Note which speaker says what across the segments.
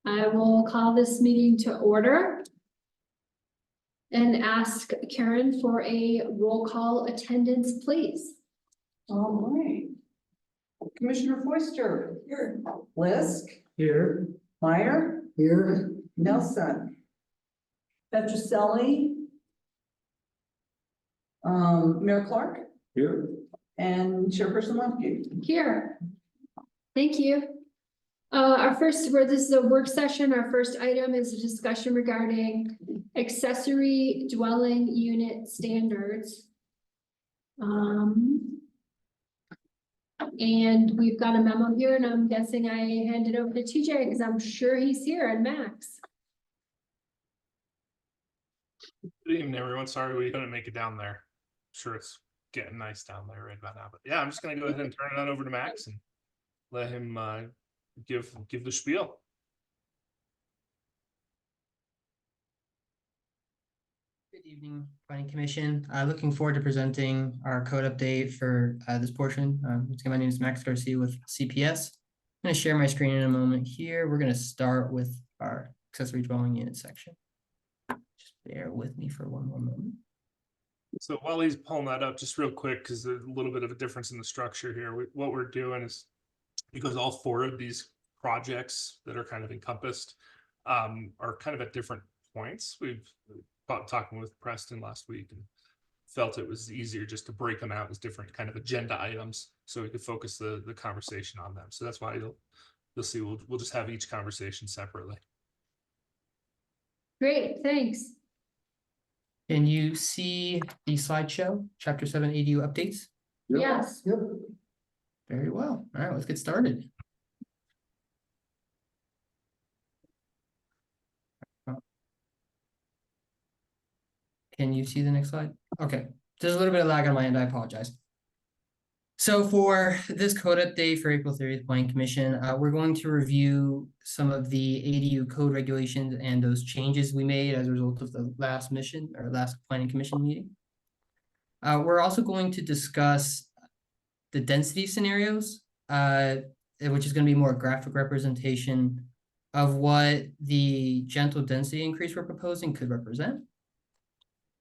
Speaker 1: I will call this meeting to order and ask Karen for a roll call attendance, please.
Speaker 2: All right. Commissioner Foister. Here. Lisk.
Speaker 3: Here.
Speaker 2: Meyer.
Speaker 3: Here.
Speaker 2: Nelson. Petroselli. Mayor Clark.
Speaker 3: Here.
Speaker 2: And Chairperson Lemke.
Speaker 1: Here. Thank you. This is a work session. Our first item is a discussion regarding accessory dwelling unit standards. And we've got a memo here, and I'm guessing I hand it over to TJ because I'm sure he's here, and Max.
Speaker 4: Good evening, everyone. Sorry we couldn't make it down there. Sure, it's getting nice down there right about now. But yeah, I'm just gonna go ahead and turn it on over to Max and let him give the spiel.
Speaker 5: Good evening, Planning Commission. Looking forward to presenting our code update for this portion. My name is Max Garcia with CPS. I'm going to share my screen in a moment here. We're going to start with our accessory dwelling unit section. Just bear with me for one more moment.
Speaker 4: So while he's pulling that up, just real quick, because there's a little bit of a difference in the structure here. What we're doing is, because all four of these projects that are kind of encompassed are kind of at different points. We've talking with Preston last week and felt it was easier just to break them out as different kind of agenda items so we could focus the conversation on them. So that's why you'll see we'll just have each conversation separately.
Speaker 1: Great, thanks.
Speaker 5: Can you see the slideshow, Chapter 7 ADU updates?
Speaker 3: Yep.
Speaker 1: Yes.
Speaker 3: Yep.
Speaker 5: Very well. All right, let's get started. Can you see the next slide? Okay, there's a little bit of lag on my end, I apologize. So for this code update for April 30th Planning Commission, we're going to review some of the ADU code regulations and those changes we made as a result of the last Planning Commission meeting. We're also going to discuss the density scenarios, which is going to be more graphic representation of what the gentle density increase we're proposing could represent.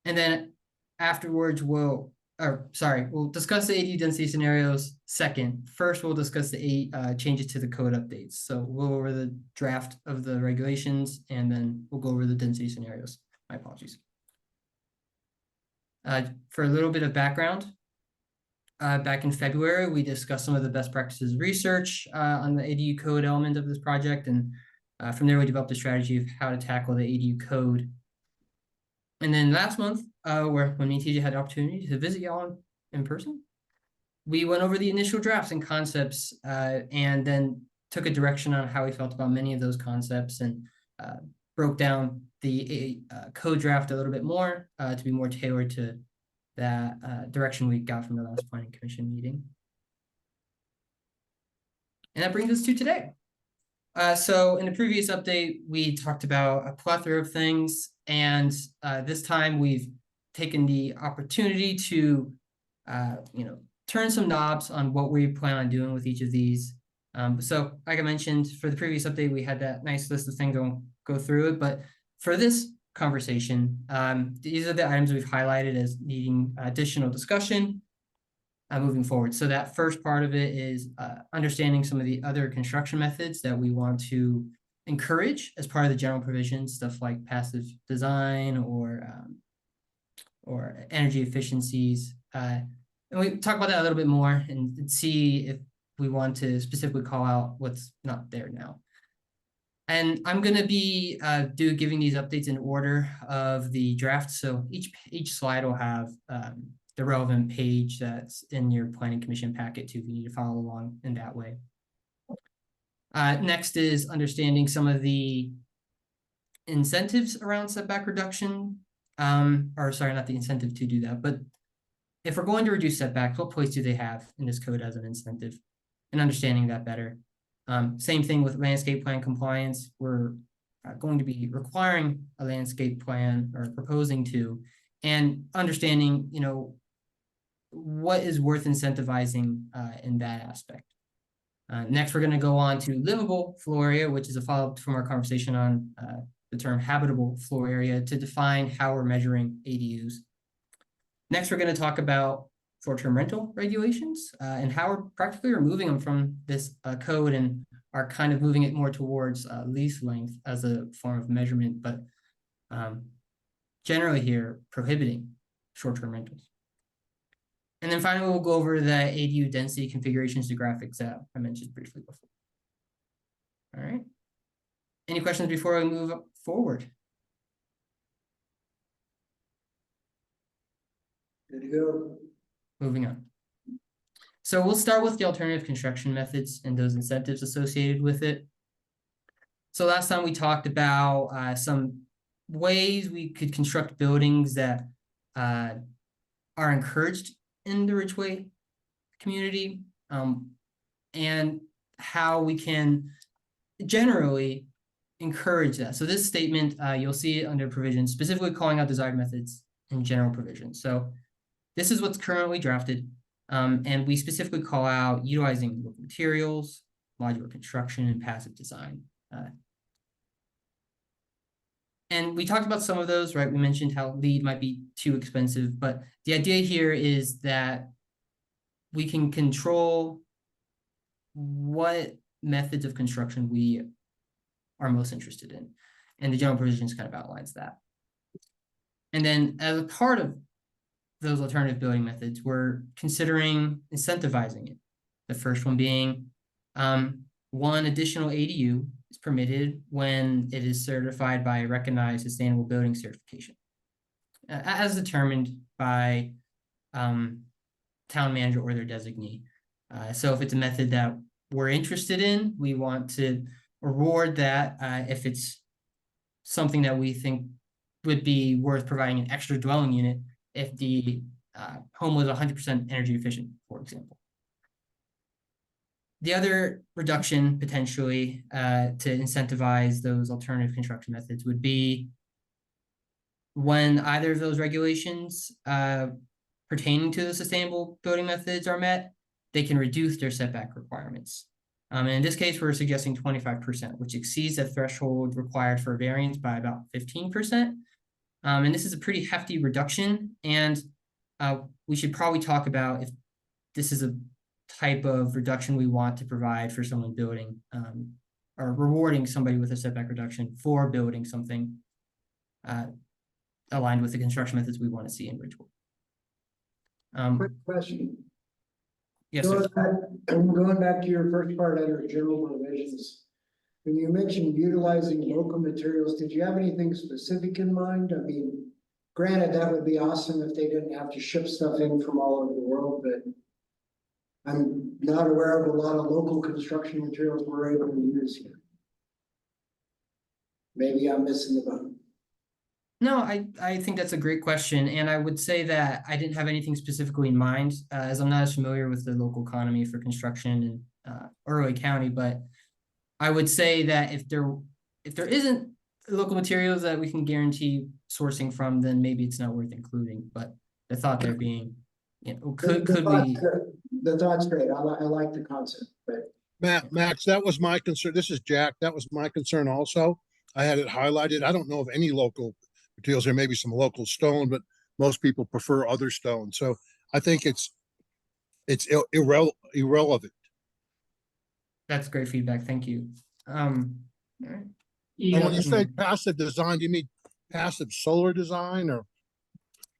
Speaker 5: And then afterwards, we'll discuss the ADU density scenarios second. First, we'll discuss the changes to the code updates. So we'll go over the draft of the regulations, and then we'll go over the density scenarios. My apologies. For a little bit of background, back in February, we discussed some of the best practices research on the ADU code element of this project. And from there, we developed a strategy of how to tackle the ADU code. And then last month, when me and TJ had the opportunity to visit y'all in person, we went over the initial drafts and concepts and then took a direction on how we felt about many of those concepts and broke down the code draft a little bit more to be more tailored to that direction we got from the last Planning Commission meeting. And that brings us to today. So in the previous update, we talked about a plethora of things, and this time we've taken the opportunity to, turn some knobs on what we plan on doing with each of these. So like I mentioned, for the previous update, we had that nice list of things, don't go through it, but for this conversation, these are the items we've highlighted as needing additional discussion moving forward. So that first part of it is understanding some of the other construction methods that we want to encourage as part of the general provisions, stuff like passive design or energy efficiencies. And we talk about that a little bit more and see if we want to specifically call out what's not there now. And I'm going to be giving these updates in order of the draft. So each slide will have the relevant page that's in your Planning Commission packet too, if you need to follow along in that way. Next is understanding some of the incentives around setback reduction. Or sorry, not the incentive to do that, but if we're going to reduce setbacks, what place do they have in this code as an incentive, and understanding that better. Same thing with landscape plan compliance. We're going to be requiring a landscape plan or proposing to, and understanding, what is worth incentivizing in that aspect. Next, we're going to go on to livable floor area, which is a follow-up from our conversation on the term habitable floor area to define how we're measuring ADUs. Next, we're going to talk about short-term rental regulations and how we're practically removing them from this code and are kind of moving it more towards lease length as a form of measurement, but generally here prohibiting short-term rentals. And then finally, we'll go over the ADU density configurations to graphics that I mentioned briefly before. All right. Any questions before we move forward?
Speaker 3: Good to go.
Speaker 5: Moving on. So we'll start with the alternative construction methods and those incentives associated with it. So last time we talked about some ways we could construct buildings that are encouraged in the Ridgway community, and how we can generally encourage that. So this statement, you'll see it under provisions, specifically calling out desired methods and general provisions. So this is what's currently drafted, and we specifically call out utilizing local materials, modular construction, and passive design. And we talked about some of those, right? We mentioned how LEED might be too expensive, but the idea here is that we can control what methods of construction we are most interested in. And the general provisions kind of outlines that. And then as a part of those alternative building methods, we're considering incentivizing it. The first one being one additional ADU is permitted when it is certified by a recognized sustainable building certification, as determined by town manager or their designee. So if it's a method that we're interested in, we want to reward that if it's something that we think would be worth providing an extra dwelling unit if the home was 100% energy efficient, for example. The other reduction potentially to incentivize those alternative construction methods would be when either of those regulations pertaining to the sustainable building methods are met, they can reduce their setback requirements. And in this case, we're suggesting 25%, which exceeds the threshold required for a variance by about 15%. And this is a pretty hefty reduction, and we should probably talk about if this is a type of reduction we want to provide for someone building or rewarding somebody with a setback reduction for building something aligned with the construction methods we want to see in Ridgway.
Speaker 3: Quick question.
Speaker 5: Yes, sir.
Speaker 3: Going back to your first part under general provisions, when you mentioned utilizing local materials, did you have anything specific in mind? I mean, granted, that would be awesome if they didn't have to ship stuff in from all over the world, but I'm not aware of a lot of local construction materials we're able to use here. Maybe I'm missing the boat.
Speaker 5: No, I think that's a great question. And I would say that I didn't have anything specifically in mind, as I'm not as familiar with the local economy for construction in Ridgway County. But I would say that if there isn't local materials that we can guarantee sourcing from, then maybe it's not worth including. But the thought there being, you know, could we?
Speaker 3: The thought's great. I like the concept, but
Speaker 6: Max, that was my concern. This is Jack. That was my concern also. I had it highlighted. I don't know of any local materials. There may be some local stone, but most people prefer other stone. So I think it's irrelevant.
Speaker 5: That's great feedback. Thank you. All right.
Speaker 6: And when you say passive design, do you mean passive solar design or?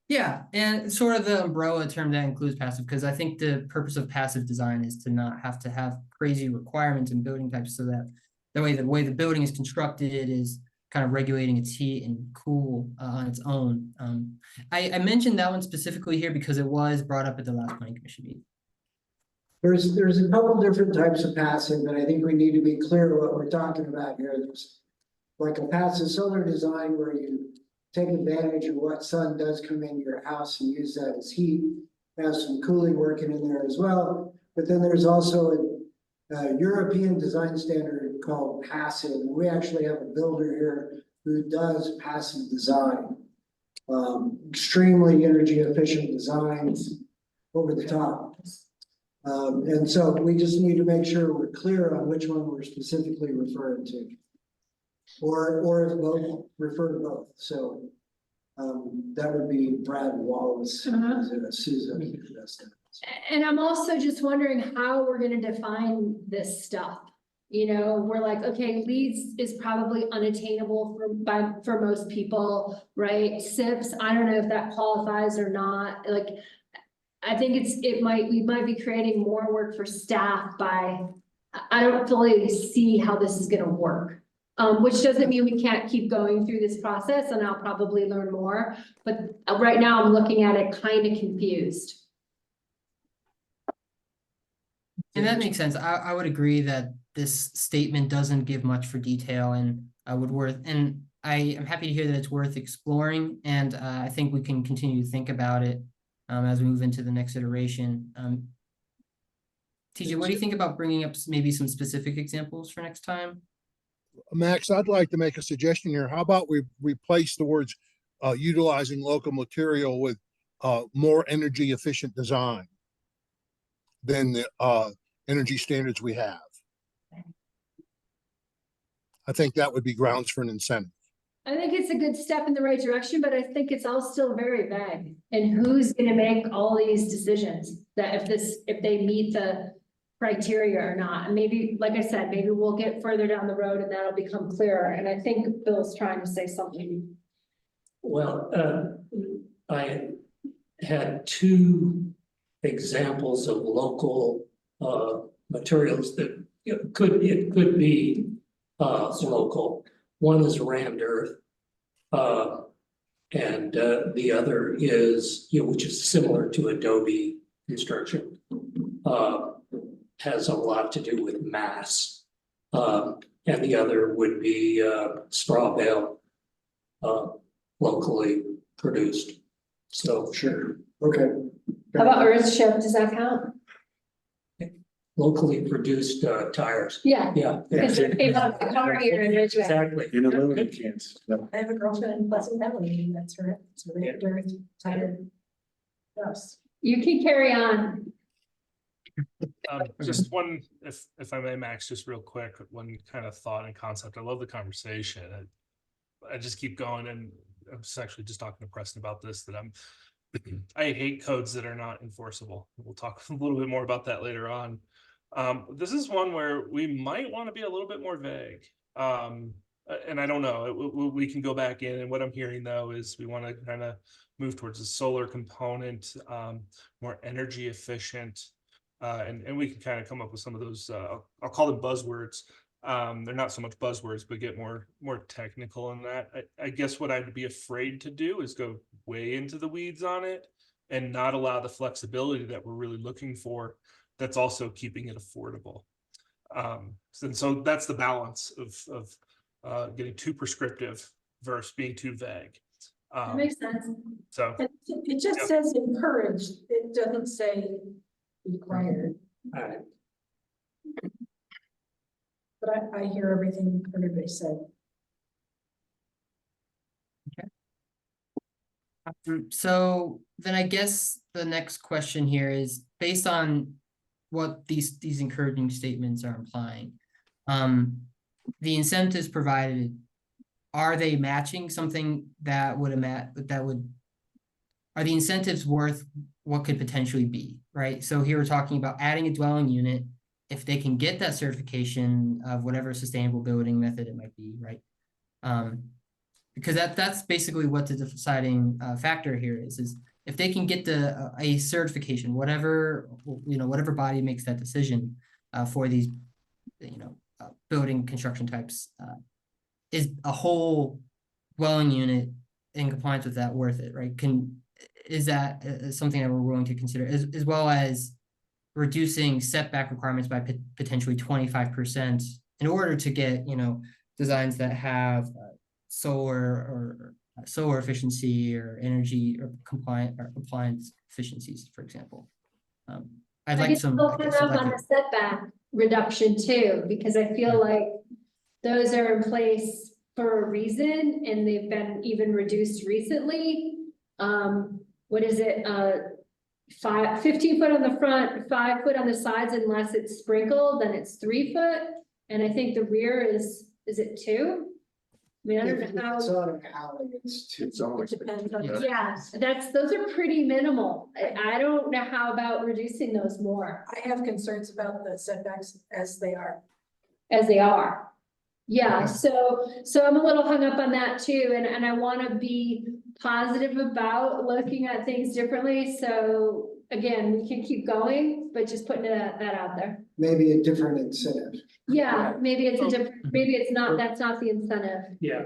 Speaker 5: Yeah, and sort of the umbrella term that includes passive, because I think the purpose of passive design is to not have to have crazy requirements in building types, so that the way the building is constructed is kind of regulating its heat and cool on its own. I mentioned that one specifically here because it was brought up at the last planning commission meeting.
Speaker 3: there's a couple different types of passive, and I think we need to be clear what we're talking about here. There's like a passive solar design where you take advantage of what sun does come in your house and use that as heat. Have some cooling working in there as well. But then there's also a European design standard called passive. And we actually have a builder here who does passive design. Extremely energy efficient designs over the top. And so we just need to make sure we're clear on which one we're specifically referring to. Or if both, refer to both, so. That would be Brad Wallace, Susan.
Speaker 1: And I'm also just wondering how we're gonna define this stuff. You know, we're like, okay, leads is probably unattainable for most people, right? SIPs, I don't know if that qualifies or not, like. I think we might be creating more work for staff by, I don't fully see how this is gonna work. Which doesn't mean we can't keep going through this process, and I'll probably learn more, but right now I'm looking at it kind of confused.
Speaker 5: And that makes sense. I would agree that this statement doesn't give much for detail and I am happy to hear that it's worth exploring, and I think we can continue to think about it as we move into the next iteration. TJ, what do you think about bringing up maybe some specific examples for next time?
Speaker 6: Max, I'd like to make a suggestion here. How about we replace the words utilizing local material with more energy efficient design than the energy standards we have? I think that would be grounds for an incentive.
Speaker 1: I think it's a good step in the right direction, but I think it's all still very vague. And who's gonna make all these decisions that if they meet the criteria or not? And maybe, like I said, maybe we'll get further down the road and that'll become clearer. And I think Bill's trying to say something.
Speaker 7: Well, I had two examples of local materials that it could be local. One is rammed earth, and the other is, which is similar to adobe construction. Has a lot to do with mass, and the other would be straw bale, locally produced. So
Speaker 3: Sure, okay.
Speaker 1: How about earthship? Does that count?
Speaker 7: locally produced tires.
Speaker 1: Yeah.
Speaker 7: Yeah.
Speaker 1: Because it came out of the car here in Ridgway.
Speaker 7: Exactly.
Speaker 8: In aluminum cans.
Speaker 9: I have a girlfriend in Pleasant Valley, that's her, so they have dirt, tire. Gross.
Speaker 1: You can carry on.
Speaker 4: Just one, if I may, Max, just real quick, one kind of thought and concept. I love the conversation. I just keep going, and I was actually just talking to Preston about this, that I hate codes that are not enforceable. We'll talk a little bit more about that later on. This is one where we might want to be a little bit more vague. And I don't know, we can go back in, and what I'm hearing though is we want to kind of move towards a solar component, more energy efficient, and we can kind of come up with some of those, I'll call them buzzwords. They're not so much buzzwords, but get more technical in that. I guess what I'd be afraid to do is go way into the weeds on it and not allow the flexibility that we're really looking for, that's also keeping it affordable. And so that's the balance of getting too prescriptive versus being too vague.
Speaker 1: That makes sense.
Speaker 4: So
Speaker 9: It just says encouraged, it doesn't say required.
Speaker 7: Alright.
Speaker 9: But I hear everything everybody said.
Speaker 5: So then I guess the next question here is based on what these encouraging statements are implying. The incentives provided, are they matching something are the incentives worth what could potentially be, right? So here we're talking about adding a dwelling unit if they can get that certification of whatever sustainable building method it might be, right? Because that's basically what the deciding factor here is if they can get a certification, whatever body makes that decision for these, building construction types, is a whole dwelling unit in compliance with that worth it, right? Is that something that we're willing to consider, as well as reducing setback requirements by potentially 25% in order to get, designs that have solar efficiency or energy or compliance efficiencies, for example. I'd like some.
Speaker 1: Open up on the setback reduction too, because I feel like those are in place for a reason and they've been even reduced recently. What is it? 15 foot on the front, 5 foot on the sides unless it's sprinkled, then it's 3 foot. And I think the rear is it 2? I mean, I
Speaker 3: If
Speaker 1: don't know
Speaker 3: it's
Speaker 1: how,
Speaker 3: on an alley, it's two.
Speaker 9: It depends on.
Speaker 1: yeah, those are pretty minimal. I don't know how about reducing those more
Speaker 9: I have concerns about the setbacks as they are.
Speaker 1: as they are. Yeah, so I'm a little hung up on that too, and I wanna be positive about looking at things differently, so again, we can keep going, but just putting that out there.
Speaker 3: Maybe a different incentive.
Speaker 1: Yeah, maybe it's a different, maybe it's not, that's not the incentive.
Speaker 7: Yeah,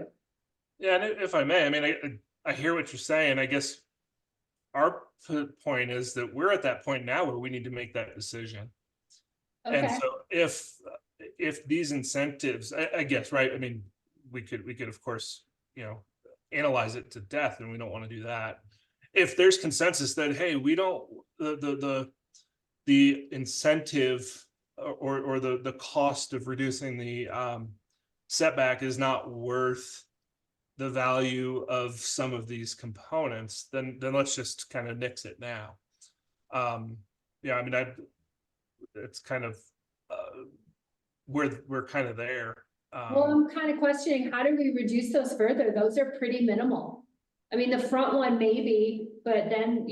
Speaker 4: Yeah, and if I may, I mean, I hear what you're saying. I guess our point is that we're at that point now where we need to make that decision. And
Speaker 1: Okay,
Speaker 4: so if these incentives, I guess, right, I mean, we could of course, analyze it to death, and we don't want to do that. If there's consensus that, hey, we don't, the incentive or the cost of reducing the setback is not worth the value of some of these components, then let's just kind of nix it now. Yeah, I mean, it's kind of we're kind of there.
Speaker 1: well, I'm kind of questioning, how do we reduce those further? Those are pretty minimal. I mean, the front one maybe, but then,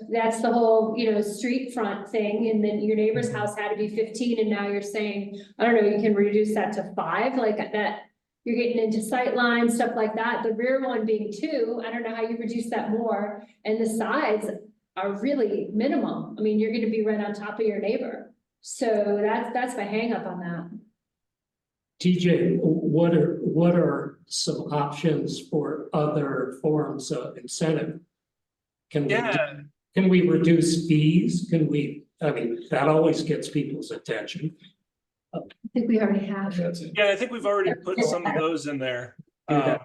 Speaker 1: that's the whole, street front thing, and then your neighbor's house had to be 15, and now you're saying, I don't know, you can reduce that to 5, like that. You're getting into sight lines, stuff like that. The rear one being 2, I don't know how you reduce that more, and the sides are really minimum. I mean, you're gonna be right on top of your neighbor. So that's my hang up on that.
Speaker 7: TJ, what are some options for other forms of incentive? Can we reduce fees? I mean, that always gets people's attention.
Speaker 1: I think we already have.
Speaker 4: Yeah, I think we've already put some of those in there
Speaker 7: Yeah.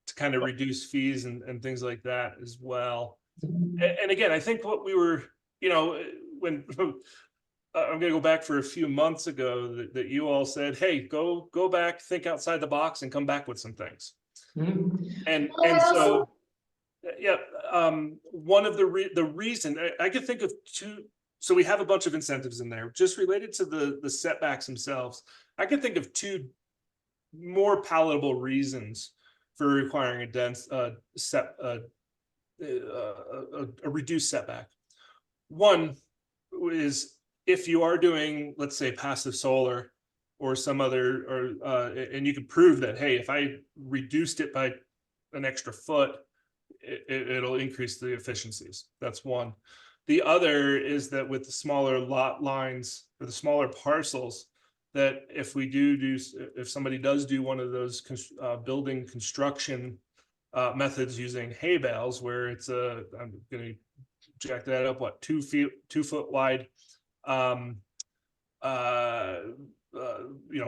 Speaker 4: to kind of reduce fees and things like that as well. And again, I think what we were, when I'm gonna go back for a few months ago that you all said, hey, go back, think outside the box, and come back with some things. And so, yeah, one of the reason I could think of 2. So we have a bunch of incentives in there just related to the setbacks themselves. I can think of 2 more palatable reasons for requiring a reduced setback. One is if you are doing, let's say, passive solar or some other, and you can prove that, hey, if I reduced it by an extra foot, it'll increase the efficiencies. That's one. The other is that with the smaller lot lines or the smaller parcels, that if somebody does do one of those building construction methods using hay bales, where it's I'm going to jack that up, 2 foot wide,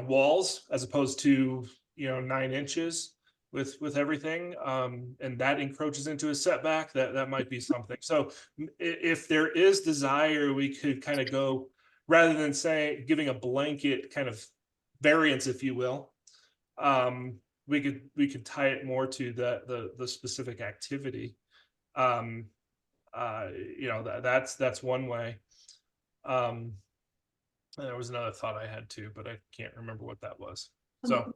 Speaker 4: walls, as opposed to 9 inches with everything, and that encroaches into a setback, that might be something. So if there is desire, we could kind of go, rather than giving a blanket kind of variance, if you will, we could tie it more to the specific activity. That's one way. There was another thought I had too, but I can't remember what that was. So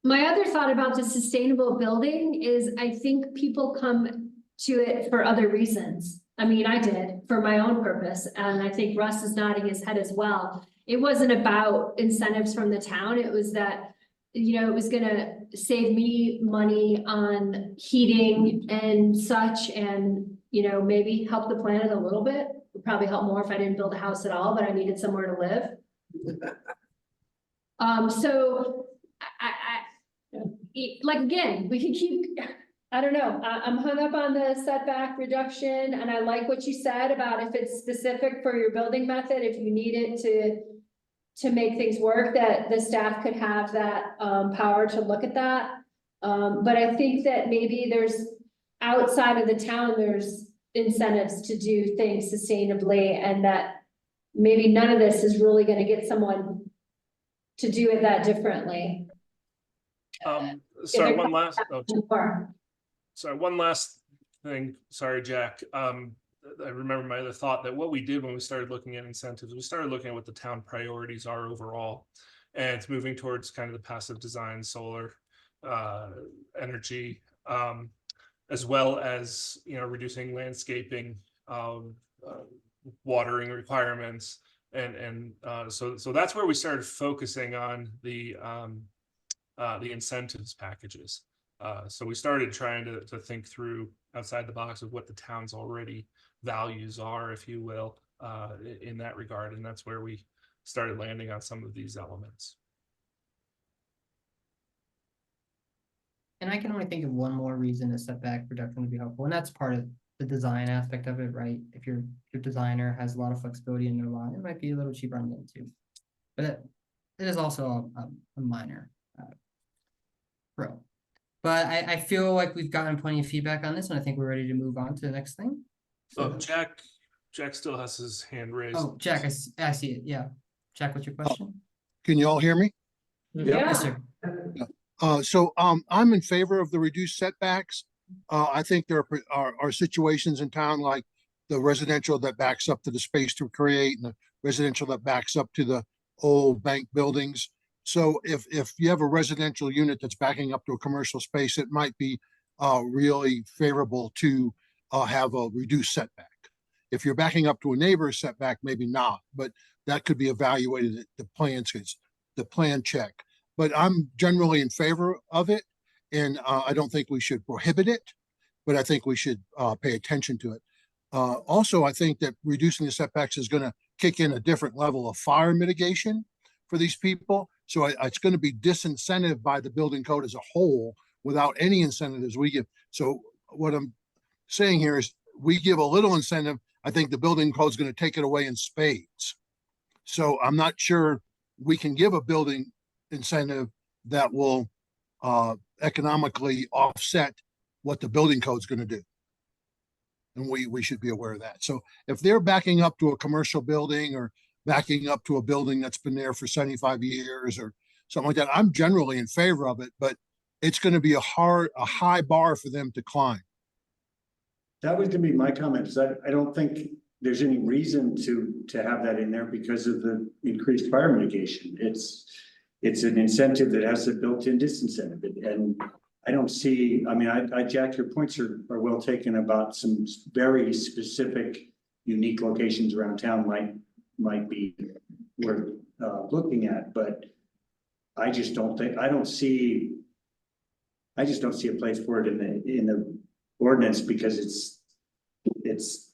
Speaker 1: My other thought about the sustainable building is I think people come to it for other reasons. I mean, I did for my own purpose, and I think Russ is nodding his head as well. It wasn't about incentives from the town. It was that, it was gonna save me money on heating and such, and, maybe help the planet a little bit. Would probably help more if I didn't build a house at all, but I needed somewhere to live. So like, again, we can keep, I don't know, I'm hung up on the setback reduction, and I like what you said about if it's specific for your building method, if you need it to make things work, that the staff could have that power to look at that. But I think that maybe there's, outside of the town, there's incentives to do things sustainably, and that maybe none of this is really gonna get someone to do it that differently.
Speaker 4: sorry, one last thing, sorry, Jack. I remember my other thought that what we did when we started looking at incentives, we started looking at what the town priorities are overall. And it's moving towards kind of the passive design, solar, energy, as well as, reducing landscaping, watering requirements. So that's where we started focusing on the incentives packages. So we started trying to think through outside the box of what the town's already values are, if you will, in that regard. And that's where we started landing on some of these elements.
Speaker 5: And I can only think of one more reason a setback reduction would be helpful, and that's part of the design aspect of it, right? If your designer has a lot of flexibility in their line, it might be a little cheaper on them too. But it is also a minor pro. But I feel like we've gotten plenty of feedback on this, and I think we're ready to move on to the next thing.
Speaker 4: Oh, Jack still has his hand raised.
Speaker 5: Oh, Jack, I see it. Yeah. Jack, what's your question?
Speaker 6: Can you all hear me?
Speaker 5: Yes, sir.
Speaker 6: So I'm in favor of the reduced setbacks. I think there are situations in town like the residential that backs up to the space to create and the residential that backs up to the old bank buildings. So if you have a residential unit that's backing up to a commercial space, it might be really favorable to have a reduced setback. If you're backing up to a neighbor's setback, maybe not, but that could be evaluated at the plan check. But I'm generally in favor of it, and I don't think we should prohibit it, but I think we should pay attention to it. Also, I think that reducing the setbacks is going to kick in a different level of fire mitigation for these people. So it's going to be disincentive by the building code as a whole without any incentives we give. So what I'm saying here is we give a little incentive. I think the building code is going to take it away in spades. So I'm not sure we can give a building incentive that will economically offset what the building code is going to do. And we should be aware of that. So if they're backing up to a commercial building or backing up to a building that's been there for 75 years or something like that, I'm generally in favor of it, but it's going to be a high bar for them to climb.
Speaker 8: That was gonna be my comment, is I don't think there's any reason to have that in there because of the increased fire mitigation. It's an incentive that has a built-in disincentive, and I don't see, I mean, Jack, your points are well taken about some very specific, unique locations around town might be worth looking at, but I just don't see a place for it in the ordinance because it's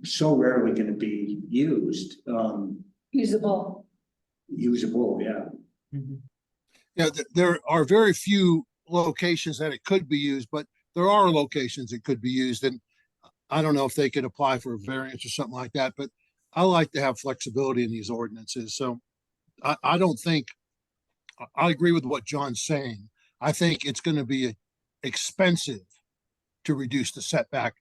Speaker 8: so rarely going to be used.
Speaker 9: Usable.
Speaker 8: Usable, yeah.
Speaker 5: Mm-hmm.
Speaker 6: Yeah, there are very few locations that it could be used, but there are locations it could be used. And I don't know if they could apply for a variance or something like that, but I like to have flexibility in these ordinances. So I don't think, I agree with what John's saying. I think it's going to be expensive to reduce the setback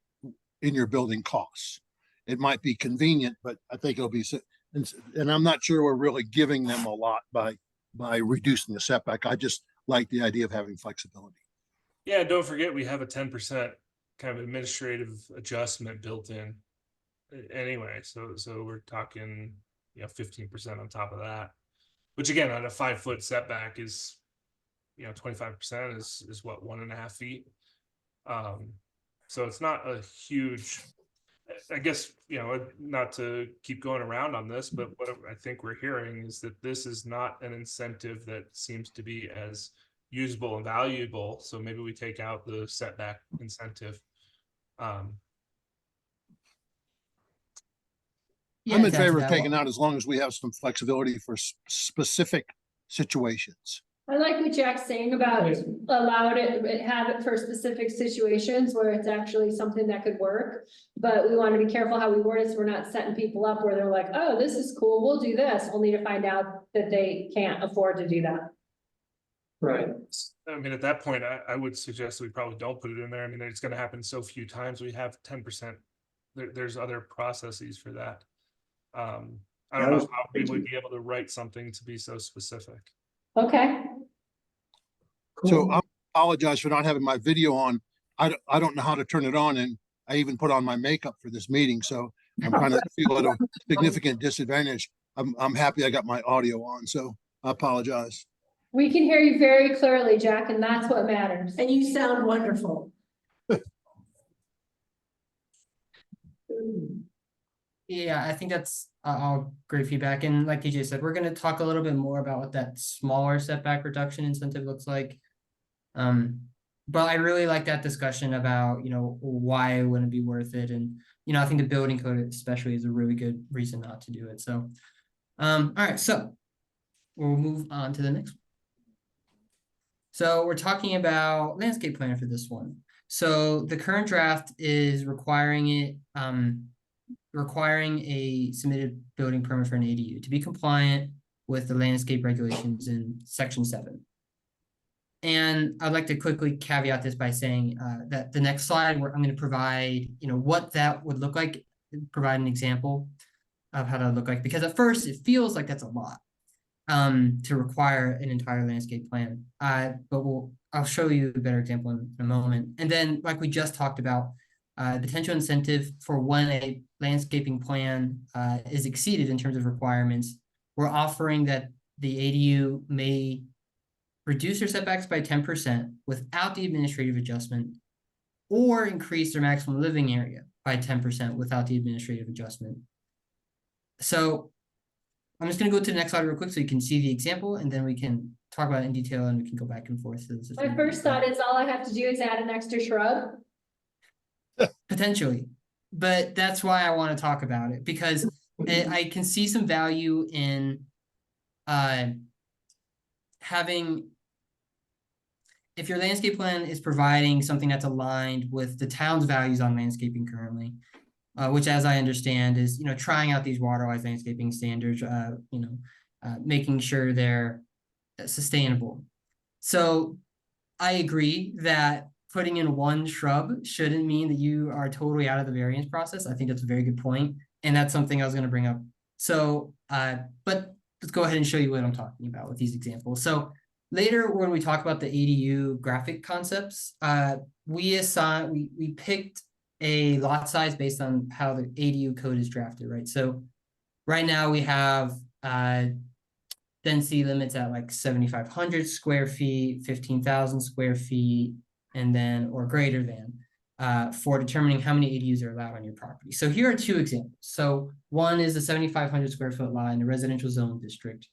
Speaker 6: in your building costs. It might be convenient, but I think it'll be, and I'm not sure we're really giving them a lot by reducing the setback. I just like the idea of having flexibility.
Speaker 4: Yeah, don't forget we have a 10% kind of administrative adjustment built in anyway. So we're talking, 15% on top of that, which again, on a 5-foot setback is, 25% is what, 1.5 feet. So it's not a huge, I guess, not to keep going around on this, but what I think we're hearing is that this is not an incentive that seems to be as usable and valuable. So maybe we take out the setback incentive.
Speaker 6: I'm in favor of taking out as long as we have some flexibility for specific situations.
Speaker 1: I like what Jack's saying about have it for specific situations where it's actually something that could work. But we want to be careful how we word it, so we're not setting people up where they're like, oh, this is cool, we'll do this, only to find out that they can't afford to do that.
Speaker 7: Right.
Speaker 4: I mean, at that point, I would suggest that we probably don't put it in there. I mean, it's going to happen so few times. We have 10%. There's other processes for that. I don't know how we would be able to write something to be so specific.
Speaker 1: Okay.
Speaker 6: So I apologize for not having my video on. I don't know how to turn it on, and I even put on my makeup for this meeting, so I'm kind of feel at a significant disadvantage. I'm happy I got my audio on, so I apologize.
Speaker 1: We can hear you very clearly, Jack, and that's what matters.
Speaker 9: And you sound wonderful.
Speaker 5: Yeah, I think that's all great feedback. And like TJ said, we're gonna talk a little bit more about what that smaller setback reduction incentive looks like. But I really like that discussion about, why it wouldn't be worth it. And, I think the building code especially is a really good reason not to do it. So, all right, so we'll move on to the next one. So we're talking about landscape plan for this one. So the current draft is requiring a submitted building permit for an ADU to be compliant with the landscape regulations in section 7. And I'd like to quickly caveat this by saying that the next slide where I'm going to provide, what that would look like, provide an example of how that would look like, because at first it feels like that's a lot to require an entire landscape plan. But I'll show you a better example in a moment. And then, like we just talked about, the potential incentive for when a landscaping plan is exceeded in terms of requirements, we're offering that the ADU may reduce their setbacks by 10% without the administrative adjustment, or increase their maximum living area by 10% without the administrative adjustment. So I'm just going to go to the next slide real quick so you can see the example, and then we can talk about it in detail and we can go back and forth.
Speaker 1: My first thought is all I have to do is add an extra shrub.
Speaker 5: Potentially, but that's why I want to talk about it, because I can see some value in having, if your landscape plan is providing something that's aligned with the town's values on landscaping currently, which, as I understand, is trying out these waterwise landscaping standards, making sure they're sustainable. So I agree that putting in one shrub shouldn't mean that you are totally out of the variance process. I think that's a very good point, and that's something I was going to bring up. So, but let's go ahead and show you what I'm talking about with these examples. So later, when we talk about the ADU graphic concepts, we picked a lot size based on how the ADU code is drafted, right? So right now we have density limits at like 7,500 square feet, 15,000 square feet, and then, or greater than, for determining how many ADUs are allowed on your property. So here are two examples. So one is a 7,500 square foot lot in a residential zone district.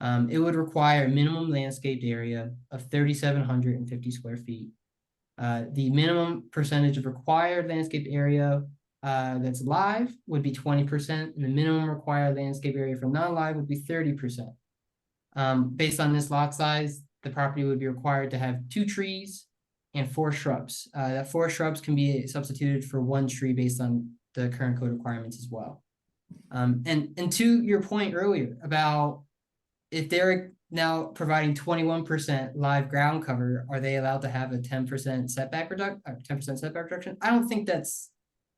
Speaker 5: It would require a minimum landscaped area of 3,750 square feet. The minimum percentage of required landscaped area that's live would be 20%, and the minimum required landscape area for non-live would be 30%. Based on this lot size, the property would be required to have 2 trees and 4 shrubs. That 4 shrubs can be substituted for 1 tree based on the current code requirements as well. And to your point earlier about if they're now providing 21% live ground cover, are they allowed to have a 10% setback reduction? 10% setback reduction? I don't think that's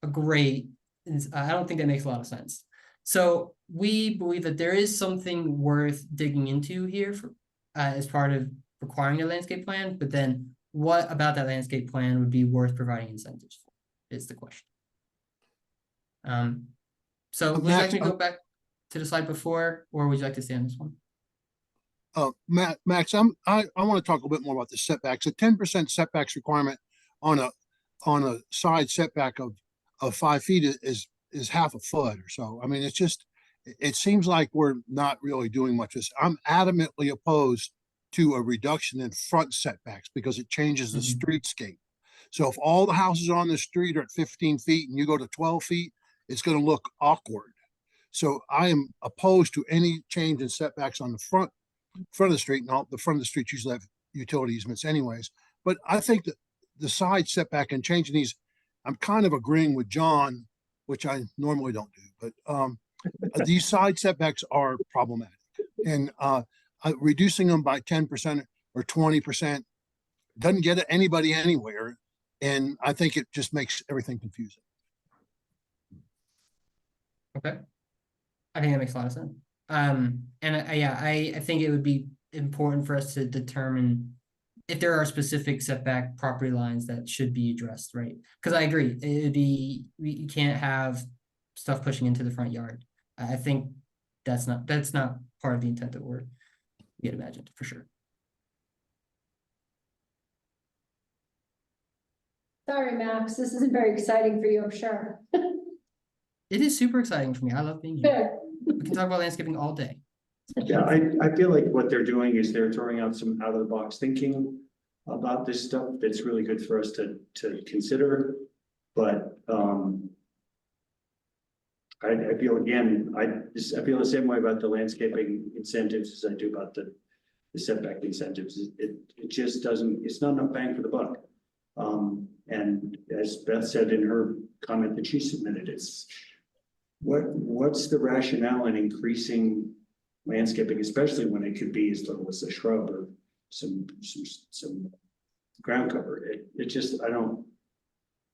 Speaker 5: a great. I don't think that makes a lot of sense. So we believe that there is something worth digging into here for, as part of requiring a landscape plan. But then, what about that landscape plan would be worth providing incentives for? Is the question. So would you like me to go back to the slide before, or would you like to stay on this one?
Speaker 6: Max, I want to talk a little bit more about the setbacks. A 10% setbacks requirement on a side setback of 5 feet is half a foot or so. I mean, it seems like we're not really doing much of this. I'm adamantly opposed to a reduction in front setbacks because it changes the streetscape. So if all the houses on the street are at 15 feet and you go to 12 feet, it's going to look awkward. So I am opposed to any change in setbacks on the front of the street. Now, the front of the street usually have utility easements anyways. But I think that the side setback and changing these, I'm kind of agreeing with John, which I normally don't do. But these side setbacks are problematic. And reducing them by 10% or 20% doesn't get anybody anywhere. And I think it just makes everything confusing.
Speaker 5: Okay. I think that makes a lot of sense. And yeah, I think it would be important for us to determine if there are specific setback property lines that should be addressed, right? Because I agree, it'd be, you can't have stuff pushing into the front yard. I think that's not part of the intent that we had imagined, for sure.
Speaker 1: Sorry, Max, this isn't very exciting for you, I'm sure.
Speaker 5: It is super exciting for me. I love being here. We can talk about landscaping all day.
Speaker 8: Yeah, I feel like what they're doing is they're throwing out some out of the box thinking about this stuff that's really good for us to consider. But I feel again, I feel the same way about the landscaping incentives as I do about the setback incentives. It just doesn't, it's not enough bang for the buck. And as Beth said in her comment that she submitted, it's what's the rationale in increasing landscaping, especially when it could be as little as a shrub or some ground cover. It just, I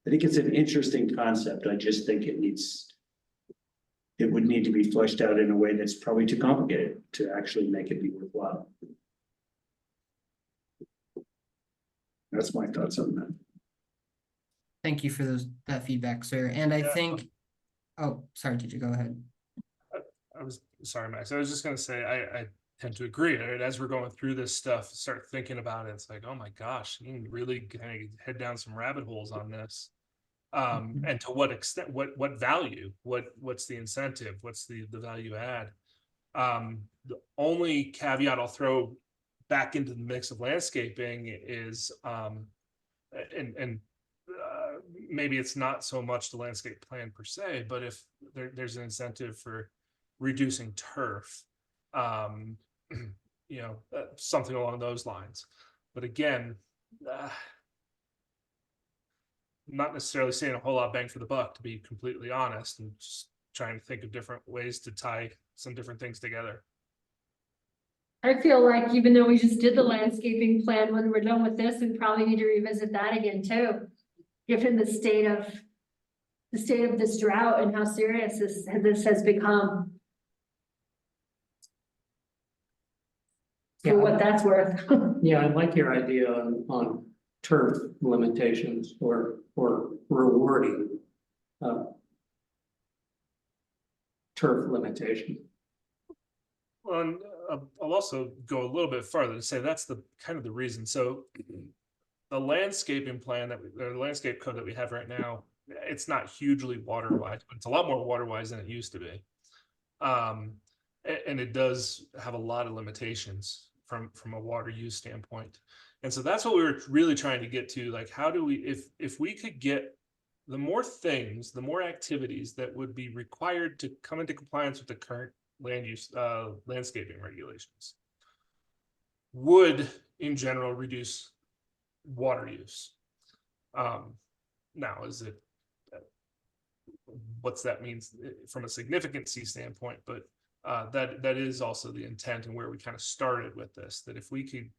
Speaker 8: think it's an interesting concept. I just think it would need to be fleshed out in a way that's probably too complicated to actually make it be worthwhile. That's my thoughts on that.
Speaker 5: Thank you for that feedback, sir. And I think, oh, sorry, TJ, go ahead.
Speaker 4: I was sorry, Max. I was just gonna say I tend to agree. Right? As we're going through this stuff, start thinking about it. It's like, oh my gosh, you can really kind of head down some rabbit holes on this. And to what extent? What value? What's the incentive? What's the value add? The only caveat I'll throw back into the mix of landscaping is, maybe it's not so much the landscape plan per se, but if there's an incentive for reducing turf, something along those lines. But again, not necessarily saying a whole lot bang for the buck, to be completely honest, and just trying to think of different ways to tie some different things together.
Speaker 1: I feel like even though we just did the landscaping plan, when we're done with this, we probably need to revisit that again too. Given the state of this drought and how serious this has become. For what that's worth.
Speaker 7: Yeah, I like your idea on turf limitations or rewarding turf limitation.
Speaker 4: Well, and I'll also go a little bit farther to say that's the kind of the reason. So the landscaping plan the landscape code that we have right now, it's not hugely water wise, but it's a lot more water wise than it used to be. And it does have a lot of limitations from a water use standpoint. And so that's what we were really trying to get to. Like, how do we, if we could get the more things, the more activities that would be required to come into compliance with the current land use landscaping regulations, would in general reduce water use. Now, is it what's that means from a significancy standpoint, but that is also the intent and where we kind of started with this, that if we could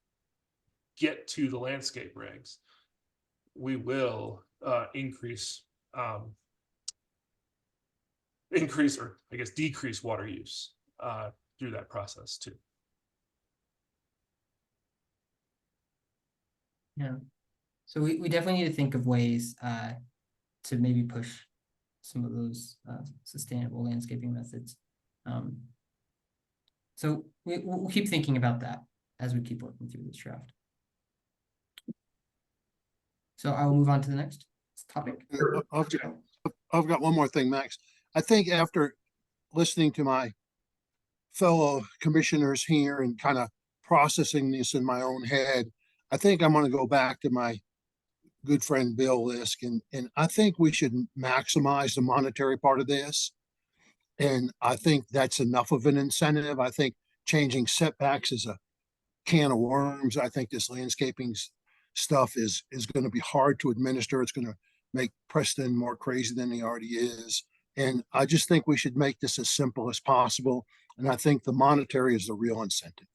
Speaker 4: get to the landscape regs, we will increase or I guess decrease water use through that process too.
Speaker 5: Yeah. So we definitely need to think of ways to maybe push some of those sustainable landscaping methods. So we'll keep thinking about that as we keep working through this draft. So I will move on to the next topic.
Speaker 6: I've got one more thing, Max. I think after listening to my fellow commissioners here and kind of processing this in my own head, I think I'm going to go back to my good friend Bill Lisk, and I think we should maximize the monetary part of this. And I think that's enough of an incentive. I think changing setbacks is a can of worms. I think this landscaping stuff is going to be hard to administer. It's going to make Preston more crazy than he already is. And I just think we should make this as simple as possible. And I think the monetary is the real incentive.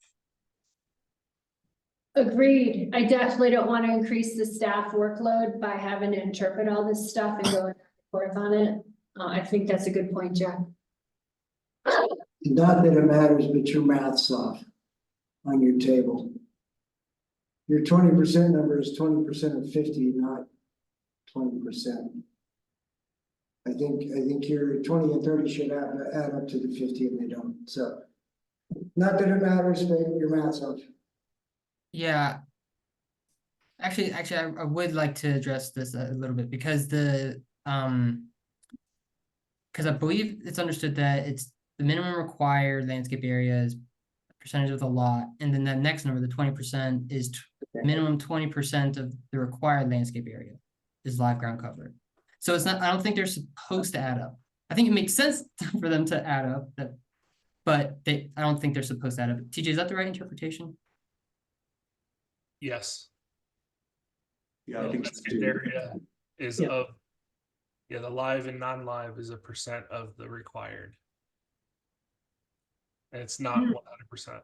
Speaker 1: Agreed. I definitely don't want to increase the staff workload by having to interpret all this stuff and go back and forth on it. I think that's a good point, Jack.
Speaker 3: Not that it matters, but your math's off on your table. your 20% number is 20% of 50, not 20%. I think your 20 and 30 should add up to the 50 and they don't, so. Not that it matters, but your math's off.
Speaker 5: Yeah. Actually, I would like to address this a little bit because because I believe it's understood that it's the minimum required landscape area is percentage of the lot, and then that next number, the 20%, is minimum 20% of the required landscape area is live ground cover. So it's not, I don't think they're supposed to add up. I think it makes sense for them to add up, but I don't think they're supposed to add up. TJ, is that the right interpretation?
Speaker 4: Yes.
Speaker 8: Yeah, I
Speaker 4: The
Speaker 8: think so
Speaker 4: landscape
Speaker 8: too.
Speaker 4: area is
Speaker 7: Yeah.
Speaker 4: of, yeah, the live and non-live is a percent of the required. And it's not 100%.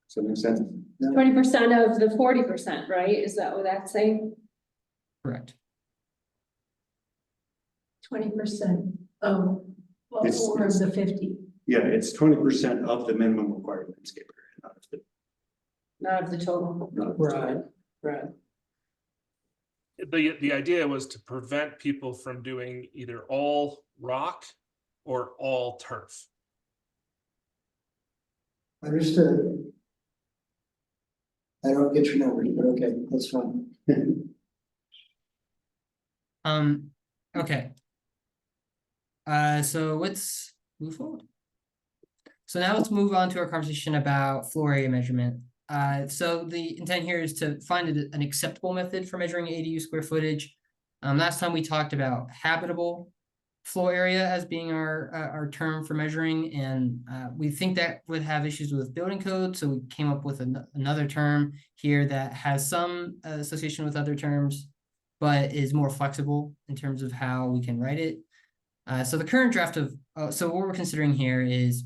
Speaker 8: So it makes sense.
Speaker 1: 20% of the 40%, right? Is that what that's saying?
Speaker 5: Correct.
Speaker 9: 20% of,
Speaker 8: It's-
Speaker 9: or of the 50.
Speaker 8: Yeah, it's 20% of the minimum required landscape area, not of the.
Speaker 1: Not of the total.
Speaker 8: not of the total.
Speaker 7: Right.
Speaker 4: The idea was to prevent people from doing either all rock or all turf.
Speaker 3: Understood. I don't get your numbers, but okay, that's fine.
Speaker 5: Okay. So let's move forward. So now let's move on to our conversation about floor area measurement. So the intent here is to find an acceptable method for measuring ADU square footage. Last time we talked about habitable floor area as being our term for measuring, and we think that would have issues with building code, so we came up with another term here that has some association with other terms, but is more flexible in terms of how we can write it. So the current draft of, so what we're considering here is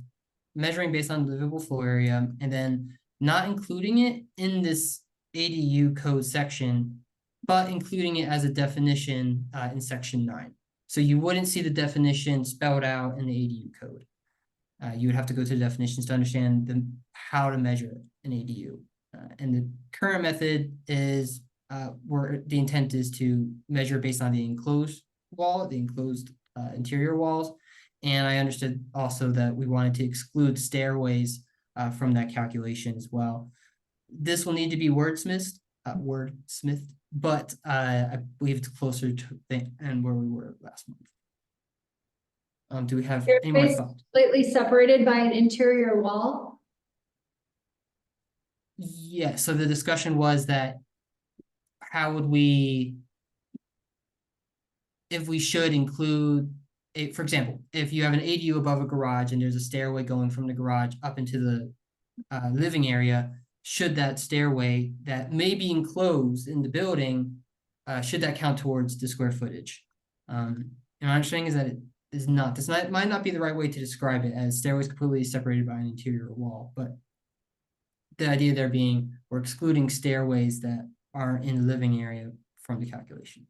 Speaker 5: measuring based on livable floor area, and then not including it in this ADU code section, but including it as a definition in section 9. So you wouldn't see the definition spelled out in the ADU code. You would have to go to the definitions to understand how to measure an ADU. And the current method is where the intent is to measure based on the enclosed wall, the enclosed interior walls. And I understood also that we wanted to exclude stairways from that calculation as well. This will need to be wordsmithed, but I believe it's closer to and where we were last month. Do we have
Speaker 1: They're
Speaker 5: any more thoughts?
Speaker 1: Slightly separated by an interior wall.
Speaker 5: Yeah, so the discussion was that how would we, if we should include, for example, if you have an ADU above a garage and there's a stairway going from the garage up into the living area, should that stairway that may be enclosed in the building, should that count towards the square footage? And my understanding is that it is not. This might not be the right way to describe it, as stairways completely separated by an interior wall, but the idea there being we're excluding stairways that are in the living area from the calculation.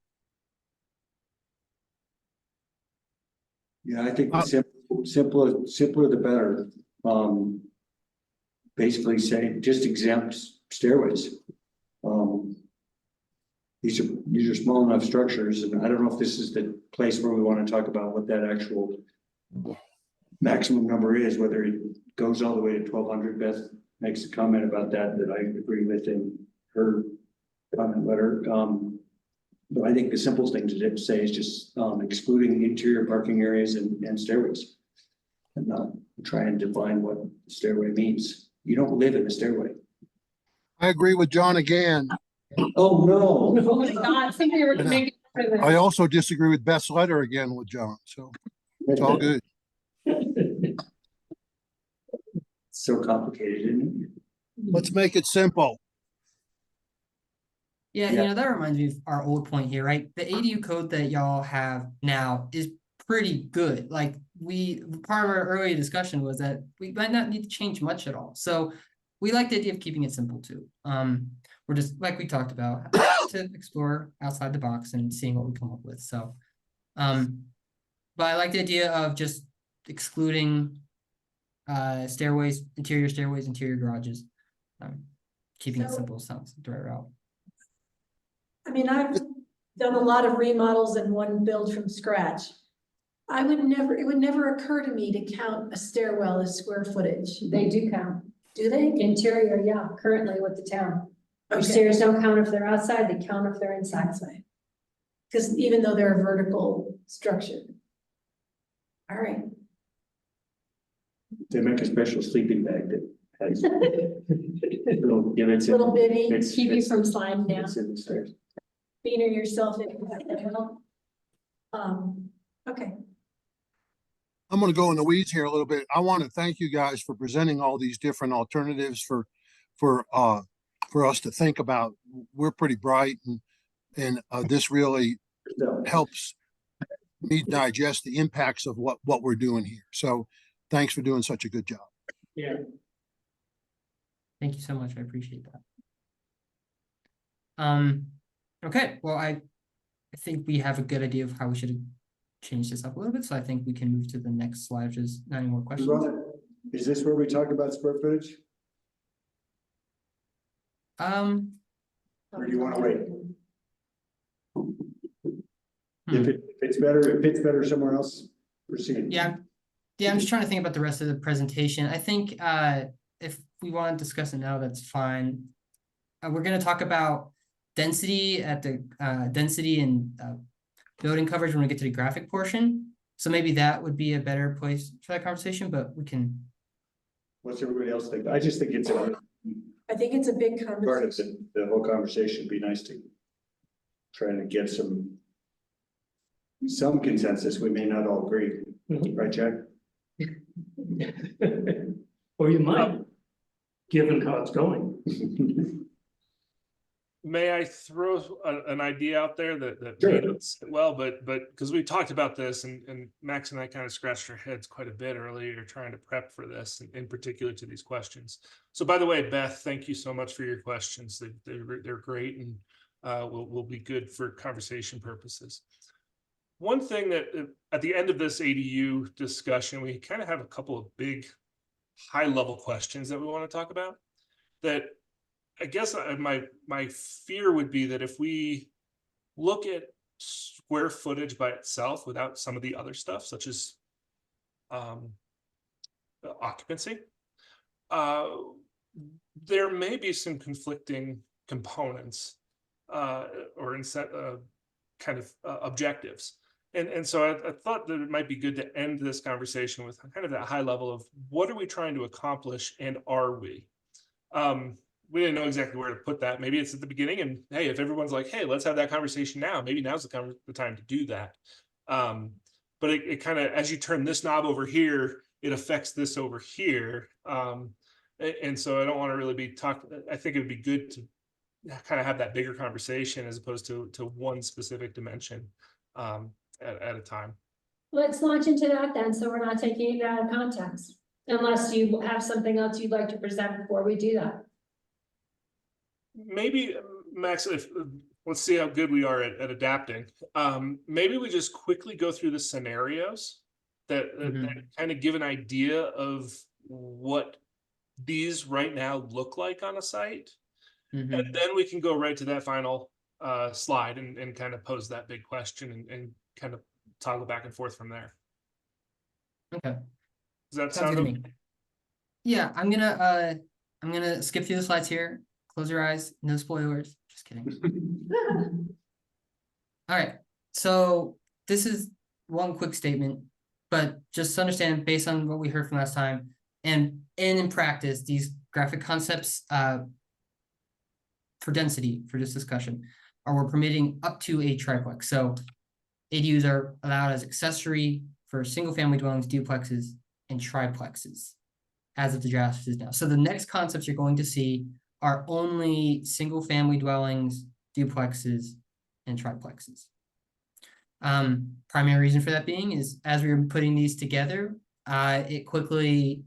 Speaker 8: Yeah, I think the simpler the better. Basically say just exempt stairways. These are small enough structures, and I don't know if this is the place where we want to talk about what that actual maximum number is, whether it goes all the way to 1,200. Beth makes a comment about that I agree with in her comment letter. But I think the simplest thing to say is just excluding interior parking areas and stairways, and try and define what stairway means. You don't live in a stairway.
Speaker 6: I agree with John again.
Speaker 8: Oh, no.
Speaker 1: Oh my God, somebody were making.
Speaker 6: I also disagree with Beth's letter again with John, so it's all good.
Speaker 8: So complicated, isn't it?
Speaker 6: Let's make it simple.
Speaker 5: Yeah,
Speaker 8: Yeah.
Speaker 5: you know, that reminds me of our old point here, right? The ADU code that y'all have now is pretty good. Like part of our earlier discussion was that we might not need to change much at all. So we like the idea of keeping it simple too. We're just, like we talked about, to explore outside the box and seeing what we come up with. So, but I like the idea of just excluding stairways, interior garages. Keeping it
Speaker 9: So-
Speaker 5: simple sounds the right route.
Speaker 9: I mean, I've done a lot of remodels and one build from scratch. It would never occur to me to count a stairwell as square footage.
Speaker 1: They do count.
Speaker 9: Do they?
Speaker 1: Interior, yeah, currently with the town. Your
Speaker 9: Okay.
Speaker 1: stairs don't count if they're outside, they count if they're inside.
Speaker 9: Because even though they're a vertical structure. All right.
Speaker 8: They make a special sleeping bag that has. Little divots in
Speaker 9: Little
Speaker 8: it.
Speaker 9: bitty,
Speaker 8: It's-
Speaker 1: Keep you
Speaker 8: it's-
Speaker 1: from sliding down.
Speaker 8: It's in the stairs.
Speaker 9: beaner yourself in. Okay.
Speaker 6: I'm gonna go in the weeds here a little bit. I want to thank you guys for presenting all these different alternatives for us to think about. We're pretty bright and this really
Speaker 8: So,
Speaker 6: helps me digest the impacts of what we're doing here. So thanks for doing such a good job.
Speaker 7: Yeah,
Speaker 5: Thank you so much. I appreciate that. Okay, well, I think we have a good idea of how we should change this up a little bit, so I think we can move to the next slide, which is not any more questions.
Speaker 8: Is this where we talk about square footage, or do you wanna wait? If it's better somewhere else, proceed.
Speaker 5: Yeah, I'm just trying to think about the rest of the presentation. I think if we want to discuss it now, that's fine. We're gonna talk about density at the density and building coverage when we get to the graphic portion. So maybe that would be a better place for that conversation, but we can.
Speaker 8: What's everybody else think? I just think it's
Speaker 9: I think it's a big
Speaker 8: part of
Speaker 9: conversation.
Speaker 8: the whole conversation. It'd be nice to try to get some consensus. We may not all agree,
Speaker 7: Mhm.
Speaker 8: right, Jack?
Speaker 7: Or you might, given how it's going.
Speaker 4: May I throw an idea out there that
Speaker 8: Sure.
Speaker 4: may not sit well, but because we talked about this and Max and I kind of scratched our heads quite a bit earlier trying to prep for this, and in particular to these questions. So by the way, Beth, thank you so much for your questions. They're great and will be good for conversation purposes. One thing that at the end of this ADU discussion, we kind of have a couple of big high level questions that we want to talk about that I guess my fear would be that if we look at square footage by itself without some of the other stuff, such as occupancy, there may be some conflicting components or kind of objectives. And so I thought that it might be good to end this conversation with kind of that high level of what are we trying to accomplish and are we? We didn't know exactly where to put that. Maybe it's at the beginning and hey, if everyone's like, hey, let's have that conversation now, maybe now's the time to do that. But it kind of, as you turn this knob over here, it affects this over here. And so I don't want to really be talking, I think it would be good to kind of have that bigger conversation as opposed to one specific dimension at a time.
Speaker 1: Let's launch into that then, so we're not taking it out of context. Unless you have something else you'd like to present before we do that.
Speaker 4: Maybe, Max, let's see how good we are at adapting. Maybe we just quickly go through the scenarios that kind of give an idea of what these right now look like on a site. And then we can go right to that final slide and kind of pose that big question and kind of toggle back and forth from there.
Speaker 5: Okay.
Speaker 4: Does that
Speaker 5: Sounds
Speaker 4: sound
Speaker 5: good to me. Yeah, I'm gonna skip through the slides here. Close your eyes. No spoilers. Just kidding. All right. So this is one quick statement, but just to understand based on what we heard from last time and in practice, these graphic concepts for density for this discussion are we're permitting up to a triplex. So ADUs are allowed as accessory for single family dwellings, duplexes, and triplexes as of the draft is now. So the next concepts you're going to see are only single family dwellings, duplexes, and triplexes. Primary reason for that being is as we were putting these together, it quickly,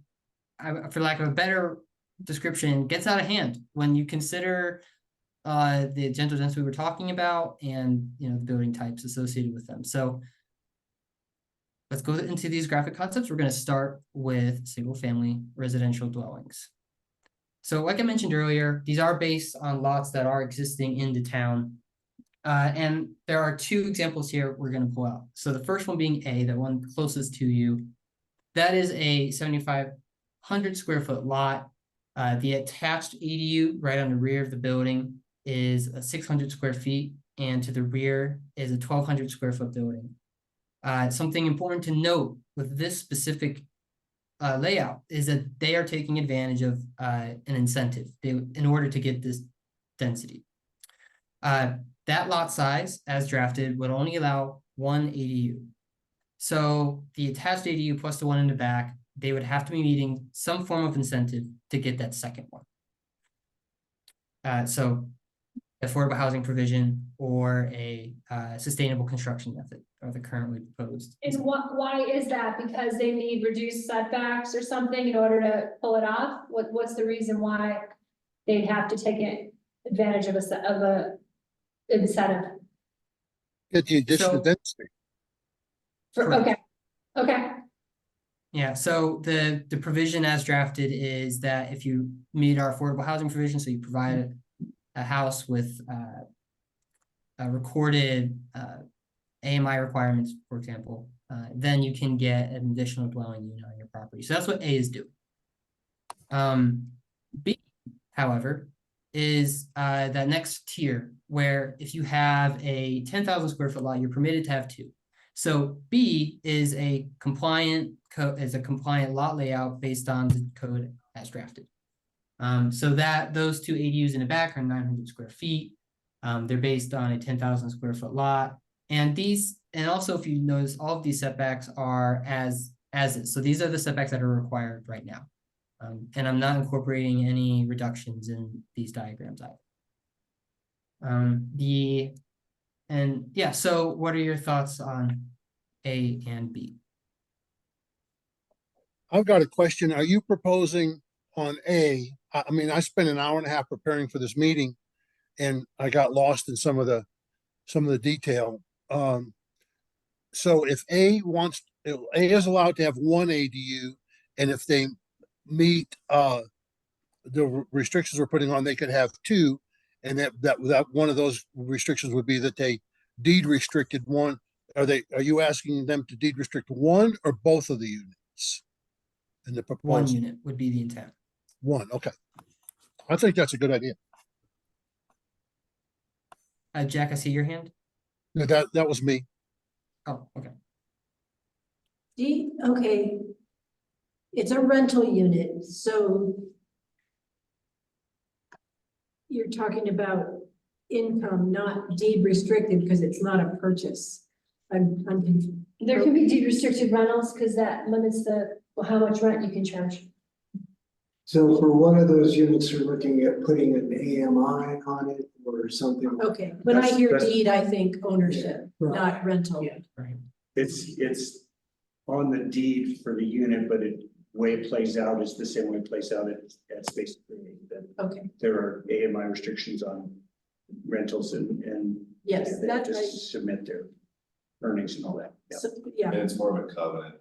Speaker 5: for lack of a better description, gets out of hand when you consider the gentle density we were talking about and the building types associated with them. So let's go into these graphic concepts. We're going to start with single-family residential dwellings. So like I mentioned earlier, these are based on lots that are existing in the town. And there are two examples here we're going to pull out. So the first one being A, the one closest to you, that is a 7,500 square foot lot. The attached ADU right on the rear of the building is 600 square feet, and to the rear is a 1,200 square foot building. Something important to note with this specific layout is that they are taking advantage of an incentive in order to get this density. That lot size, as drafted, would only allow one ADU. So the attached ADU plus the one in the back, they would have to be meeting some form of incentive to get that second one. So affordable housing provision or a sustainable construction method are the currently proposed.
Speaker 1: And why is that? Because they need reduced setbacks or something in order to pull it off? What's the reason why they'd have to take advantage of a incentive?
Speaker 6: Get the additional density.
Speaker 1: Okay, okay.
Speaker 5: Yeah, so the provision as drafted is that if you meet our affordable housing provision, so you provide a house with a recorded AMI requirements, for example, then you can get an additional dwelling unit on your property. So that's what A is doing. B, however, is that next tier where if you have a 10,000 square foot lot, you're permitted to have two. So B is a compliant lot layout based on the code as drafted. So that those two ADUs in the back are 900 square feet. They're based on a 10,000 square foot lot. And also if you notice, all of these setbacks are as is. So these are the setbacks that are required right now. And I'm not incorporating any reductions in these diagrams either. So what are your thoughts on A and B?
Speaker 6: I've got a question. Are you proposing on A? I mean, I spent an hour and a half preparing for this meeting and I got lost in some of the detail. So if A is allowed to have one ADU, and if they meet the restrictions we're putting on, they could have two, and that one of those restrictions would be that they deed restricted one. Are you asking them to deed restrict one or both of the units? In the proposal?
Speaker 5: One unit would be the intent.
Speaker 6: One, okay. I think that's a good idea.
Speaker 5: Jack, I see your hand.
Speaker 6: No, that was me.
Speaker 5: Oh, okay.
Speaker 9: Okay. It's a rental unit, so you're talking about income, not deed restricted, because it's not a purchase. I'm confused.
Speaker 1: There can be deed restricted rentals because that limits how much rent you can charge.
Speaker 3: So for one of those units, you're looking at putting an AMI on it or something.
Speaker 9: Okay, when I hear
Speaker 8: That's-
Speaker 9: deed, I think ownership,
Speaker 3: Right.
Speaker 9: not rental.
Speaker 5: Right.
Speaker 8: It's on the deed for the unit, but way it plays out is the same way it plays out at Space Creek. That
Speaker 9: Okay,
Speaker 8: there are AMI restrictions on rentals and
Speaker 9: yes,
Speaker 8: they
Speaker 9: that's
Speaker 8: just
Speaker 9: right.
Speaker 8: submit their earnings and all that. Yeah.
Speaker 9: So, yeah,
Speaker 10: And it's more of a covenant,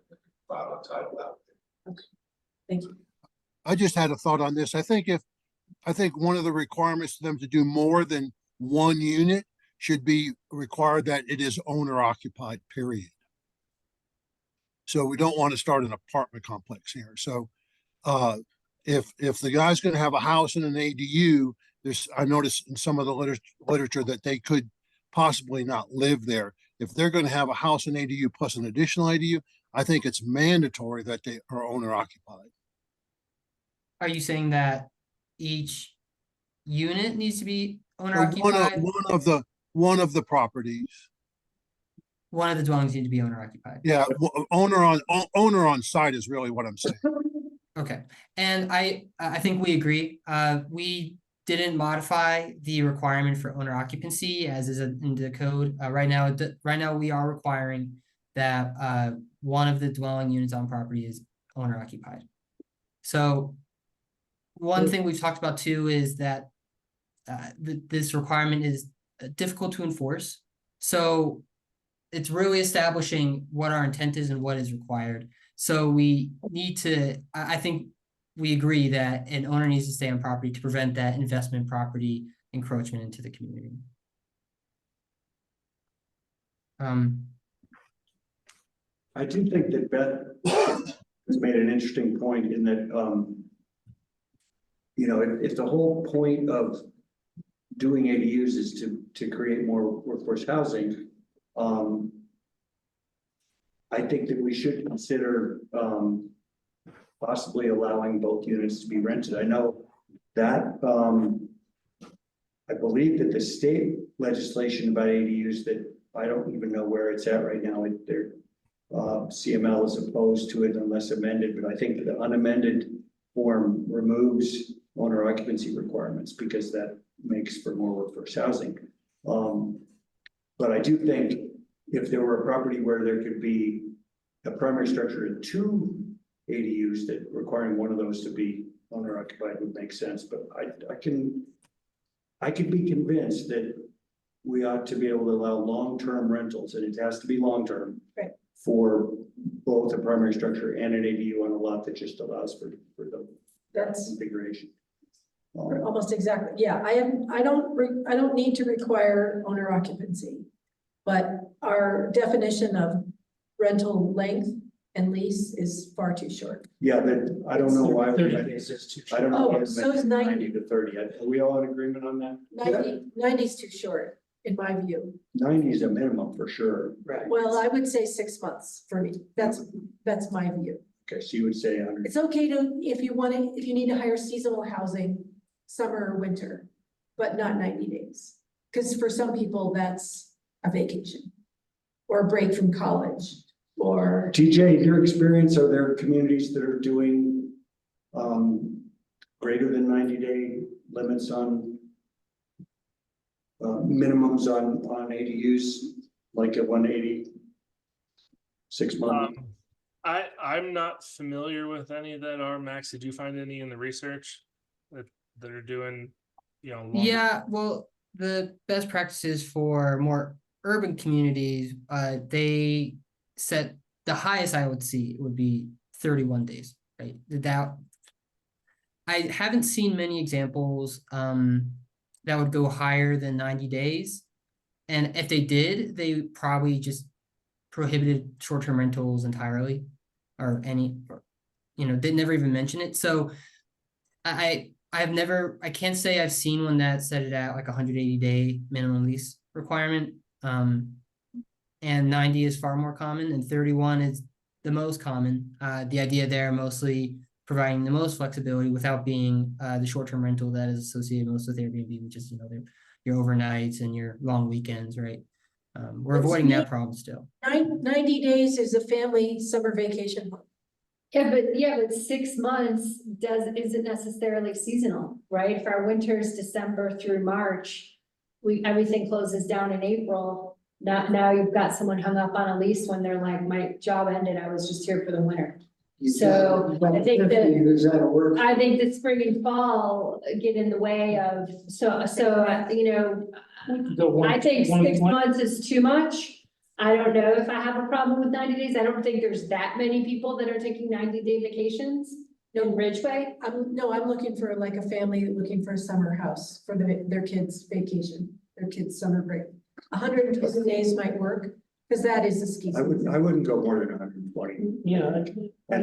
Speaker 10: file a title out.
Speaker 9: thank you.
Speaker 6: I just had a thought on this. I think one of the requirements for them to do more than one unit should be required that it is owner occupied, period. So we don't want to start an apartment complex here. So if the guy's going to have a house and an ADU, I noticed in some of the literature that they could possibly not live there. If they're going to have a house and ADU plus an additional ADU, I think it's mandatory that they are owner occupied.
Speaker 5: Are you saying that each unit needs to be owner occupied?
Speaker 6: One of the properties.
Speaker 5: One of the dwellings need to be owner occupied.
Speaker 6: Yeah, owner on site is really what I'm saying.
Speaker 5: Okay, and I think we agree. We didn't modify the requirement for owner occupancy as is in the code. Right now we are requiring that one of the dwelling units on property is owner occupied. So one thing we've talked about too is that this requirement is difficult to enforce. So it's really establishing what our intent is and what is required. So we need to, I think we agree that an owner needs to stay on property to prevent that investment property encroachment into the community.
Speaker 8: I do think that Beth has made an interesting point in that, you know, if the whole point of doing ADUs is to create more workforce housing, I think that we should consider, possibly allowing both units to be rented. I know that, I believe that the state legislation about ADUs that I don't even know where it's at right now. They're, CML is opposed to it unless amended, but I think that the unamended form removes owner occupancy requirements because that makes for more workforce housing. But I do think if there were a property where there could be a primary structure and two ADUs, that requiring one of those to be owner occupied would make sense. But I could be convinced that we ought to be able to allow long-term rentals, and it has to be long-term.
Speaker 9: Right. For
Speaker 8: both a primary structure and an ADU on a lot that just allows for the
Speaker 9: That's
Speaker 8: configuration.
Speaker 9: almost exactly, yeah, I don't need to require owner occupancy. But our definition of rental length and lease is far too short.
Speaker 8: Yeah, but I don't know why.
Speaker 7: 30 days is too
Speaker 8: I don't know.
Speaker 9: Oh,
Speaker 8: why
Speaker 9: so is
Speaker 8: 90 to 30. Are we all in agreement on that?
Speaker 9: 90 is too short, in my view.
Speaker 8: 90 is a minimum for sure.
Speaker 3: Right.
Speaker 9: Well, I would say 6 months for me. That's my view.
Speaker 8: Okay, so you would say 100.
Speaker 9: It's okay to, if you need to hire seasonal housing, summer or winter, but not 90 days. Because for some people, that's a vacation or a break from college or.
Speaker 8: TJ, in your experience, are there communities that are doing greater than 90-day limits on minimums on ADUs, like at 180, 6 months?
Speaker 4: I'm not familiar with any that are. Max, did you find any in the research that are doing, you know? Longer?
Speaker 5: Yeah, well, the best practices for more urban communities, they set the highest I would see would be 31 days, right? That I haven't seen many examples that would go higher than 90 days. And if they did, they probably just prohibited short-term rentals entirely, or any, or, you know, they never even mention it. So I can't say I've seen one that set it at like 180-day minimum lease requirement. And 90 is far more common, and 31 is the most common. The idea there mostly providing the most flexibility without being the short-term rental that is associated most with Airbnb, which is, you know, your overnights and your long weekends, right? We're avoiding that problem still.
Speaker 9: 90 days is a family summer vacation home.
Speaker 1: Yeah, but 6 months isn't necessarily seasonal, right? If our winter's December through March, everything closes down in April. Now you've got someone hung up on a lease when they're like, my job ended, I was just here for the winter. So I think I think the spring and fall get in the way of, you know, I think 6 months is too much. I don't know if I have a problem with 90 days. I don't think there's that many people that are taking 90-day vacations in Ridgway.
Speaker 9: I'm looking for like a family looking for a summer house for their kids' vacation, their kids' summer break. 120 days might work, because that is a ski season.
Speaker 8: I wouldn't go more than 120.
Speaker 7: Yeah, I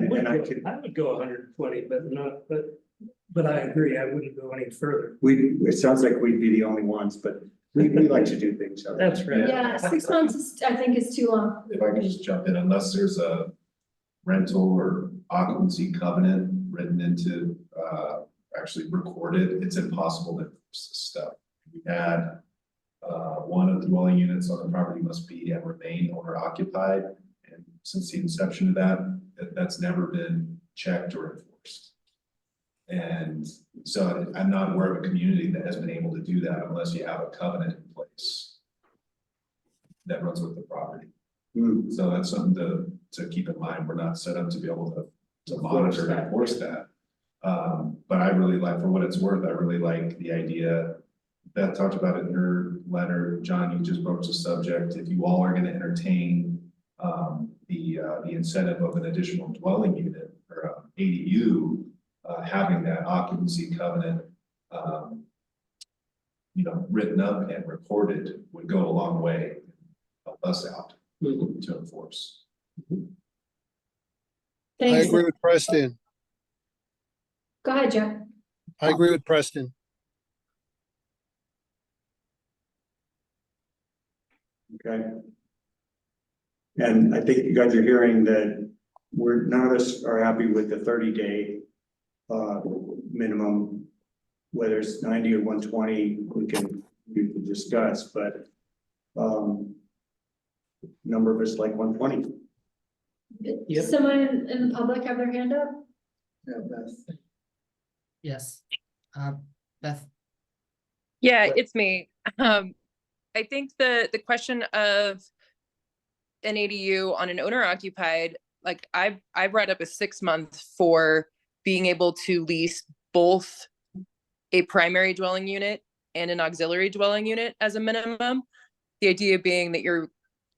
Speaker 7: would go 120, but I agree, I wouldn't go any further.
Speaker 8: It sounds like we'd be the only ones, but we like to do things.
Speaker 7: That's right.
Speaker 1: Yeah, 6 months I think is too long.
Speaker 10: If I could just jump in, unless there's a rental or occupancy covenant written into, actually recorded, it's impossible to enforce this stuff. We had one of the dwelling units on the property must be and remain owner occupied. And since the inception of that's never been checked or enforced. And so I'm not aware of a community that has been able to do that unless you have a covenant in place that runs with the property. So that's something to keep in mind. We're not set up to be able to monitor and enforce that. But I really like, for what it's worth, I really like the idea Beth talked about it in her letter. John, you just broached the subject. If you all are going to entertain the incentive of an additional dwelling unit or ADU, having that occupancy covenant, written up and recorded would go a long way, help us out to enforce.
Speaker 6: I
Speaker 1: Thanks.
Speaker 6: agree with Preston.
Speaker 1: Go ahead, Jeff.
Speaker 6: I agree with Preston.
Speaker 8: Okay. And I think you guys are hearing that none of us are happy with the 30-day minimum, whether it's 90 or 120, we can discuss, but number of us like 120.
Speaker 7: Yep.
Speaker 1: Someone in the public have their hand up?
Speaker 3: Yeah, Beth.
Speaker 5: Yes. Beth,
Speaker 11: Yeah, it's me. I think the question of an ADU on an owner occupied, like I've brought up a 6-month for being able to lease both a primary dwelling unit and an auxiliary dwelling unit as a minimum. The idea being that your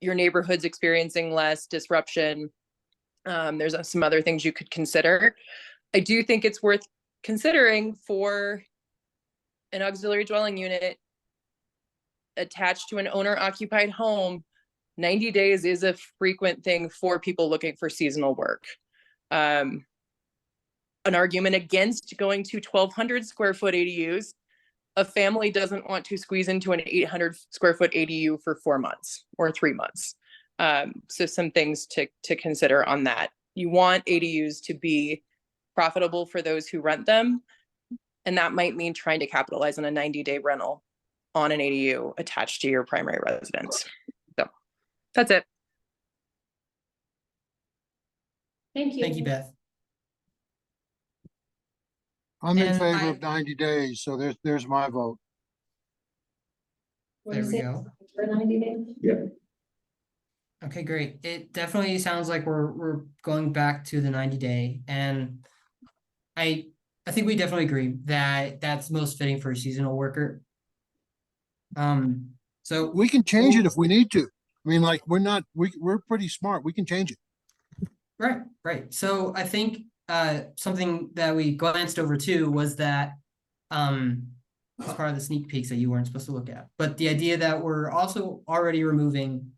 Speaker 11: neighborhood's experiencing less disruption. There's some other things you could consider. I do think it's worth considering for an auxiliary dwelling unit attached to an owner occupied home. 90 days is a frequent thing for people looking for seasonal work. An argument against going to 1,200 square foot ADUs, a family doesn't want to squeeze into an 800 square foot ADU for 4 months or 3 months. So some things to consider on that. You want ADUs to be profitable for those who rent them. And that might mean trying to capitalize on a 90-day rental on an ADU attached to your primary residence. So that's it.
Speaker 1: Thank you.
Speaker 5: thank you, Beth.
Speaker 6: I'm in
Speaker 5: And
Speaker 6: favor of 90 days, so there's my vote.
Speaker 1: What
Speaker 5: There
Speaker 1: is
Speaker 5: we
Speaker 1: it?
Speaker 5: go.
Speaker 1: For 90 days?
Speaker 5: Okay, great. It definitely sounds like we're going back to the 90-day, and I think we definitely agree that that's most fitting for a seasonal worker. So
Speaker 6: We can change it if we need to. I mean, like, we're pretty smart. We can change it.
Speaker 5: right. So I think something that we glanced over too was that as part of the sneak peeks that you weren't supposed to look at, but the idea that we're also already removing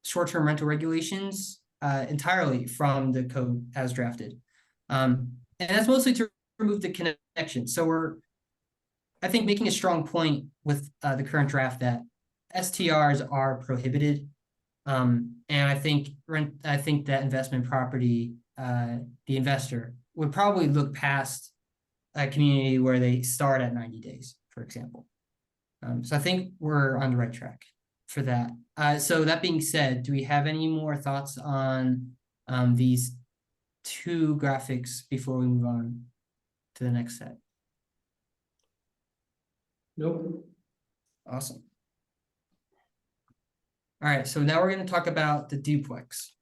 Speaker 5: short-term rental regulations entirely from the code as drafted. And that's mostly to remove the connection. So we're, I think, making a strong point with the current draft that STRs are prohibited. And I think that investment property, the investor would probably look past a community where they start at 90 days, for example. So I think we're on the right track for that. So that being said, do we have any more thoughts on these 2 graphics before we move on to the next set?
Speaker 7: Nope.
Speaker 5: Awesome. All right, so now we're going to talk about the duplex.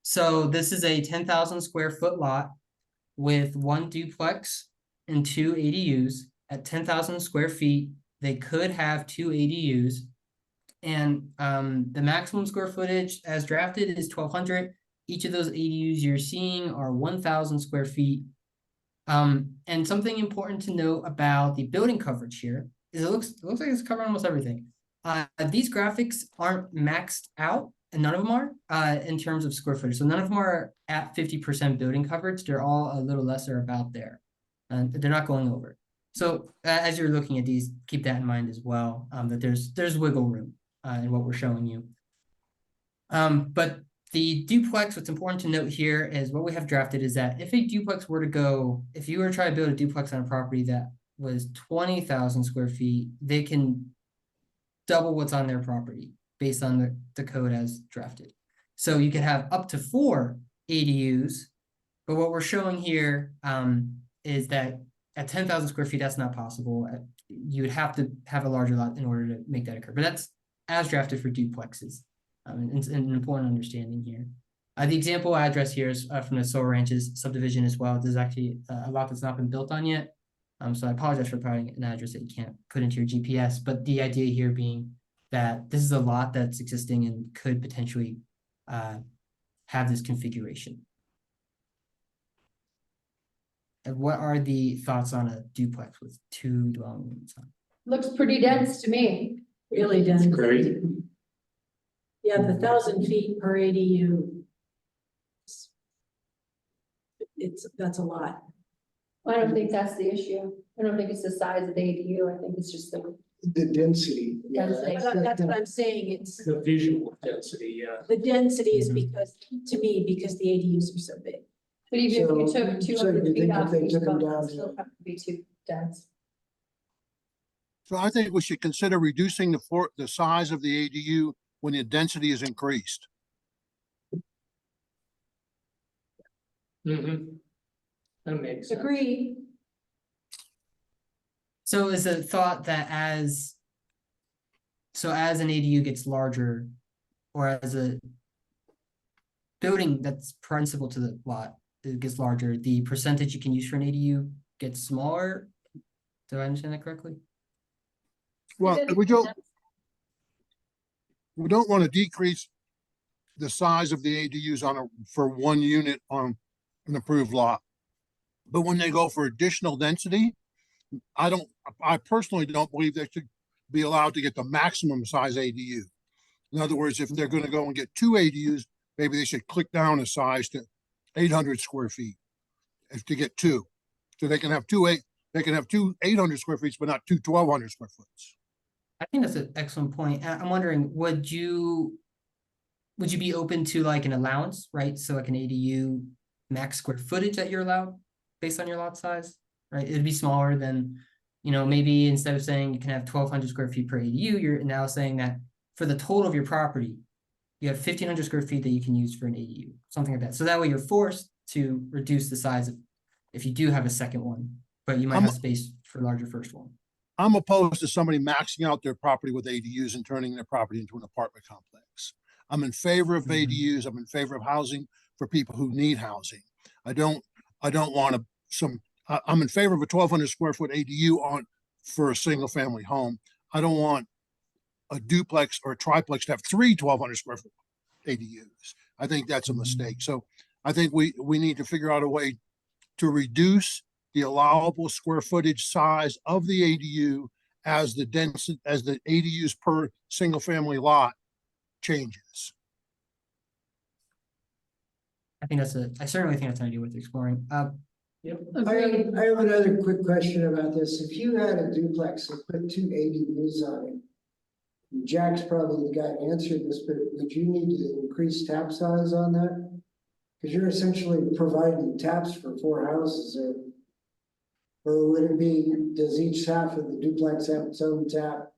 Speaker 5: So this is a 10,000 square foot lot with 1 duplex and 2 ADUs at 10,000 square feet. They could have 2 ADUs, and the maximum square footage as drafted is 1,200. Each of those ADUs you're seeing are 1,000 square feet. And something important to note about the building coverage here is it looks like it's covering almost everything. These graphics aren't maxed out, and none of them are in terms of square footage. So none of them are at 50% building coverage. They're all a little lesser about there, and they're not going over. So as you're looking at these, keep that in mind as well, that there's wiggle room in what we're showing you. But the duplex, what's important to note here is what we have drafted is that if a duplex were to go, if you were to try to build a duplex on a property that was 20,000 square feet, they can double what's on their property based on the code as drafted. So you could have up to 4 ADUs, but what we're showing here is that at 10,000 square feet, that's not possible. You would have to have a larger lot in order to make that occur, but that's as drafted for duplexes. It's an important understanding here. The example address here is from the Soul Ranches subdivision as well. There's actually a lot that's not been built on yet. So I apologize for providing an address that you can't put into your GPS, but the idea here being that this is a lot that's existing and could potentially have this configuration. And what are the thoughts on a duplex with 2 dwelling units on?
Speaker 1: Looks pretty dense to me.
Speaker 9: Really dense.
Speaker 8: Great.
Speaker 9: Yeah, the 1,000 feet per ADU. That's a lot.
Speaker 1: I don't think that's the issue. I don't think it's the size of the ADU. I think it's just the.
Speaker 3: The density. Yeah,
Speaker 1: Density.
Speaker 9: That's what I'm saying, it's,
Speaker 7: The visual density, yeah.
Speaker 9: the density is because, to me, because the ADUs are so big.
Speaker 1: But even if you
Speaker 3: So-
Speaker 1: took
Speaker 3: so
Speaker 1: 200
Speaker 3: you
Speaker 1: feet
Speaker 3: think if
Speaker 1: off,
Speaker 3: they
Speaker 1: each
Speaker 3: took them
Speaker 1: building,
Speaker 3: down
Speaker 1: it'd still
Speaker 3: to-
Speaker 1: have to be too dense.
Speaker 6: So I think we should consider reducing the size of the ADU when the density is increased.
Speaker 7: Mm-hmm. That makes sense.
Speaker 9: Agreed.
Speaker 5: So is the thought that as an ADU gets larger, or as a building that's principal to the lot, it gets larger, the percentage you can use for an ADU gets smaller? Do I understand that correctly?
Speaker 6: Well, we don't want to decrease the size of the ADUs for 1 unit on an approved lot. But when they go for additional density, I personally don't believe they should be allowed to get the maximum size ADU. In other words, if they're going to go and get 2 ADUs, maybe they should click down a size to 800 square feet to get 2. So they can have two 800 square feet, but not 2 1,200 square foot.
Speaker 5: I think that's an excellent point. I'm wondering, would you be open to like an allowance, right? So like an ADU max square footage that you're allowed based on your lot size, right? It'd be smaller than, maybe instead of saying you can have 1,200 square feet per ADU, you're now saying that for the total of your property, you have 1,500 square feet that you can use for an ADU, something like that. So that way you're forced to reduce the size of, if you do have a second one, but you might have space for a larger first one.
Speaker 6: I'm opposed to somebody maxing out their property with ADUs and turning their property into an apartment complex. I'm in favor of ADUs. I'm in favor of housing for people who need housing. I don't want I'm in favor of a 1,200 square foot ADU for a single family home. I don't want a duplex or a triplex to have 3 1,200 square foot ADUs. I think that's a mistake. So I think we need to figure out a way to reduce the allowable square footage size of the ADU as the ADUs per single family lot changes.
Speaker 5: I certainly think that's an idea worth exploring.
Speaker 7: Yep.
Speaker 3: I have another quick question about this. If you had a duplex and put 2 ADUs on it, Jack's probably the guy to answer this, but would you need to increase tap size on that? Because you're essentially providing taps for 4 houses there. Or would it be, does each half of the duplex have its own tap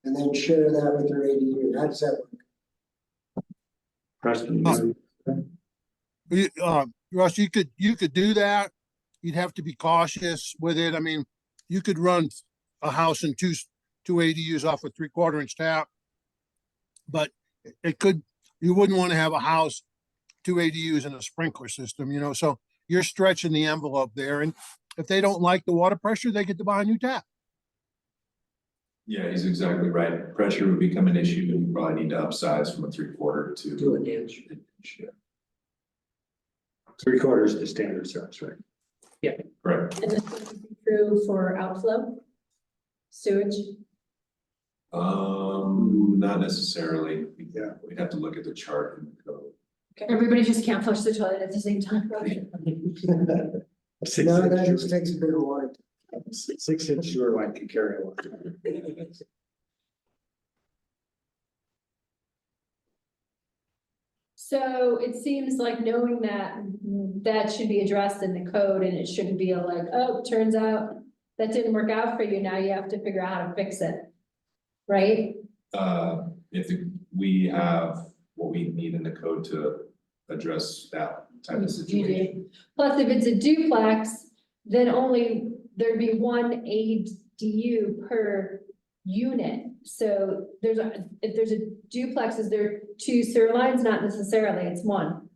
Speaker 3: and then share that with their ADU? How does that work?
Speaker 8: Preston,
Speaker 6: Russ, you could do that. You'd have to be cautious with it. I mean, you could run a house and two ADUs off a 3/4 inch tap, but you wouldn't want to have a house, 2 ADUs and a sprinkler system, so you're stretching the envelope there. And if they don't like the water pressure, they get to buy a new tap.
Speaker 10: Yeah, he's exactly right. Pressure would become an issue, and you probably need to upsize from a 3/4
Speaker 7: To an inch.
Speaker 10: Yeah,
Speaker 8: 3/4 is the standard size, right?
Speaker 10: correct.
Speaker 9: And this would be true for outflow, sewage.
Speaker 10: Not necessarily.
Speaker 8: Yeah.
Speaker 10: We'd have to look at the chart and go.
Speaker 1: Everybody just can't flush the toilet at the same time.
Speaker 3: No, that just takes a bit of water.
Speaker 8: 6-inch sewer line can carry a lot.
Speaker 1: So it seems like knowing that should be addressed in the code, and it shouldn't be like, oh, turns out that didn't work out for you, now you have to figure out how to fix it. Right?
Speaker 10: We have what we need in the code to address that type of situation.
Speaker 1: Plus, if it's a duplex, then there'd be 1 ADU per unit. So if there's a duplex, is there 2 sewer lines? Not necessarily, it's 1.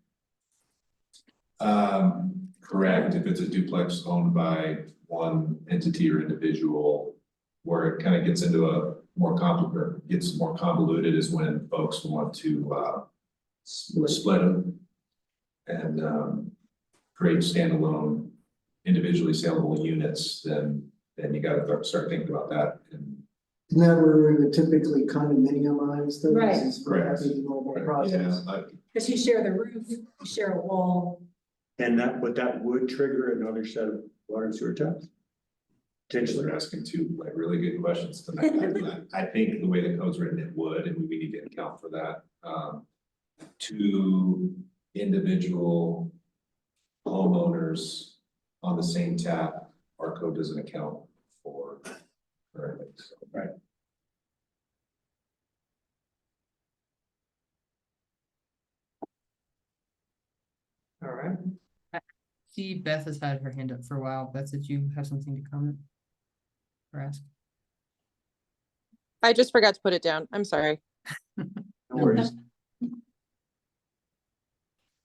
Speaker 10: Correct. If it's a duplex owned by one entity or individual. Where it kind of gets into a more complicated, gets more convoluted is when folks want to split them and create standalone, individually saleable units. Then you got to start thinking about that. And
Speaker 3: Isn't that where we would typically condominiumize those?
Speaker 9: Right.
Speaker 3: Is for
Speaker 10: Correct.
Speaker 3: having a normal
Speaker 10: yeah,
Speaker 3: process?
Speaker 9: Because you share the roof, you share a wall.
Speaker 8: And that would trigger another set of water and sewer taps? Potentially.
Speaker 10: You're asking two like really good questions tonight. I think the way the code's written, it would, and we need to account for that. Two individual homeowners on the same tap, our code doesn't account for currently. So.
Speaker 8: Right.
Speaker 2: All right.
Speaker 5: See, Beth has had her hand up for a while. Beth, did you have something to comment or ask?
Speaker 11: I just forgot to put it down. I'm sorry.
Speaker 8: No worries.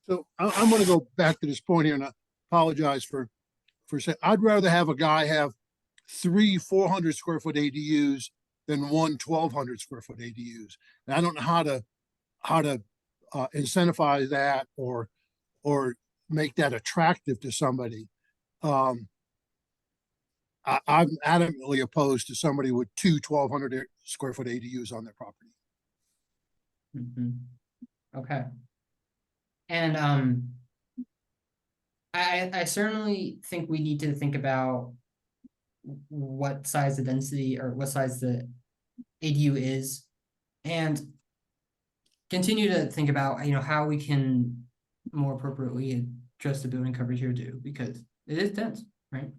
Speaker 6: So I'm gonna go back to this point here and I apologize for saying, I'd rather have a guy have 3 400 square foot ADUs than 1 1,200 square foot ADUs. And I don't know how to incentivize that or make that attractive to somebody. I'm adamantly opposed to somebody with 2 1,200 square foot ADUs on their property.
Speaker 5: Okay. And I certainly think we need to think about what size the density or what size the ADU is, and continue to think about, how we can more appropriately address the building coverage here too, because it is dense, right?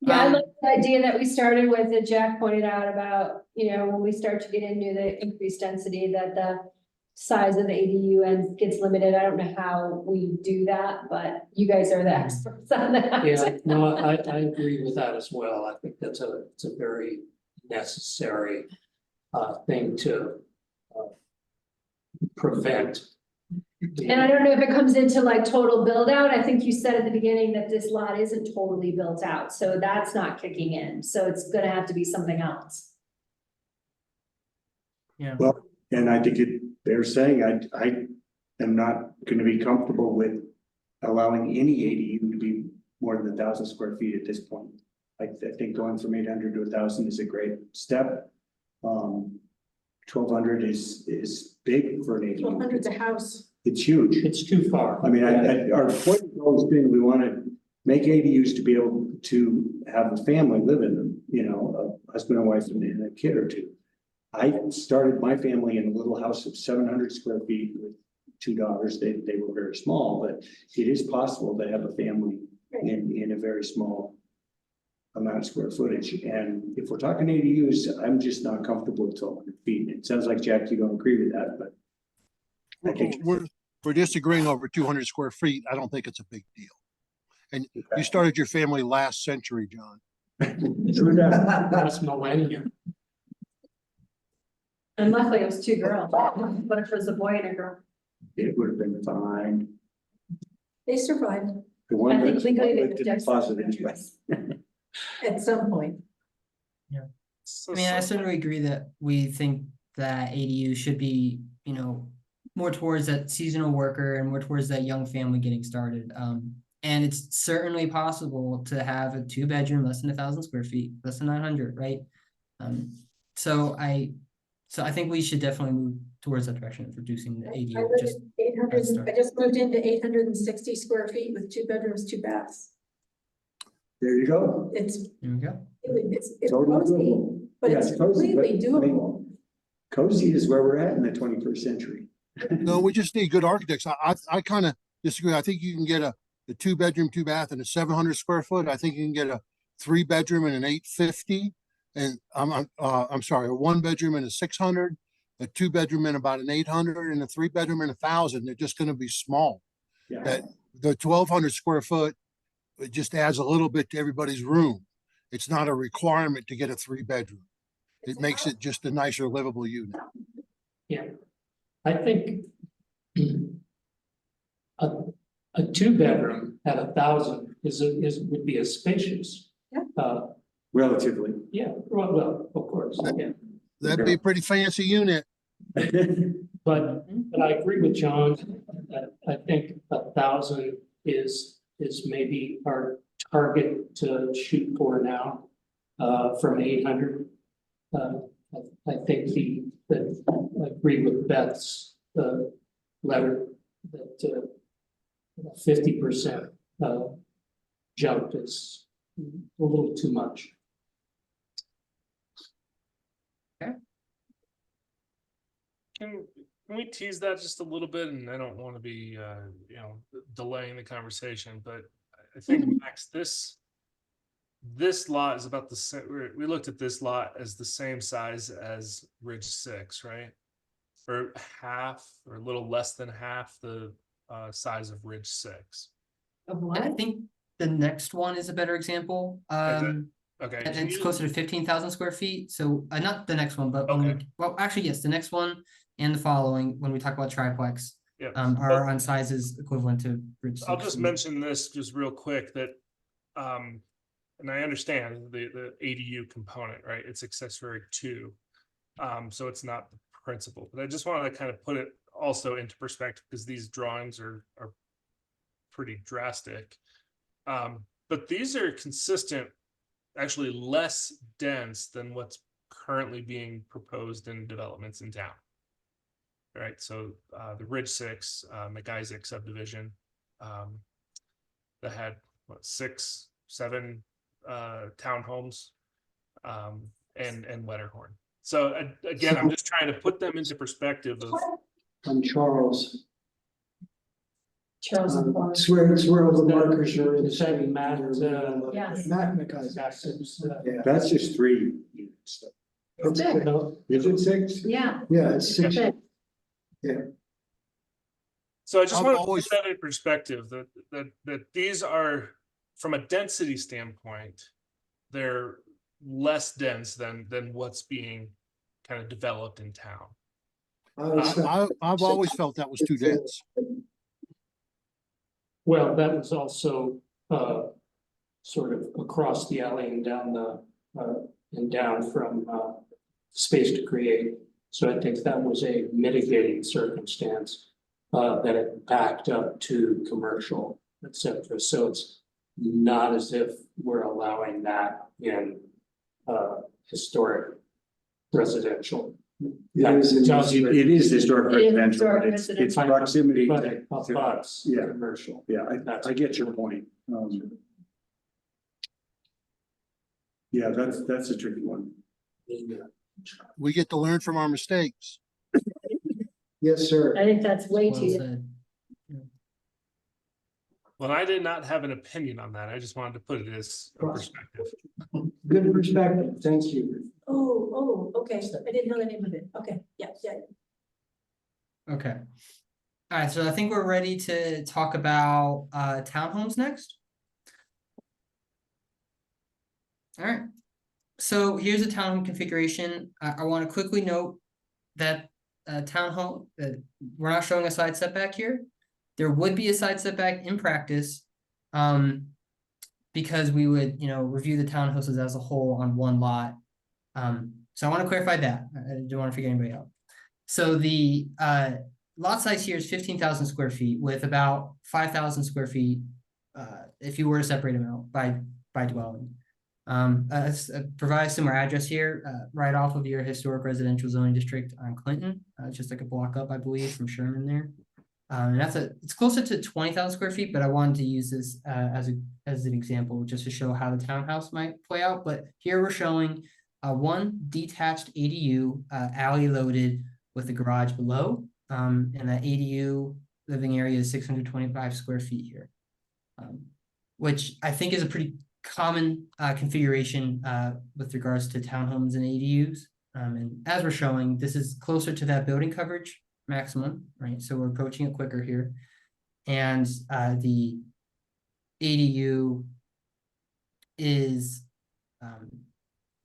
Speaker 1: Yeah, I like the idea that we started with, that Jack pointed out about, when we start to get into the increased density, that the size of the ADU and gets limited. I don't know how we do that, but you guys are the experts on that.
Speaker 7: Yeah, no, I agree with that as well. I think it's a very necessary thing to prevent.
Speaker 1: And I don't know if it comes into like total build out. I think you said at the beginning that this lot isn't totally built out, so that's not kicking in. So it's gonna have to be something else.
Speaker 5: Yeah.
Speaker 8: Well, and I think they're saying, I am not gonna be comfortable with allowing any ADU to be more than 1,000 square feet at this point. I think going from 800 to 1,000 is a great step. 1,200 is big for an ADU.
Speaker 9: 1,200's a house.
Speaker 8: It's huge.
Speaker 7: It's too far.
Speaker 8: I mean, our point has always been, we want to make ADUs to be able to have a family live in them, a husband and wife and a kid or two. I started my family in a little house of 700 square feet with 2 daughters. They were very small, but it is possible to have a family in a very small amount of square footage. And if we're talking ADUs, I'm just not comfortable with 1,200 feet. It sounds like, Jack, you don't agree with that, but I think
Speaker 6: We're disagreeing over 200 square feet. I don't think it's a big deal. And you started your family last century, John.
Speaker 8: true that.
Speaker 7: Last millennium.
Speaker 1: And luckily it was 2 girls. What if it was a boy and a girl?
Speaker 8: It would have been fine.
Speaker 9: They survived
Speaker 8: The one
Speaker 1: I think
Speaker 8: that's
Speaker 1: legally they
Speaker 8: lived in the
Speaker 1: have
Speaker 8: closet anyway.
Speaker 9: at some point.
Speaker 5: I mean, I certainly agree that we think that ADU should be, more towards that seasonal worker and more towards that young family getting started. And it's certainly possible to have a 2-bedroom, less than 1,000 square feet, less than 900, right? So I think we should definitely move towards that direction of reducing the
Speaker 9: I
Speaker 5: ADU.
Speaker 9: live
Speaker 5: Just
Speaker 9: in 800, I just moved into 860 square feet with 2 bedrooms, 2 baths.
Speaker 8: There you go.
Speaker 9: It's
Speaker 5: there we go.
Speaker 9: it's
Speaker 8: Totally
Speaker 9: cozy,
Speaker 8: doable.
Speaker 9: but
Speaker 8: Yeah,
Speaker 9: it's
Speaker 8: it's cozy, but,
Speaker 9: completely
Speaker 8: I mean,
Speaker 9: doable.
Speaker 8: Cozy is where we're at in the 21st century.
Speaker 6: No, we just need good architects. I kind of disagree. I think you can get a 2-bedroom, 2 bath and a 700 square foot. I think you can get a 3-bedroom and an 850. And I'm sorry, a 1-bedroom and a 600, a 2-bedroom and about an 800, and a 3-bedroom and 1,000. They're just going to be small.
Speaker 8: Yeah.
Speaker 6: That the 1,200 square foot, it just adds a little bit to everybody's room. It's not a requirement to get a 3-bedroom. It makes it just a nicer livable unit.
Speaker 7: Yeah, I think a 2-bedroom at 1,000 would be a spacious.
Speaker 8: relatively.
Speaker 7: Yeah, well, of course, yeah.
Speaker 6: That'd be a pretty fancy unit.
Speaker 7: But I agree with John. I think 1,000 is maybe our target to shoot for now, from 800. I think I agree with Beth's, letter that, 50%, jump is a little too much.
Speaker 4: Can we tease that just a little bit? And I don't want to be, delaying the conversation, but I think Max, this lot is about the same. We looked at this lot as the same size as Ridge 6, right? Or half, or a little less than half the size of Ridge 6.
Speaker 1: Of
Speaker 5: I
Speaker 1: what?
Speaker 5: think the next one is a better example.
Speaker 4: Okay.
Speaker 5: And
Speaker 4: can
Speaker 5: it's
Speaker 4: you-
Speaker 5: closer to 15,000 square feet. So not the next one, but when
Speaker 4: Okay.
Speaker 5: well, actually, yes, the next one and the following, when we talk about triplex,
Speaker 4: Yeah.
Speaker 5: are on sizes equivalent to Ridge 6.
Speaker 4: I'll just mention this just real quick that, and I understand the ADU component, right? It's accessory to, so it's not the principal. But I just wanted to kind of put it also into perspective because these drawings are pretty drastic. But these are consistent, actually less dense than what's currently being proposed in developments in town. All right, so the Ridge 6 McIsaac subdivision that had what 6, 7 townhomes and Letterhorn. So again, I'm just trying to put them into perspective of
Speaker 3: On Charles.
Speaker 1: Charles and Clark.
Speaker 3: It's where all the markers are.
Speaker 7: Is that Matt,
Speaker 1: Yes.
Speaker 3: Matt McIsaac. Yeah.
Speaker 8: That's just 3 units.
Speaker 3: It's six. Is it 6?
Speaker 1: Yeah.
Speaker 3: Yeah, it's 6.
Speaker 1: Six.
Speaker 4: so I just
Speaker 6: I've
Speaker 4: want to
Speaker 6: always-
Speaker 4: put that in perspective that these are, from a density standpoint, they're less dense than what's being kind of developed in town.
Speaker 6: I've always felt that was too dense.
Speaker 7: Well, that was also, sort of across the alley and down from, Space to Create. So I think that was a mitigating circumstance, that it backed up to commercial, et cetera. So it's not as if we're allowing that in, historic residential.
Speaker 8: It is historic
Speaker 1: It is
Speaker 8: residential,
Speaker 1: historic
Speaker 8: but it's
Speaker 1: residential.
Speaker 8: proximity
Speaker 7: But
Speaker 8: to,
Speaker 7: it abuts
Speaker 8: Yeah.
Speaker 7: commercial.
Speaker 8: yeah, I get your point. Yeah, that's a tricky one.
Speaker 6: We get to learn from our mistakes.
Speaker 3: Yes, sir.
Speaker 1: I think that's way
Speaker 5: Well
Speaker 1: too.
Speaker 5: said.
Speaker 4: Well, I did not have an opinion on that. I just wanted to put it as a perspective.
Speaker 3: Good perspective. Thank you.
Speaker 9: Oh, okay. I didn't know the name of it. Okay, yeah.
Speaker 5: Okay. All right, so I think we're ready to talk about townhomes next. All right. So here's a townhome configuration. I want to quickly note that townhome, we're not showing a side setback here. There would be a side setback in practice, because we would, review the townhouses as a whole on one lot. So I want to clarify that. I don't want to figure anybody out. So the lot size here is 15,000 square feet with about 5,000 square feet, if you were to separate them out by dwelling. Provide a similar address here, right off of your historic residential zoning district on Clinton, just like a block up, I believe, from Sherman there. And it's closer to 20,000 square feet, but I wanted to use this as an example just to show how the townhouse might play out. But here we're showing one detached ADU, alley loaded with the garage below, and that ADU living area is 625 square feet here, which I think is a pretty common configuration with regards to townhomes and ADUs. And as we're showing, this is closer to that building coverage maximum, right? So we're approaching it quicker here. And the ADU is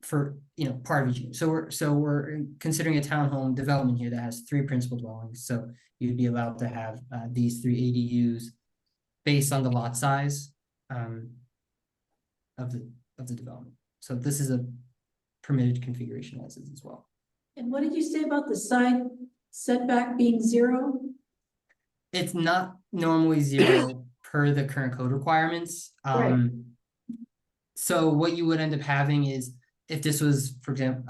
Speaker 5: for part of each unit. So we're considering a townhome development here that has 3 principal dwellings. So you'd be allowed to have these 3 ADUs based on the lot size of the development. So this is a permitted configuration as is as well.
Speaker 9: And what did you say about the side setback being 0?
Speaker 5: It's not normally 0 per the current code requirements.
Speaker 9: Right.
Speaker 5: So what you would end up having is, if this was, for example,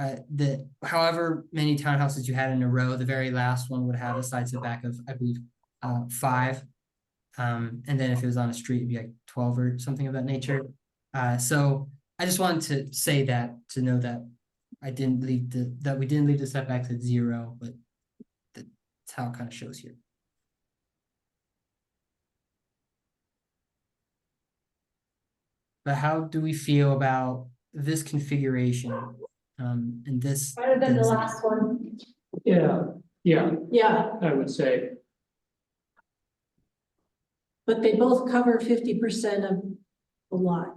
Speaker 5: however many townhouses you had in a row, the very last one would have a side setback of, I believe, 5. And then if it was on a street, it'd be like 12 or something of that nature. So I just wanted to say that, to know that we didn't leave the setbacks at 0, but that's how it kind of shows here. But how do we feel about this configuration? And this.
Speaker 1: Better than the
Speaker 5: density?
Speaker 1: last one.
Speaker 7: Yeah,
Speaker 9: Yeah,
Speaker 7: I would say,
Speaker 9: but they both cover 50% of the lot.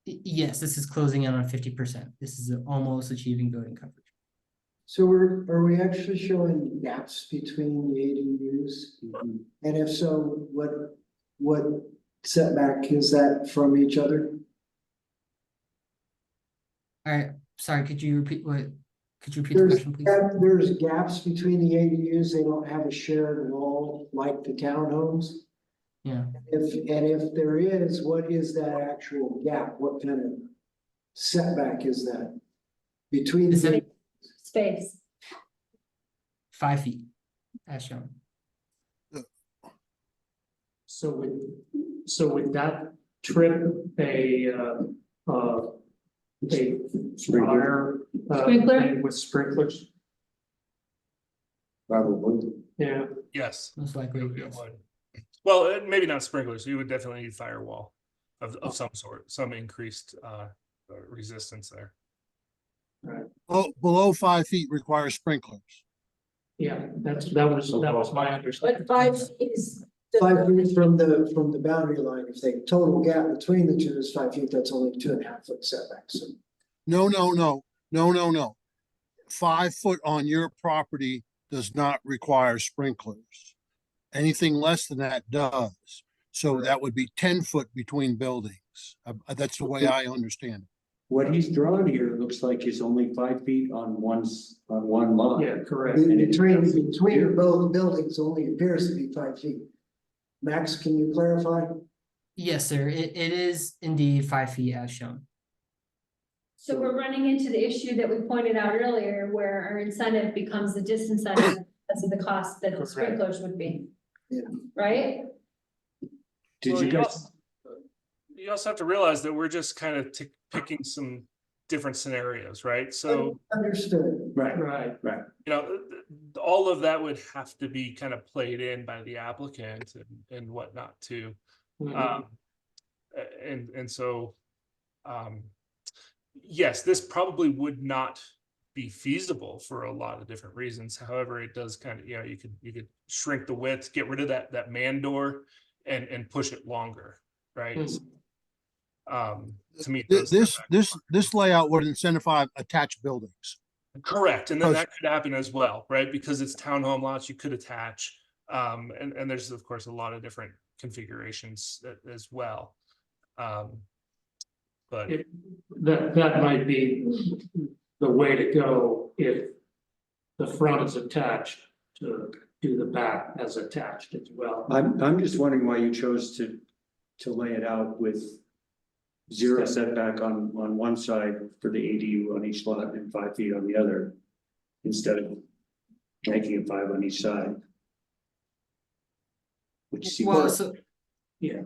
Speaker 5: Yes, this is closing in on 50%. This is almost achieving building coverage.
Speaker 3: So are we actually showing gaps between the ADUs? And if so, what setback is that from each other?
Speaker 5: All right, sorry, could you repeat the question, please?
Speaker 3: There's gaps between the ADUs, they don't have a shared wall like the townhomes.
Speaker 5: Yeah.
Speaker 3: If there is, what is that actual gap? What kind of setback is that? Between
Speaker 5: Is
Speaker 3: the,
Speaker 5: it
Speaker 1: Space.
Speaker 5: 5 feet, as shown?
Speaker 7: so would that trip a fire
Speaker 1: Sprinkler?
Speaker 7: thing with sprinklers?
Speaker 8: Probably.
Speaker 7: Yeah,
Speaker 4: Yes.
Speaker 5: Most likely,
Speaker 4: It
Speaker 5: yes.
Speaker 4: would. Well, maybe not sprinklers. You would definitely need firewall of some sort, some increased resistance there.
Speaker 6: Oh, below 5 feet requires sprinklers.
Speaker 7: yeah, that was my understanding.
Speaker 9: But 5 feet is.
Speaker 3: 5 feet from the boundary line, if the total gap between the two is 5 feet, that's only 2.5 foot setback, so.
Speaker 6: No. 5 foot on your property does not require sprinklers. Anything less than that does. So that would be 10 foot between buildings. That's the way I understand it.
Speaker 8: What he's drawn here looks like is only 5 feet on one lot.
Speaker 7: Yeah, correct.
Speaker 3: Between both buildings only appears to be 5 feet. Max, can you clarify?
Speaker 5: Yes, sir, it is indeed 5 feet as shown.
Speaker 1: So we're running into the issue that we pointed out earlier, where our incentive becomes the disincentive because of the cost that the
Speaker 7: Correct.
Speaker 1: sprinklers would be.
Speaker 3: Yeah.
Speaker 1: Right?
Speaker 8: Did
Speaker 4: Well,
Speaker 8: you guys?
Speaker 4: You also have to realize that we're just kind of picking some different scenarios, right? So,
Speaker 3: Understood.
Speaker 8: Right,
Speaker 7: Right.
Speaker 4: you know, all of that would have to be kind of played in by the applicant and whatnot too.
Speaker 7: Mhm.
Speaker 4: And so, yes, this probably would not be feasible for a lot of different reasons. However, it does kind of, you know, you could shrink the width, get rid of that man door and push it longer, right? To meet those
Speaker 6: This layout would incentivize attached buildings.
Speaker 4: correct, and then that could happen as well, right? Because it's townhome lots, you could attach, and there's of course a lot of different configurations as well. But
Speaker 7: That might be the way to go if the front is attached, to do the back as attached as well.
Speaker 8: I'm just wondering why you chose to lay it out with 0 setback on one side for the ADU on each lot and 5 feet on the other, instead of making it 5 on each side. Which seems.
Speaker 5: Well, so.
Speaker 7: Yeah.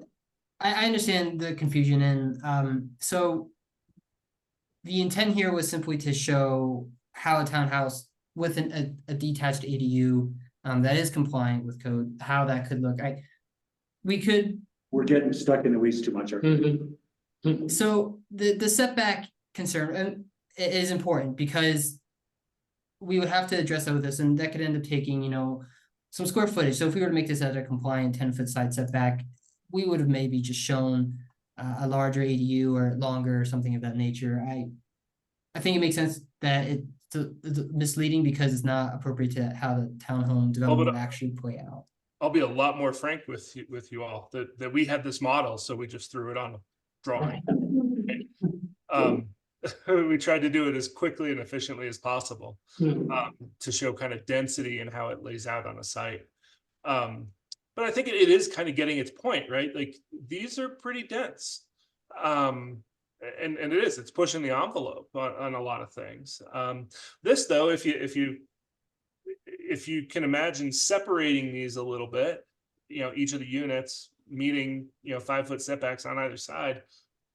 Speaker 5: I understand the confusion, and so the intent here was simply to show how a townhouse with a detached ADU that is compliant with code, how that could look.
Speaker 8: We're getting stuck in the weeds too much.
Speaker 5: So the setback concern is important, because we would have to address that with this, and that could end up taking, you know, some square footage. So if we were to make this as a compliant 10-foot side setback, we would have maybe just shown a larger ADU or longer or something of that nature. I think it makes sense that it's misleading because it's not appropriate to how the townhome development would actually play out.
Speaker 4: I'll be a lot more frank with you all that we had this model, so we just threw it on a drawing. We tried to do it as quickly and efficiently as possible,
Speaker 7: Hmm.
Speaker 4: to show kind of density and how it lays out on a site. But I think it is kind of getting its point, right? Like, these are pretty dense. And it's pushing the envelope on a lot of things. This though, if you can imagine separating these a little bit, each of the units meeting, 5-foot setbacks on either side,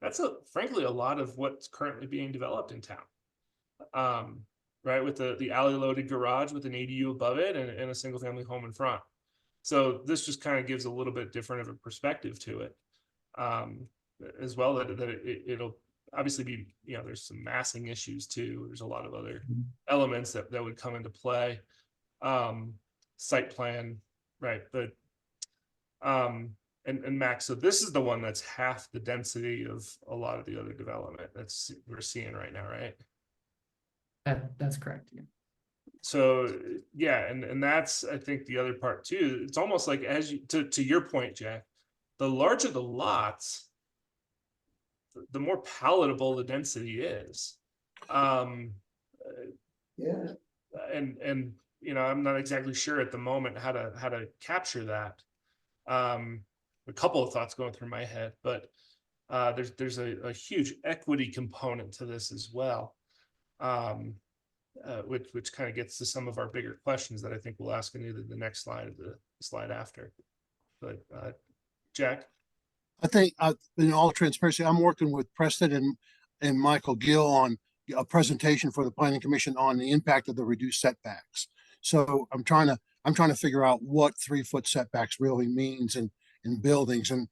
Speaker 4: that's frankly a lot of what's currently being developed in town. Right, with the alley loaded garage with an ADU above it and a single family home in front. So this just kind of gives a little bit different of a perspective to it, as well, that it'll obviously be, there's some massing issues too. There's a lot of other elements that would come into play. Site plan, right? But and Max, so this is the one that's half the density of a lot of the other development we're seeing right now, right?
Speaker 5: That's correct. Yeah.
Speaker 4: So yeah, and that's, I think, the other part too. It's almost like, as you to your point, Jack, the larger the lots, the more palatable the density is.
Speaker 3: Yeah.
Speaker 4: And I'm not exactly sure at the moment how to capture that. A couple of thoughts going through my head, but there's a huge equity component to this as well. Which kind of gets to some of our bigger questions that I think we'll ask in either the next slide or the slide after. But Jack?
Speaker 6: I think, in all transparency, I'm working with Preston and Michael Gill on a presentation for the Planning Commission on the impact of the reduced setbacks. So I'm trying to figure out what 3-foot setbacks really means in buildings. And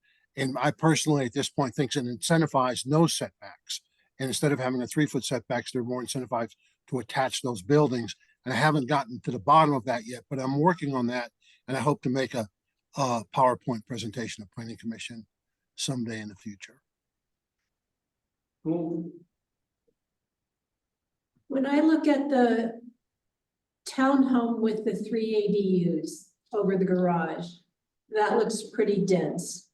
Speaker 6: I personally, at this point, think it incentivizes no setbacks. And instead of having a 3-foot setbacks, they're more incentivized to attach those buildings. And I haven't gotten to the bottom of that yet, but I'm working on that. And I hope to make a PowerPoint presentation of Planning Commission someday in the future.
Speaker 7: Cool.
Speaker 9: When I look at the townhome with the 3 ADUs over the garage, that looks pretty dense.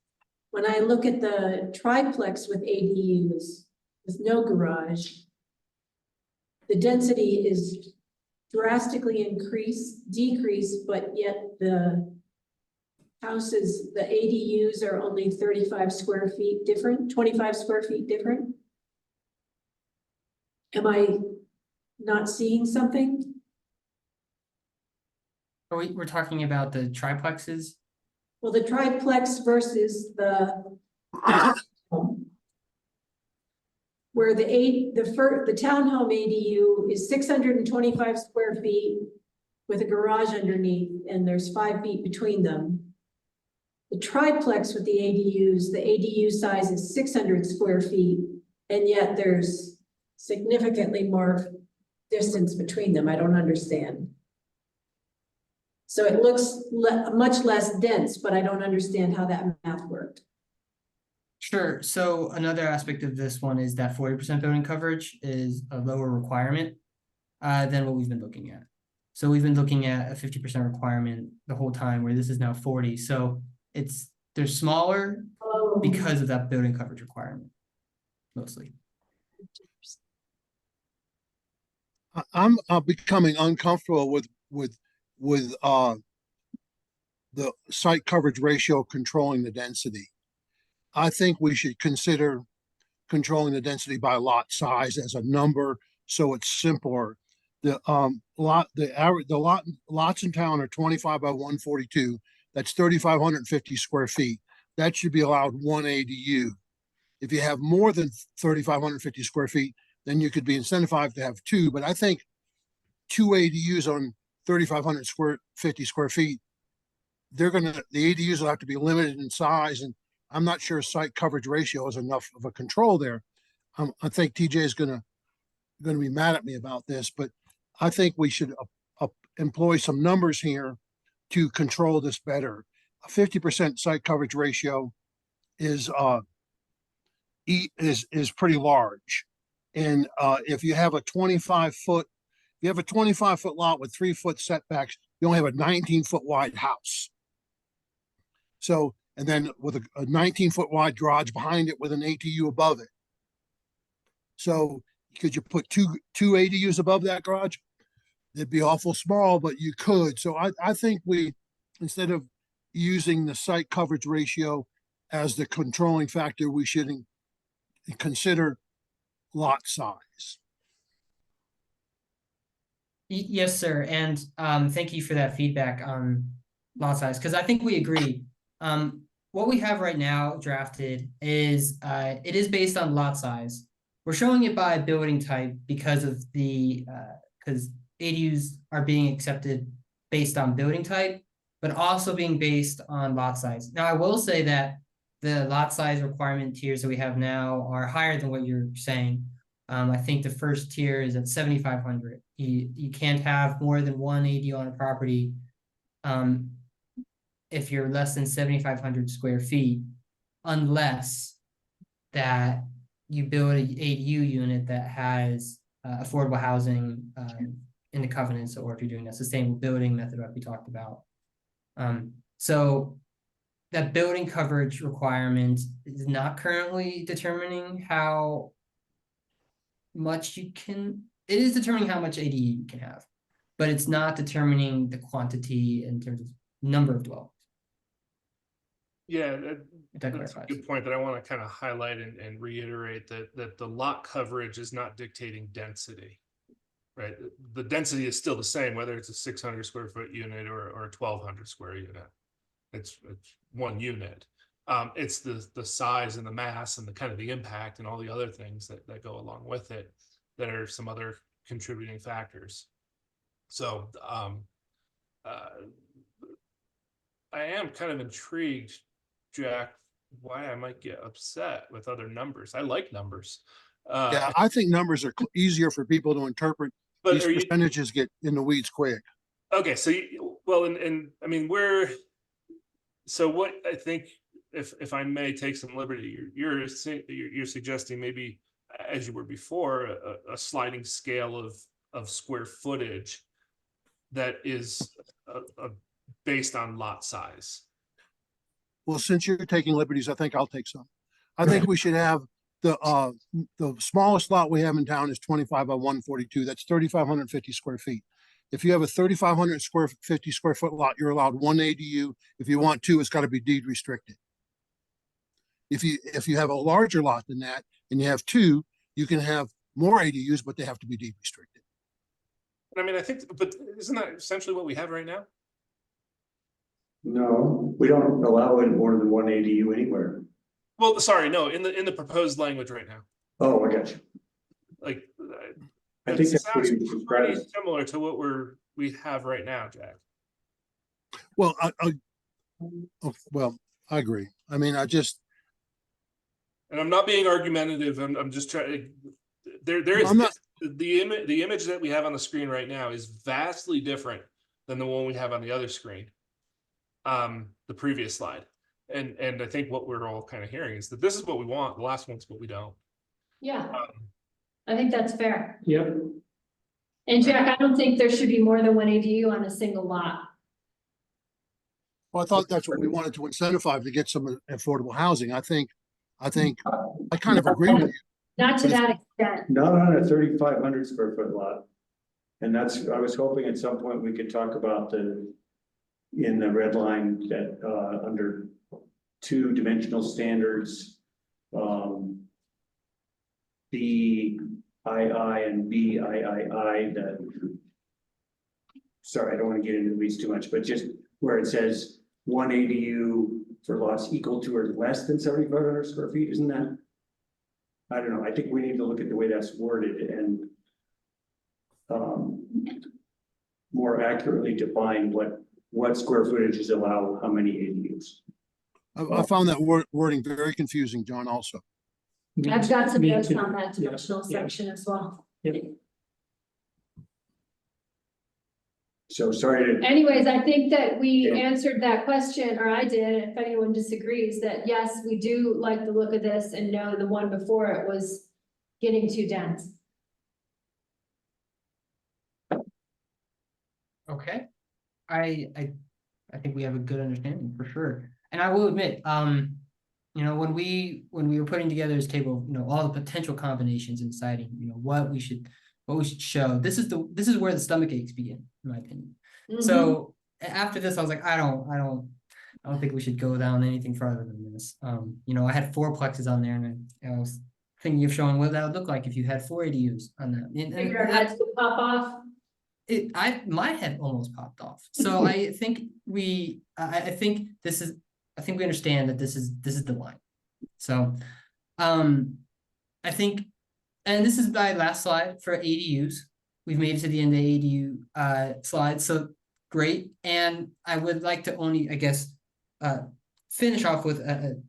Speaker 9: When I look at the triplex with ADUs with no garage, the density is drastically decreased, but yet the houses, the ADUs are only 35 square feet different, 25 square feet different. Am I not seeing something?
Speaker 5: We're talking about the triplexes.
Speaker 9: Well, the triplex versus the where the townhome ADU is 625 square feet with a garage underneath, and there's 5 feet between them. The triplex with the ADU size is 600 square feet, and yet there's significantly more distance between them. I don't understand. So it looks much less dense, but I don't understand how that math worked.
Speaker 5: Sure. So another aspect of this one is that 40% building coverage is a lower requirement than what we've been looking at. So we've been looking at a 50% requirement the whole time, where this is now 40. So they're smaller because of that building coverage requirement, mostly.
Speaker 6: I'm becoming uncomfortable with the site coverage ratio controlling the density. I think we should consider controlling the density by lot size as a number, so it's simpler. The lots in town are 25 by 142. That's 3,550 square feet. That should be allowed 1 ADU. If you have more than 3,550 square feet, then you could be incentivized to have 2. But I think 2 ADUs on 3,550 square feet, the ADUs will have to be limited in size, and I'm not sure site coverage ratio is enough of a control there. I think TJ is going to be mad at me about this, but I think we should employ some numbers here to control this better. A 50% site coverage ratio is pretty large, and if you have a 25-foot lot with 3-foot setbacks, you only have a 19-foot wide house. So, and then with a 19-foot wide garage behind it with an ATU above it. So could you put two ADUs above that garage? It'd be awful small, but you could. So I think we, instead of using the site coverage ratio as the controlling factor, we should consider lot size.
Speaker 5: Yes, sir. And thank you for that feedback on lot size, because I think we agree. What we have right now drafted is it is based on lot size. We're showing it by building type because of the because ADUs are being accepted based on building type, but also being based on lot size. Now, I will say that the lot size requirement tiers that we have now are higher than what you're saying. I think the first tier is at 7,500. You can't have more than one ADU on a property if you're less than 7,500 square feet, unless that you build an ADU unit that has affordable housing in the covenants, or if you're doing a sustainable building method like we talked about. So that building coverage requirement is not currently determining how much you can, it is determining how much ADU you can have, but it's not determining the quantity in terms of number of dwellings.
Speaker 4: Yeah,
Speaker 5: That
Speaker 4: that's a
Speaker 5: clarifies.
Speaker 4: good point that I want to kind of highlight and reiterate that the lot coverage is not dictating density, right? The density is still the same, whether it's a 600 square foot unit or a 1,200 square unit. It's one unit. It's the size and the mass and the kind of the impact and all the other things that go along with it that are some other contributing factors. So I am kind of intrigued, Jack, why I might get upset with other numbers. I like numbers.
Speaker 6: Yeah, I think numbers are easier for people to interpret.
Speaker 4: But
Speaker 6: These percentages get in the weeds quick.
Speaker 4: Okay, so well, and I mean, so what I think, if I may take some liberty, you're suggesting maybe, as you were before, a sliding scale of square footage that is based on lot size.
Speaker 6: Well, since you're taking liberties, I think I'll take some. I think we should have the smallest lot we have in town is 25 by 142. That's 3,550 square feet. If you have a 3,550 square foot lot, you're allowed one ADU. If you want two, it's got to be deed restricted. If you have a larger lot than that and you have two, you can have more ADUs, but they have to be deed restricted.
Speaker 4: I mean, I think, but isn't that essentially what we have right now?
Speaker 8: No, we don't allow it more than one ADU anywhere.
Speaker 4: Well, sorry, no, in the proposed language right now.
Speaker 8: Oh, I got you.
Speaker 4: Like,
Speaker 8: I think that's what
Speaker 4: sounds
Speaker 8: he was
Speaker 4: pretty
Speaker 8: describing.
Speaker 4: similar to what we have right now, Jack.
Speaker 6: Well, I agree. I mean,
Speaker 4: And I'm not being argumentative. I'm just trying. There is
Speaker 6: I'm not,
Speaker 4: the image that we have on the screen right now is vastly different than the one we have on the other screen. The previous slide. And I think what we're all kind of hearing is that this is what we want. The last one's what we don't.
Speaker 1: Yeah, I think that's fair.
Speaker 7: Yep.
Speaker 1: And Jack, I don't think there should be more than one ADU on a single lot.
Speaker 6: well, I thought that's what we wanted to incentivize to get some affordable housing. I kind of agree with you.
Speaker 1: Not to that extent.
Speaker 8: Not on a 3,500 square foot lot. And I was hoping at some point we could talk about in the red line that under 2-dimensional standards, BII and BIII, that, sorry, I don't want to get into the weeds too much, but just where it says one ADU for lots equal to or less than 7,500 square feet, isn't that? I don't know. I think we need to look at the way that's worded and more accurately define what square footage is allowed, how many ADUs.
Speaker 6: I found that wording very confusing, John, also.
Speaker 1: I've got some
Speaker 7: Me
Speaker 1: notes
Speaker 7: too.
Speaker 1: on that dimensional
Speaker 7: Yeah.
Speaker 1: section as well.
Speaker 7: Yep.
Speaker 8: So sorry to,
Speaker 1: Anyways, I think that we
Speaker 8: Yeah.
Speaker 1: answered that question, or I did, if anyone disagrees, that yes, we do like the look of this and know the one before it was getting too dense.
Speaker 5: Okay. I think we have a good understanding for sure. And I will admit, you know, when we were putting together this table, you know, all the potential combinations and deciding, you know, what we should show. This is where the stomach aches begin, in my opinion. So after this, I was like, I don't think we should go down anything further than this. You know, I had 4 plexes on there, and I was thinking of showing what that would look like if you had 4 ADUs on that. And
Speaker 1: Your heads would pop off.
Speaker 5: my head almost popped off. So I think I think we understand that this is the line. So I think, and this is my last slide for ADUs. We've made it to the end of the ADU slides, so great. And I would like to only, I guess, finish off with a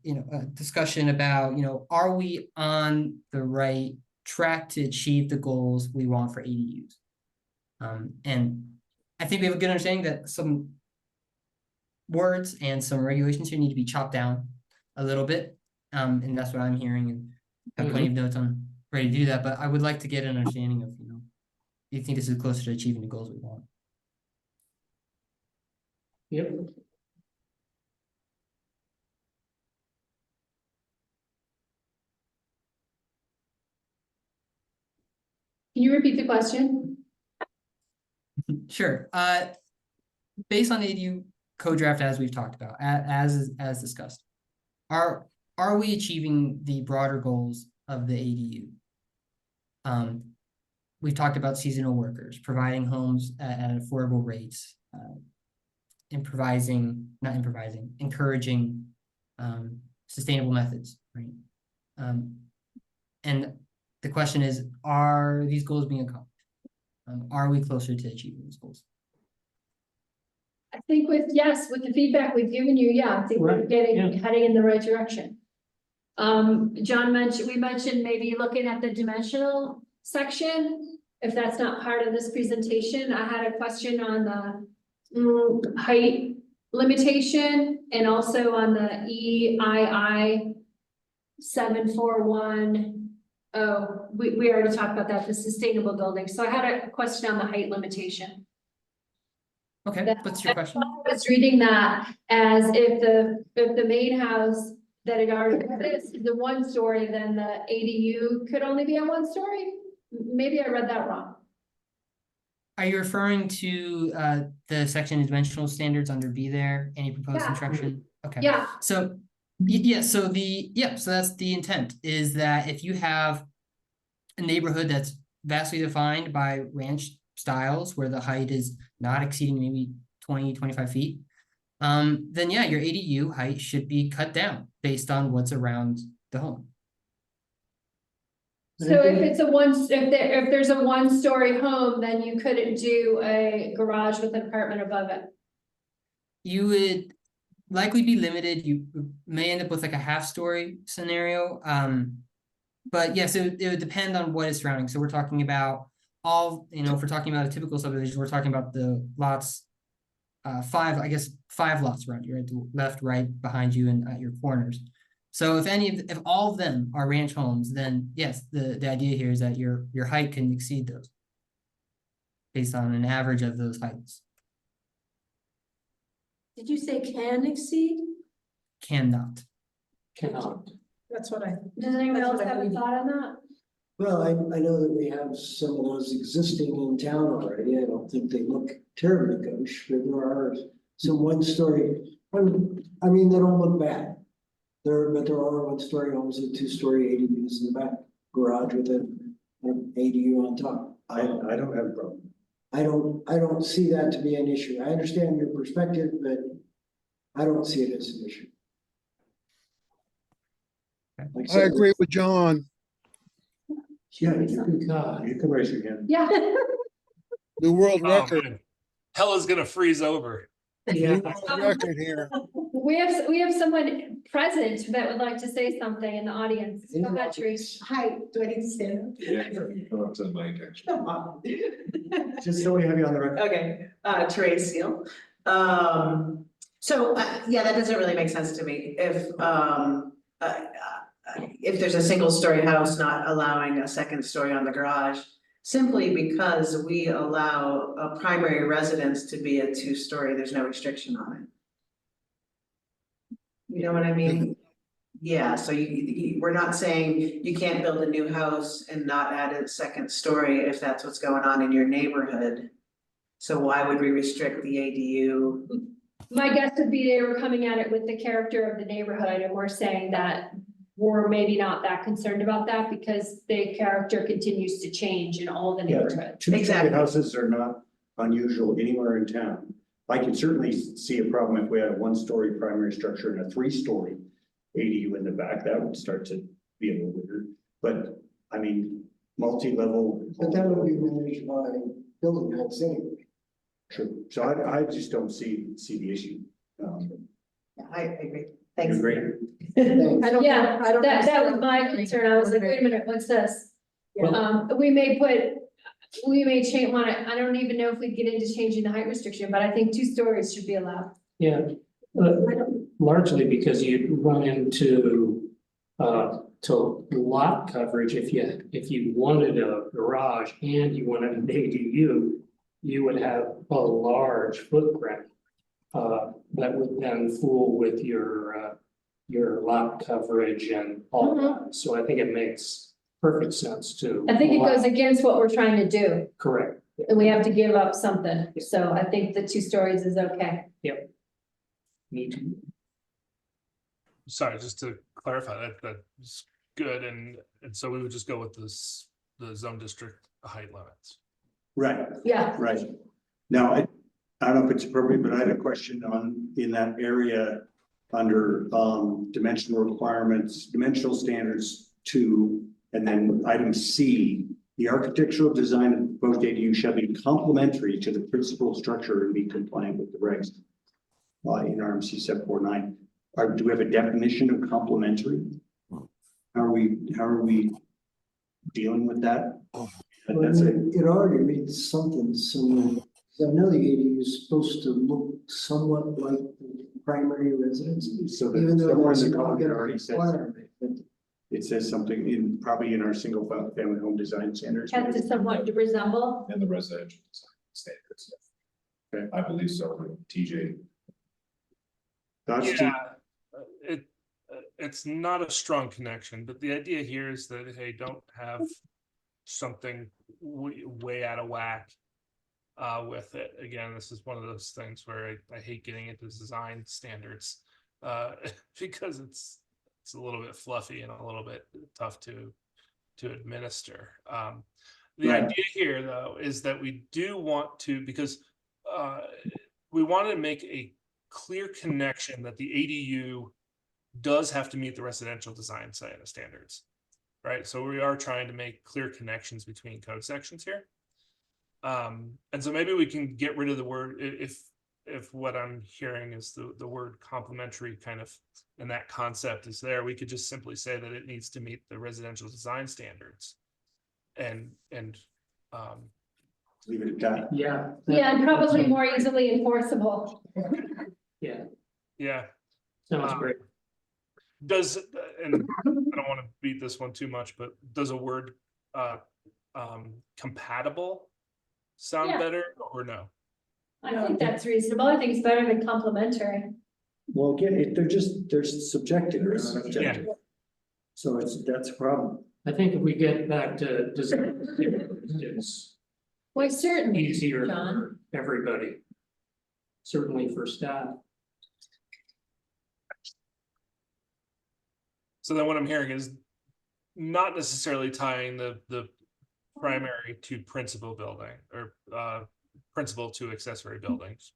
Speaker 5: discussion about, you know, are we on the right track to achieve the goals we want for ADUs? And I think we have a good understanding that some words and some regulations here need to be chopped down a little bit. And that's what I'm hearing, and have plenty of notes on ready to do that. But I would like to get an understanding of, you know, do you think this is closer to achieving the goals we want?
Speaker 7: Yep.
Speaker 1: Can you repeat the question?
Speaker 5: Sure. Based on the ADU code draft, as we've talked about, as discussed, are we achieving the broader goals of the ADU? We've talked about seasonal workers, providing homes at affordable rates, encouraging sustainable methods, right? And the question is, are these goals being accomplished? Are we closer to achieving those goals?
Speaker 1: I think with the feedback we've given you, yeah, I think we're heading in the right direction. John mentioned maybe looking at the dimensional section, if that's not part of this presentation. I had a question on the height limitation and also on the EII 741. Oh, we already talked about that, the sustainable building. So I had a question on the height limitation.
Speaker 5: Okay, what's your question?
Speaker 1: I was reading that as if the main house that it already exists is a 1-story, then the ADU could only be a 1-story. Maybe I read that wrong.
Speaker 5: Are you referring to the section of dimensional standards under B there? Any proposed construction? Okay.
Speaker 1: Yeah.
Speaker 5: So so that's the intent, is that if you have a neighborhood that's vastly defined by ranch styles where the height is not exceeding maybe 20-25 feet, then yeah, your ADU height should be cut down based on what's around the home.
Speaker 1: So if there's a 1-story home, then you couldn't do a garage with an apartment above it.
Speaker 5: You would likely be limited. You may end up with like a 1/2-story scenario. But yes, it would depend on what is surrounding. So we're talking about if we're talking about a typical subdivision, we're talking about the lots, 5 lots around you, right? The left, right, behind you, and at your corners. So if all of them are ranch homes, then yes, the idea here is that your height can exceed those based on an average of those heights.
Speaker 9: Did you say can exceed?
Speaker 5: Cannot.
Speaker 7: Cannot.
Speaker 9: That's what I.
Speaker 1: Does anyone
Speaker 9: That's
Speaker 1: else
Speaker 9: what I
Speaker 1: have a
Speaker 9: believe.
Speaker 1: thought on that?
Speaker 3: Well, I know that we have some of those existing in town already. I don't think they look terribly gauche, but there are some 1-story. I mean, they don't look bad. There are 1-story homes and 2-story ADUs in the back, garage with an ADU on top.
Speaker 8: I don't have a problem.
Speaker 3: I don't see that to be an issue. I understand your perspective, but I don't see it as an issue. Like
Speaker 6: I
Speaker 3: said,
Speaker 6: agree with John.
Speaker 8: Yeah, you can raise your hand.
Speaker 1: Yeah.
Speaker 6: New world
Speaker 4: Oh,
Speaker 6: record.
Speaker 4: man. Hell is gonna freeze over.
Speaker 6: New world record here.
Speaker 1: We have someone present that would like to say something in the audience. Go ahead, Trace.
Speaker 9: Hi, do I need to stand up?
Speaker 10: Yeah, come up to the mic, actually.
Speaker 9: Come on.
Speaker 8: Just so we have you on the record.
Speaker 12: Okay, Trace Seal. Yeah, that doesn't really make sense to me. If there's a 1-story house not allowing a 2nd story on the garage, simply because we allow a primary residence to be a 2-story, there's no restriction on it. You know what I mean? Yeah, so we're not saying you can't build a new house and not add a second story if that's what's going on in your neighborhood. So why would we restrict the ADU?
Speaker 1: My guess would be they were coming at it with the character of the neighborhood, and we're saying that we're maybe not that concerned about that because the character continues to change in all the
Speaker 8: Yeah,
Speaker 1: neighborhoods.
Speaker 8: two-story
Speaker 12: Exactly.
Speaker 8: houses are not unusual anywhere in town. I can certainly see a problem if we had a one-story primary structure and a three-story ADU in the back, that would start to be a little weird. But, I mean, multi-level.
Speaker 3: But that would be managed by building heights anyway.
Speaker 8: True, so I just don't see the issue.
Speaker 12: I agree.
Speaker 8: You
Speaker 12: Thanks.
Speaker 8: agree?
Speaker 9: I don't
Speaker 1: Yeah,
Speaker 9: know, I don't.
Speaker 1: That was my concern. I was like, wait a minute, what's this?
Speaker 9: Yeah.
Speaker 1: We may change, I don't even know if we'd get into changing the height restriction, but I think 2 stories should be allowed.
Speaker 7: Yeah, largely because you run into, to lot coverage, if you wanted a garage and you wanted an ADU, you would have a large footprint, that would then fool with your lot coverage and all that. So I think it makes perfect sense to.
Speaker 1: I think it
Speaker 7: allow-
Speaker 1: goes against what we're trying to do,
Speaker 7: Correct.
Speaker 1: and we have to give up something. So I think the 2 stories is okay.
Speaker 7: Me too.
Speaker 4: Sorry, just to clarify, that's good, and so we would just go with this, the zone district height limits.
Speaker 8: Right,
Speaker 1: Yeah,
Speaker 8: right. Now, I don't know if it's appropriate, but I had a question in that area under dimensional requirements, dimensional standards 2, and then item C, the architectural design of the proposed ADU shall be complementary to the principal structure and be compliant with the regs. In RMC 749. Do we have a definition of complementary? How are we dealing with that? That's it.
Speaker 3: It already reads something similar. I know the ADU is supposed to look somewhat like the primary residence,
Speaker 8: So that
Speaker 3: even though
Speaker 8: somewhere
Speaker 3: it's
Speaker 8: in the
Speaker 3: not
Speaker 8: code it
Speaker 3: gonna
Speaker 8: already says,
Speaker 3: require it.
Speaker 8: it says something probably in our single family home design standards.
Speaker 1: has to somewhat resemble.
Speaker 10: And the residential design standards.
Speaker 8: Okay.
Speaker 10: I believe so, TJ.
Speaker 8: That's
Speaker 4: Yeah, it's not a strong connection, but the idea here is that, hey, don't have something way out of whack with it. Again, this is one of those things where I hate getting into design standards because it's a little bit fluffy and a little bit tough to administer. The
Speaker 8: Right.
Speaker 4: idea here, though, is that we do want to, because we want to make a clear connection that the ADU does have to meet the residential design standards, right? So we are trying to make clear connections between code sections here. And so maybe we can get rid of the word, if what I'm hearing is the word complementary kind of, and that concept is there, we could just simply say that it needs to meet the residential design standards. And
Speaker 8: leave it at that.
Speaker 7: Yeah.
Speaker 1: Yeah, and probably more easily enforceable.
Speaker 7: Yeah,
Speaker 4: yeah.
Speaker 7: sounds great.
Speaker 4: Does, and I don't want to beat this one too much, but does a word compatible sound
Speaker 1: Yeah.
Speaker 4: better or no?
Speaker 1: I think that's reasonable. I think it's better than complimentary.
Speaker 8: Well, again, they're subjective, they're not objective.
Speaker 4: Yeah.
Speaker 8: So that's a problem.
Speaker 7: I think if we get back to design, it's
Speaker 1: Why, certainly,
Speaker 7: easier
Speaker 1: John.
Speaker 7: for everybody. Certainly for staff.
Speaker 4: So then what I'm hearing is not necessarily tying the primary to principal building or principal to accessory buildings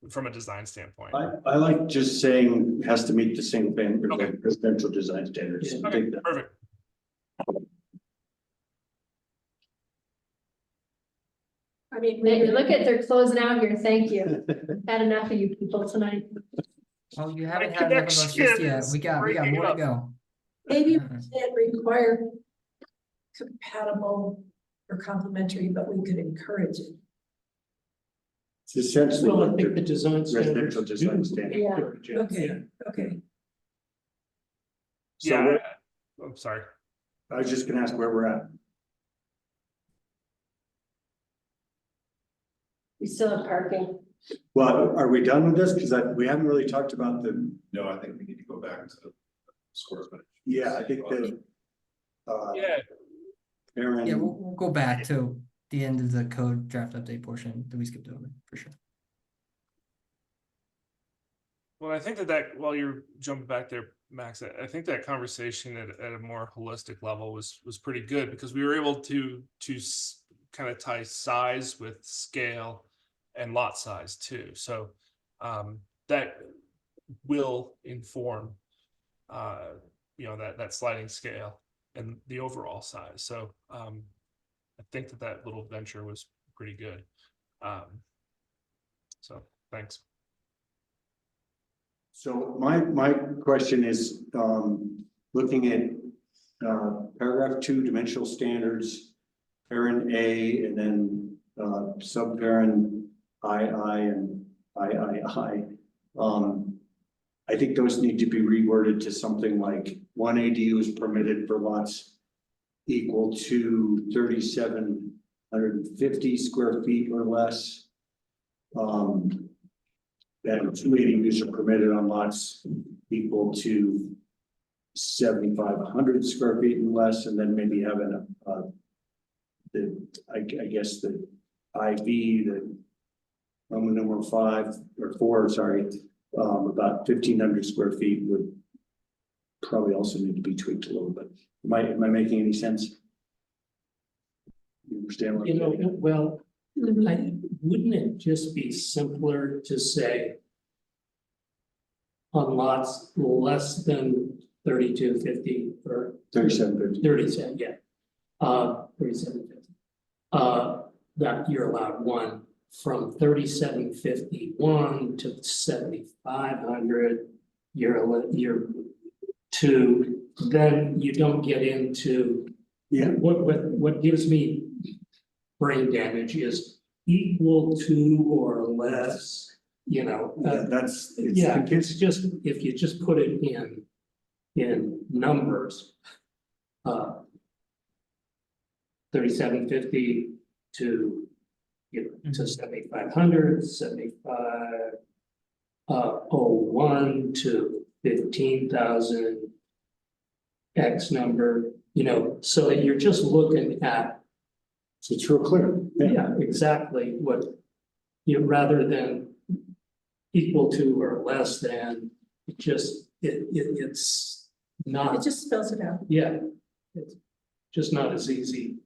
Speaker 4: from a design standpoint.
Speaker 8: I like just saying has to meet the single family
Speaker 4: Okay.
Speaker 8: residential design standards.
Speaker 7: Yeah.
Speaker 4: Okay, perfect.
Speaker 9: I mean,
Speaker 1: Look at, they're closing out here. Thank you. Had enough of you people tonight.
Speaker 5: Oh, you haven't had enough of us just yet. We got more to go.
Speaker 9: maybe we can't require compatible or complementary, but we could encourage it.
Speaker 8: It's essentially
Speaker 7: Well, I
Speaker 8: what
Speaker 7: think the
Speaker 8: the
Speaker 7: design standards.
Speaker 8: residential design
Speaker 7: do
Speaker 8: standard.
Speaker 1: Yeah.
Speaker 7: encourage it.
Speaker 9: Okay, okay.
Speaker 8: So
Speaker 4: Yeah,
Speaker 8: where-
Speaker 4: I'm sorry.
Speaker 8: I was just gonna ask where we're at.
Speaker 1: We still have parking.
Speaker 8: Well, are we done with this? Because we haven't really talked about the,
Speaker 10: No, I think we need to go back to square footage.
Speaker 8: Yeah, I think the.
Speaker 4: Yeah,
Speaker 8: Aaron.
Speaker 5: Yeah, we'll go back to the end of the code draft update portion that we skipped over, for sure.
Speaker 4: well, I think that while you're jumping back there, Max, I think that conversation at a more holistic level was pretty good because we were able to kind of tie size with scale and lot size too. So that will inform that sliding scale and the overall size. So I think that little venture was pretty good. So thanks.
Speaker 8: So my question is, looking at paragraph 2, dimensional standards, parent A, and then subparent II and III. I think those need to be reworded to something like 1 ADU is permitted for lots equal to 3,750 square feet or less. That 2 ADUs are permitted on lots equal to 7,500 square feet and less, and then maybe having I guess the IV, the Roman numeral 5 or 4, sorry, about 1,500 square feet would probably also need to be tweaked a little bit. Am I making any sense? You understand what I'm getting at?
Speaker 7: Well, wouldn't it just be simpler to say on lots less than 3,250 or
Speaker 8: 3,750.
Speaker 7: 37, yeah. 3,750. That you're allowed one from 3,751 to 7,500, you're 2, then you don't get into.
Speaker 8: Yeah.
Speaker 7: What gives me brain damage is equal to or less,
Speaker 8: That's
Speaker 7: it's just, if you just put it in numbers. 3,750 to 7,500, 7,501 to 15,000 X number, so that you're just looking at.
Speaker 8: So it's real clear.
Speaker 7: Yeah, exactly what rather than equal to or less than, it's not.
Speaker 9: It just spells it out.
Speaker 7: Yeah, it's just not as easy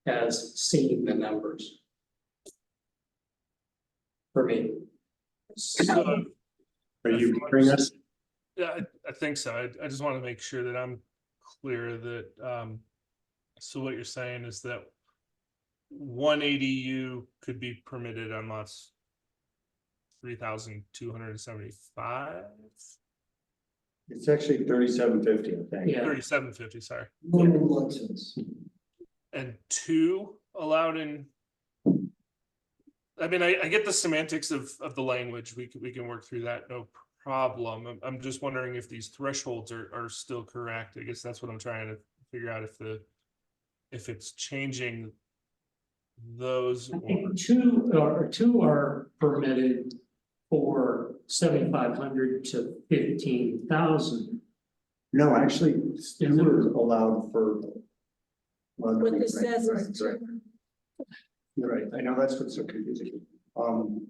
Speaker 7: as seeing the numbers. For me.
Speaker 4: So,
Speaker 8: Are you hearing us?
Speaker 4: yeah, I think so. I just want to make sure that I'm clear that so what you're saying is that 1 ADU could be permitted on lots 3,275.
Speaker 8: It's actually 3,750, I think.
Speaker 7: Yeah.
Speaker 4: 3,750, sorry.
Speaker 3: Minimum lot size.
Speaker 4: And 2 allowed in. I mean, I get the semantics of the language. We can work through that, no problem. I'm just wondering if these thresholds are still correct. I guess that's what I'm trying to figure out, if it's changing those.
Speaker 7: I think two are permitted for 7,500 to 15,000.
Speaker 8: No, actually, two are allowed for.
Speaker 9: What this says is
Speaker 8: Right.
Speaker 9: 2.
Speaker 8: You're right. I know that's what's so confusing.
Speaker 3: Well,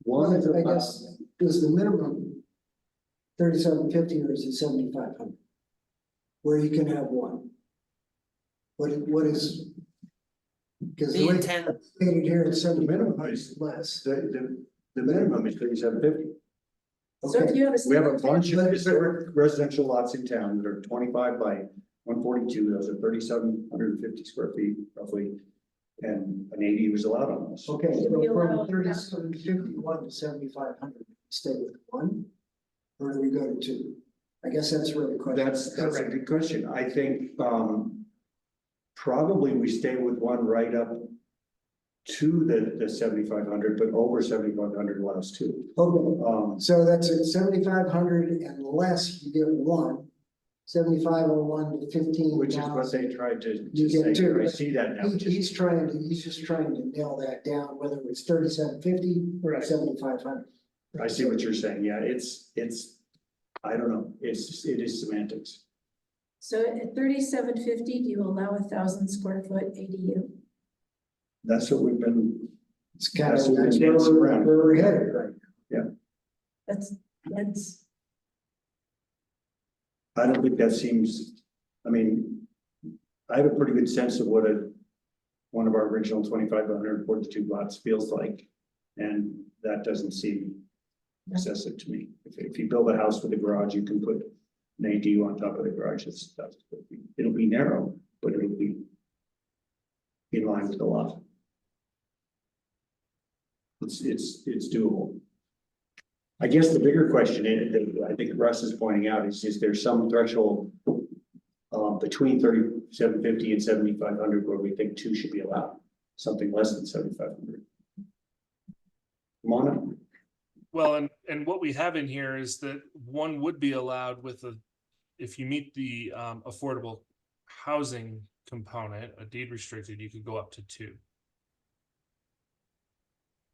Speaker 8: One is
Speaker 3: I
Speaker 8: about,
Speaker 3: guess, is the minimum 3,750 or is it 7,500? Where you can have one? What is? Because
Speaker 5: The
Speaker 3: the way
Speaker 5: intent,
Speaker 3: it's stated here, it's
Speaker 8: the
Speaker 3: 7,500
Speaker 8: minimum is
Speaker 3: less.
Speaker 8: the minimum is 3,750.
Speaker 9: So if you have a.
Speaker 8: We have a bunch of historic residential lots in town that are 25 by 142. Those are 3,750 square feet roughly. And an ADU is allowed on those.
Speaker 3: Okay, so
Speaker 9: We allow-
Speaker 3: from 3,751 to 7,500, stay with 1? Or do we go to 2? I guess that's really the question.
Speaker 8: That's a good question. I think, probably we stay with 1 right up to the 7,500, but over 7,500 allows 2.
Speaker 3: Okay, so that's at 7,500 and less, you get 1. 7,501 to 15,000.
Speaker 8: Which is what they tried to
Speaker 3: You
Speaker 8: say.
Speaker 3: get 2.
Speaker 8: I see that now.
Speaker 3: He's just trying to nail that down, whether it's 3,750 or
Speaker 7: Right.
Speaker 3: 7,500.
Speaker 8: I see what you're saying. Yeah, it's I don't know, it is semantics.
Speaker 9: So at 3750, do you allow 1,000 square foot ADU?
Speaker 8: That's what we've been,
Speaker 3: It's kind of,
Speaker 8: That's what
Speaker 3: that's
Speaker 8: it is,
Speaker 3: where
Speaker 8: right.
Speaker 3: we're headed right now.
Speaker 9: That's,
Speaker 8: I don't think that seems, I mean, I have a pretty good sense of what one of our original 2,542 lots feels like. And that doesn't seem excessive to me. If you build a house with a garage, you can put an ADU on top of the garage. It'll be narrow, but it'll be in line with the lot. It's doable. I guess the bigger question that I think Russ is pointing out is there some threshold between 3,750 and 7,500 where we think two should be allowed, something less than 7,500. Mona?
Speaker 4: Well, and what we have in here is that one would be allowed with if you meet the affordable housing component, a deed restricted, you could go up to two.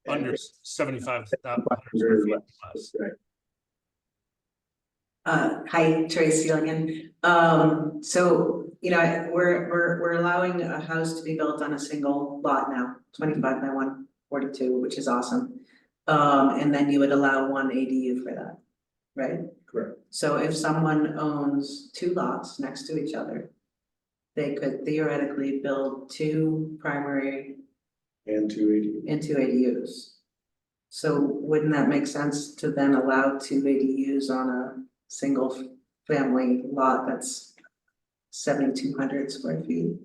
Speaker 4: Under 75,000 square feet less.
Speaker 8: Right.
Speaker 12: Hi, Tracy again. So, you know, we're allowing a house to be built on a single lot now, 25 by 142, which is awesome. And then you would allow one ADU for that, right?
Speaker 8: Correct.
Speaker 12: So if someone owns two lots next to each other, they could theoretically build two primary
Speaker 8: And two ADU.
Speaker 12: and two ADUs. So wouldn't that make sense to then allow two ADUs on a single family lot that's 7,200 square feet?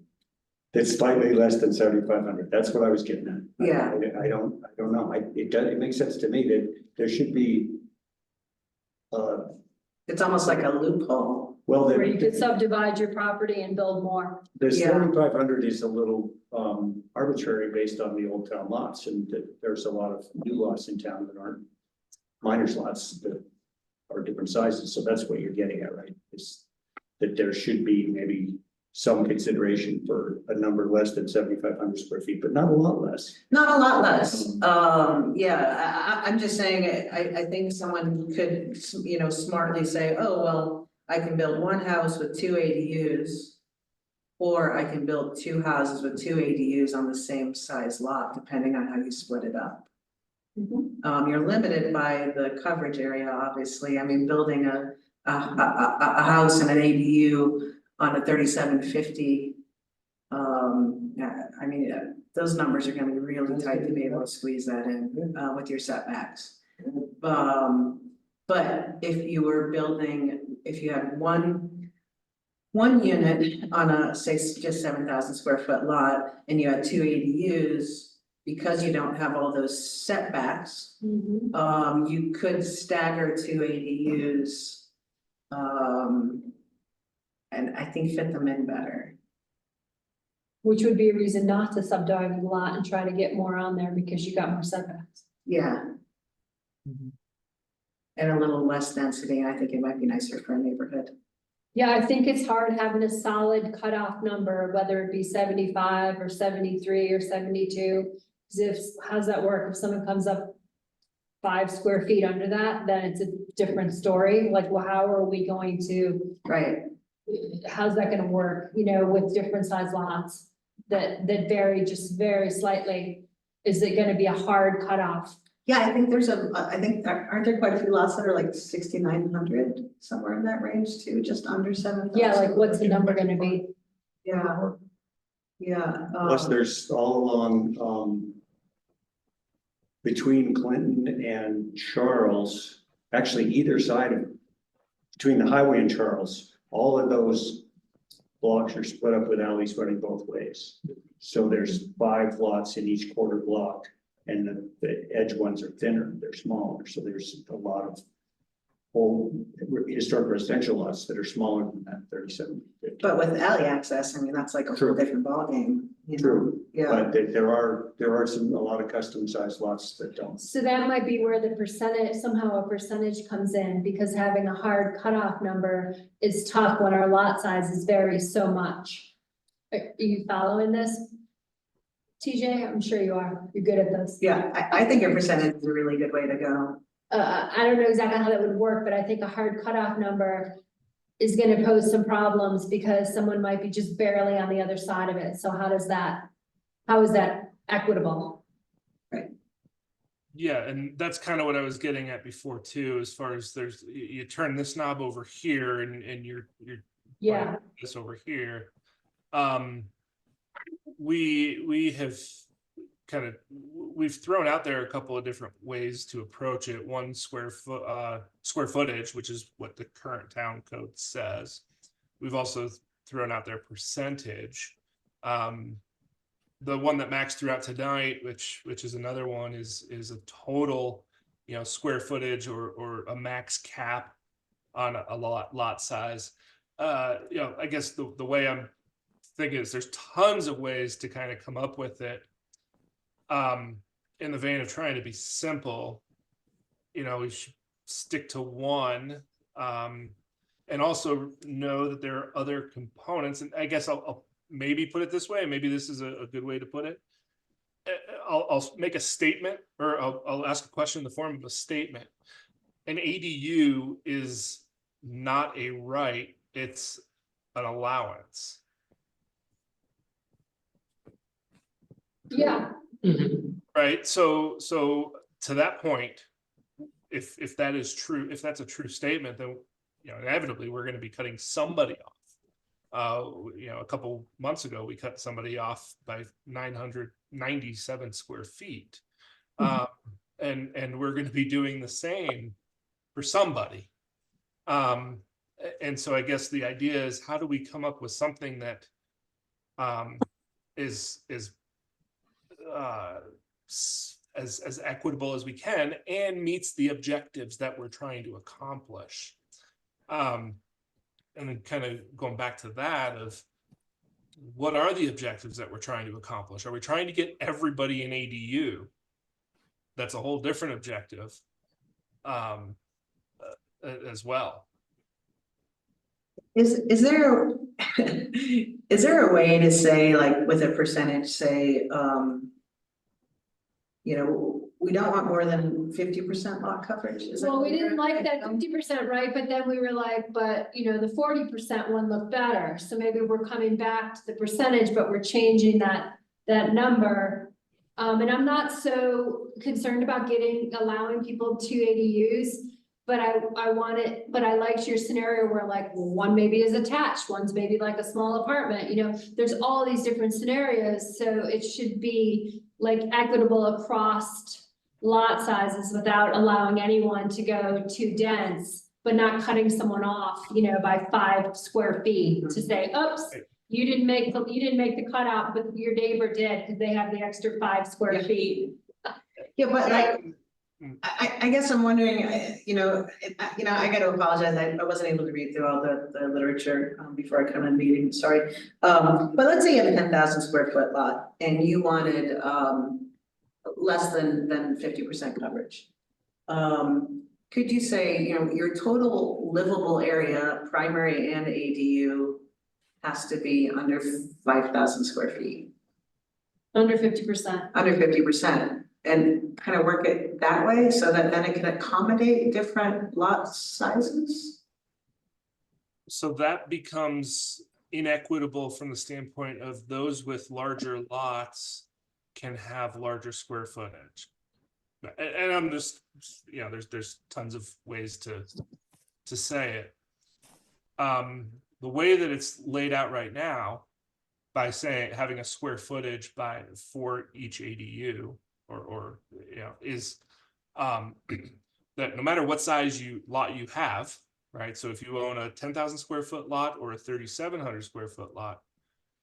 Speaker 8: It's slightly less than 7,500. That's what I was getting at.
Speaker 12: Yeah.
Speaker 8: I don't know. It makes sense to me that there should be.
Speaker 12: It's almost like a loophole.
Speaker 8: Well,
Speaker 1: Where you could subdivide your property and build more.
Speaker 8: the
Speaker 12: Yeah.
Speaker 8: 7,500 is a little arbitrary based on the old town lots, and there's a lot of new lots in town that aren't minors lots that are different sizes. So that's what you're getting at, right? Is that there should be maybe some consideration for a number less than 7,500 square feet, but not a lot less.
Speaker 12: Not a lot less. Yeah, I'm just saying, I think someone could, you know, smartly say, oh, well, I can build one house with two ADUs. Or I can build two houses with two ADUs on the same size lot, depending on how you split it up. You're limited by the coverage area, obviously. I mean, building a house and an ADU on a 3750. I mean, those numbers are gonna be really tight to be able to squeeze that in, with your setbacks. But if you were building, if you had one unit on a, say, just 7,000 square foot lot, and you had two ADUs, because you don't have all those setbacks, you could stagger two ADUs. And I think fit them in better.
Speaker 1: Which would be a reason not to subdivide the lot and try to get more on there because you got more setbacks.
Speaker 12: Yeah. And a little less density, I think it might be nicer for a neighborhood.
Speaker 1: Yeah, I think it's hard having a solid cutoff number, whether it be 75 or 73 or 72. Because how's that work? If someone comes up 5 square feet under that, then it's a different story. Like, well, how are we going to,
Speaker 12: Right.
Speaker 1: how's that gonna work, you know, with different size lots that vary just very slightly? Is it gonna be a hard cutoff?
Speaker 12: Yeah, I think I think, aren't there quite a few lots that are like 6,900, somewhere in that range too, just under 7,000?
Speaker 1: Yeah, like what's the number gonna be?
Speaker 12: Yeah. Yeah.
Speaker 8: Plus, there's all along between Clinton and Charles, actually either side of, between the highway and Charles, all of those blocks are split up with alleys running both ways. So there's 5 lots in each quarter block, and the edge ones are thinner, they're smaller. So there's a lot of old historic residential lots that are smaller than that 3750.
Speaker 12: But with alley access, I mean, that's like a whole
Speaker 8: True.
Speaker 12: different ballgame. You know?
Speaker 8: True,
Speaker 12: Yeah.
Speaker 8: but there are a lot of custom sized lots that don't.
Speaker 1: So that might be where the percentage, somehow a percentage comes in, because having a hard cutoff number is tough when our lot sizes vary so much. Are you following this? TJ, I'm sure you are. You're good at this.
Speaker 12: Yeah, I think your percentage is a really good way to go.
Speaker 1: I don't know exactly how that would work, but I think a hard cutoff number is gonna pose some problems because someone might be just barely on the other side of it. So how is that equitable?
Speaker 4: Yeah, and that's kind of what I was getting at before too, as far as you turn this knob over here and you're
Speaker 1: Yeah,
Speaker 4: this over here. We have we've thrown out there a couple of different ways to approach it. One, square footage, which is what the current town code says. We've also thrown out their percentage. The one that Max threw out tonight, which is another one, is a total, square footage or a max cap on a lot size. I guess the way I'm thinking is there's tons of ways to kind of come up with it. In the vein of trying to be simple, we should stick to one, and also know that there are other components. And I guess I'll maybe put it this way. Maybe this is a good way to put it. I'll make a statement, or I'll ask a question in the form of a statement. An ADU is not a right, it's an allowance.
Speaker 1: yeah,
Speaker 4: Right. So to that point, if that is true, if that's a true statement, then inevitably we're going to be cutting somebody off. A couple months ago, we cut somebody off by 997 square feet. And we're going to be doing the same for somebody. And so I guess the idea is, how do we come up with something that is as equitable as we can and meets the objectives that we're trying to accomplish? And then kind of going back to that of, what are the objectives that we're trying to accomplish? Are we trying to get everybody in ADU? That's a whole different objective as well.
Speaker 12: Is there is there a way to say, like, with a percentage, say, we don't want more than 50% lot coverage?
Speaker 1: well, we didn't like that 50%, right? But then we were like, but the 40% one looked better. So maybe we're coming back to the percentage, but we're changing that number. And I'm not so concerned about allowing people 2 ADUs, but I liked your scenario where, like, one maybe is attached, one's maybe like a small apartment, there's all these different scenarios. So it should be like equitable across lot sizes without allowing anyone to go too dense, but not cutting someone off, by 5 square feet to say, oops, you didn't make the cutout, but your neighbor did because they have the extra 5 square feet.
Speaker 12: Yeah, but I guess I'm wondering, I got to apologize. I wasn't able to read through all the literature before I come in meeting, sorry. But let's say you have a 10,000 square foot lot and you wanted less than 50% coverage. Could you say, your total livable area, primary and ADU, has to be under 5,000 square feet?
Speaker 1: Under 50%.
Speaker 12: Under 50%. And kind of work it that way so that then it can accommodate different lot sizes?
Speaker 4: So that becomes inequitable from the standpoint of those with larger lots can have larger square footage. And I'm just, there's tons of ways to say it. The way that it's laid out right now, by saying having a square footage for each ADU, or is that no matter what size lot you have, right? So if you own a 10,000 square foot lot or a 3,700 square foot lot,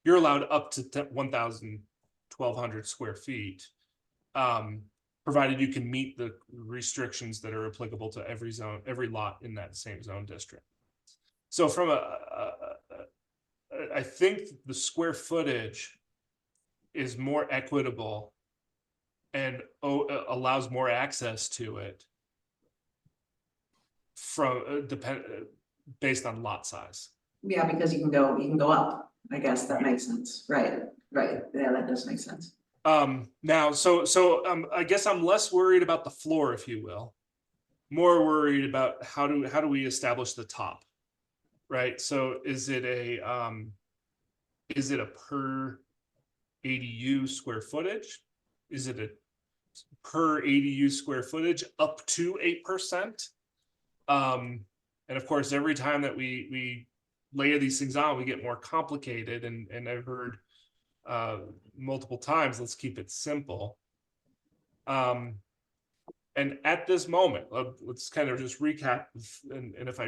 Speaker 4: you're allowed up to 1,200 square feet, provided you can meet the restrictions that are applicable to every lot in that same zone district. So from I think the square footage is more equitable and allows more access to it based on lot size.
Speaker 12: Yeah, because you can go up. I guess that makes sense. Right. Yeah, that does make sense.
Speaker 4: Now, so I guess I'm less worried about the floor, if you will. more worried about how do we establish the top, right? So is it a per ADU square footage? Is it a per ADU square footage up to 8%? And of course, every time that we layer these things on, we get more complicated. And I've heard multiple times, let's keep it simple. And at this moment, let's kind of just recap. And if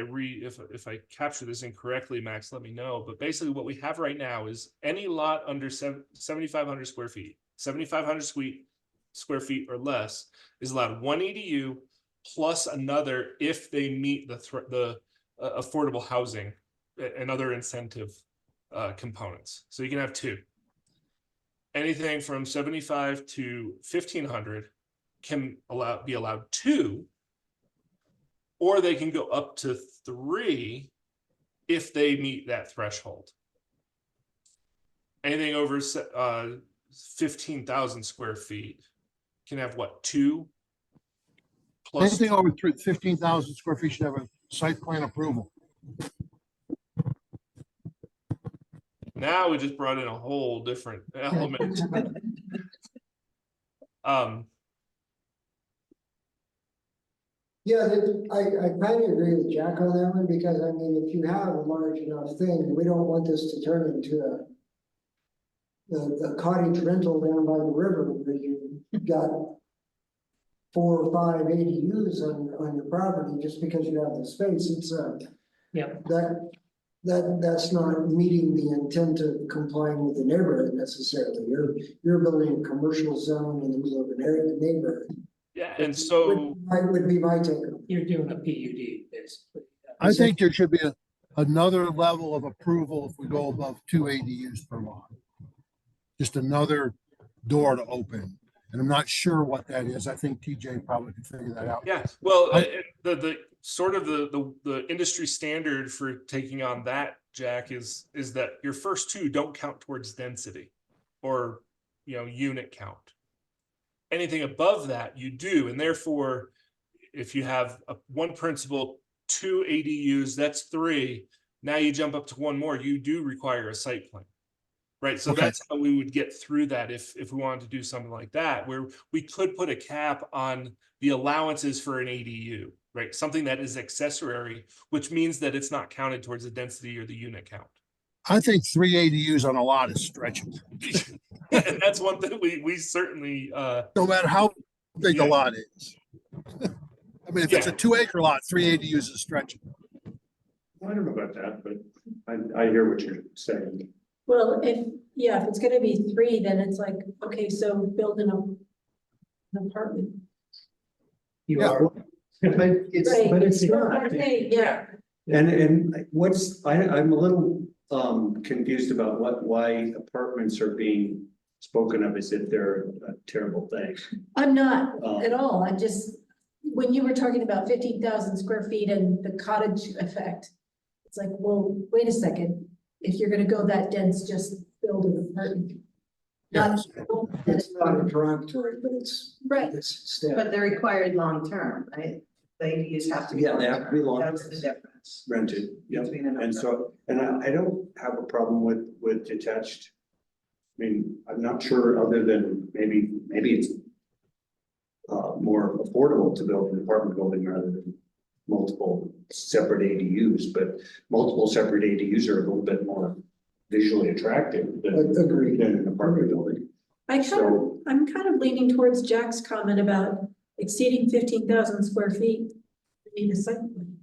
Speaker 4: I capture this incorrectly, Max, let me know. But basically, what we have right now is any lot under 7,500 square feet, 7,500 square feet or less, is allowed one ADU plus another if they meet the affordable housing and other incentive components. So you can have two. Anything from 75 to 1,500 can be allowed two, or they can go up to three if they meet that threshold. Anything over 15,000 square feet can have what, two? Plus
Speaker 6: Anything over 15,000 square feet should have a site plan approval.
Speaker 4: now we just brought in a whole different element.
Speaker 3: Yeah, I kind of agree with Jack on that one, because I mean, if you have a large enough thing, we don't want this to turn into a cottage rental down by the river where you got 4 or 5 ADUs on your property just because you have the space. It's that's not meeting the intent of complying with the neighborhood necessarily. You're building a commercial zone in the middle of an area neighborhood.
Speaker 4: Yeah, and so
Speaker 3: would be my take on it.
Speaker 7: You're doing a PUD, basically.
Speaker 6: I think there should be another level of approval if we go above 2 ADUs per lot. Just another door to open. And I'm not sure what that is. I think TJ probably can figure that out.
Speaker 4: yeah, well, the sort of the industry standard for taking on that, Jack, is that your first two don't count towards density or unit count. Anything above that you do, and therefore, if you have one principal, 2 ADUs, that's 3. Now you jump up to one more, you do require a site plan, right? So that's how we would get through that if we wanted to do something like that, where we could put a cap on the allowances for an ADU, right? Something that is accessory, which means that it's not counted towards the density or the unit count.
Speaker 6: I think 3 ADUs on a lot is stretching.
Speaker 4: And that's one thing we certainly
Speaker 6: no matter how big the lot is. I mean, if it's a 2-acre lot, 3 ADUs is stretching.
Speaker 8: I don't know about that, but I hear what you're saying.
Speaker 9: Well, if it's gonna be 3, then it's like, okay, so build an apartment.
Speaker 7: You
Speaker 8: Yeah,
Speaker 7: are.
Speaker 8: but it's not.
Speaker 9: Yeah.
Speaker 8: And I'm a little confused about why apartments are being spoken of as if they're a terrible thing.
Speaker 9: I'm not at all. I just, when you were talking about 15,000 square feet and the cottage effect, it's like, well, wait a second. If you're gonna go that dense, just build an apartment.
Speaker 3: It's not a derogatory, but it's
Speaker 9: Right.
Speaker 12: But they're required long-term, right? The ADUs have to be.
Speaker 8: Yeah, they have to be long-term.
Speaker 12: That's the difference.
Speaker 8: Rented, yeah.
Speaker 12: Between an
Speaker 8: And so, and I don't have a problem with detached. I mean, I'm not sure, other than maybe it's more affordable to build an apartment building rather than multiple separate ADUs, but multiple separate ADUs are a little bit more visually attractive than an apartment building.
Speaker 9: I'm kind of leaning towards Jack's comment about exceeding 15,000 square feet. We need a site plan.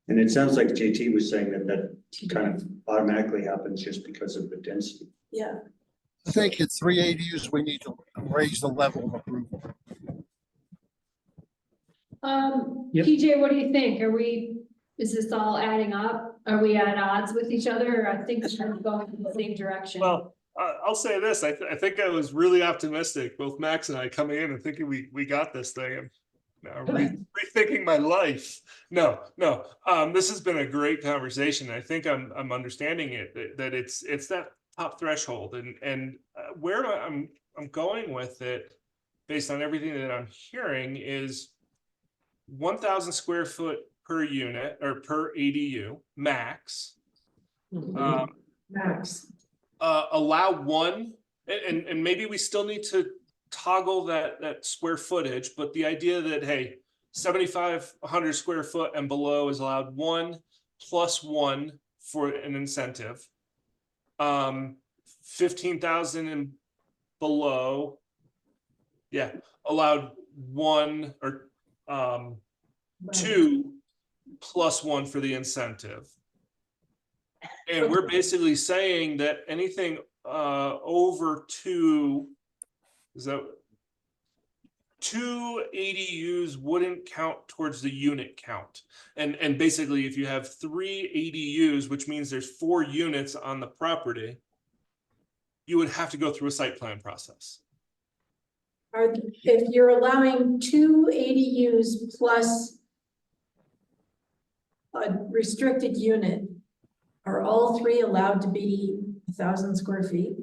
Speaker 8: And it sounds like JT was saying that kind of automatically happens just because of the density.
Speaker 9: Yeah.
Speaker 6: I think at 3 ADUs, we need to raise the level of approval.
Speaker 7: Yep.
Speaker 1: PJ, what do you think? Is this all adding up? Are we at odds with each other, or I think we're going in the same direction?
Speaker 4: Well, I'll say this. I think I was really optimistic, both Max and I coming in and thinking we got this thing. I'm now rethinking my life. No. This has been a great conversation. I think I'm understanding it, that it's that top threshold, and where I'm going with it, based on everything that I'm hearing, is 1,000 square foot per unit or per ADU max.
Speaker 9: Max.
Speaker 4: Allow one, and maybe we still need to toggle that square footage, but the idea that, hey, 7,500 square foot and below is allowed 1 + 1 for an incentive. 15,000 and below, yeah, allowed 1 or 2 + 1 for the incentive. And we're basically saying that anything over 2, is that 2 ADUs wouldn't count towards the unit count. And basically if you have 3 ADUs, which means there's 4 units on the property, you would have to go through a site plan process.
Speaker 9: If you're allowing 2 ADUs plus a restricted unit, are all 3 allowed to be 1,000 square feet?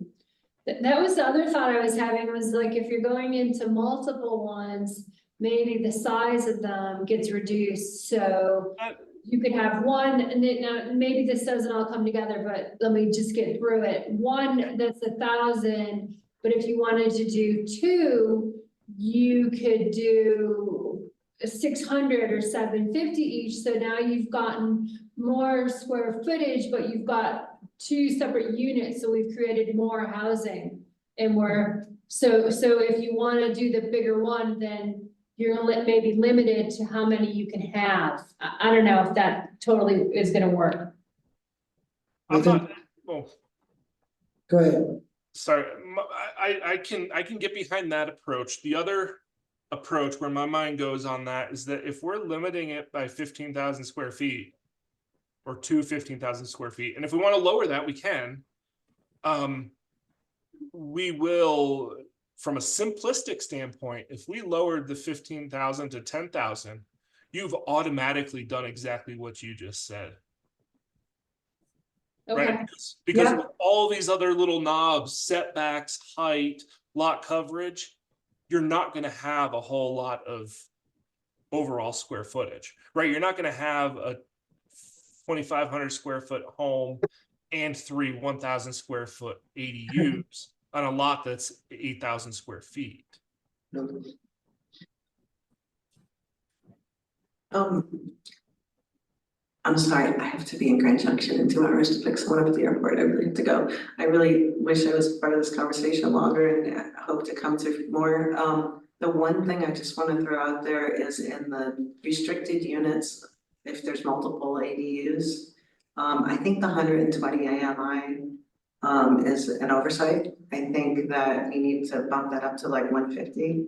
Speaker 1: That was the other thought I was having, was like, if you're going into multiple ones, maybe the size of them gets reduced, so you could have one, and then now maybe this doesn't all come together, but let me just get through it. One that's 1,000, but if you wanted to do 2, you could do 600 or 750 each, so now you've gotten more square footage, but you've got 2 separate units, so we've created more housing. And we're, so if you want to do the bigger one, then you're maybe limited to how many you can have. I don't know if that totally is gonna work.
Speaker 4: I'm not, oh,
Speaker 3: Go ahead.
Speaker 4: sorry, I can get behind that approach. The other approach where my mind goes on that is that if we're limiting it by 15,000 square feet, or to 15,000 square feet, and if we want to lower that, we can. We will, from a simplistic standpoint, if we lowered the 15,000 to 10,000, you've automatically done exactly what you just said.
Speaker 1: Okay.
Speaker 4: Right? Because with all these other little knobs, setbacks, height, lot coverage, you're not going to have a whole lot of overall square footage, right? You're not going to have a 2,500 square foot home and 3 1,000 square foot ADUs on a lot that's 8,000 square feet.
Speaker 12: I'm sorry, I have to be in Grand Junction in 2 hours to pick someone up at the airport. I really have to go. I really wish I was part of this conversation longer and I hope to come to more. The one thing I just want to throw out there is in the restricted units, if there's multiple ADUs, I think the 120 AMI is an oversight. I think that we need to bump that up to like 150.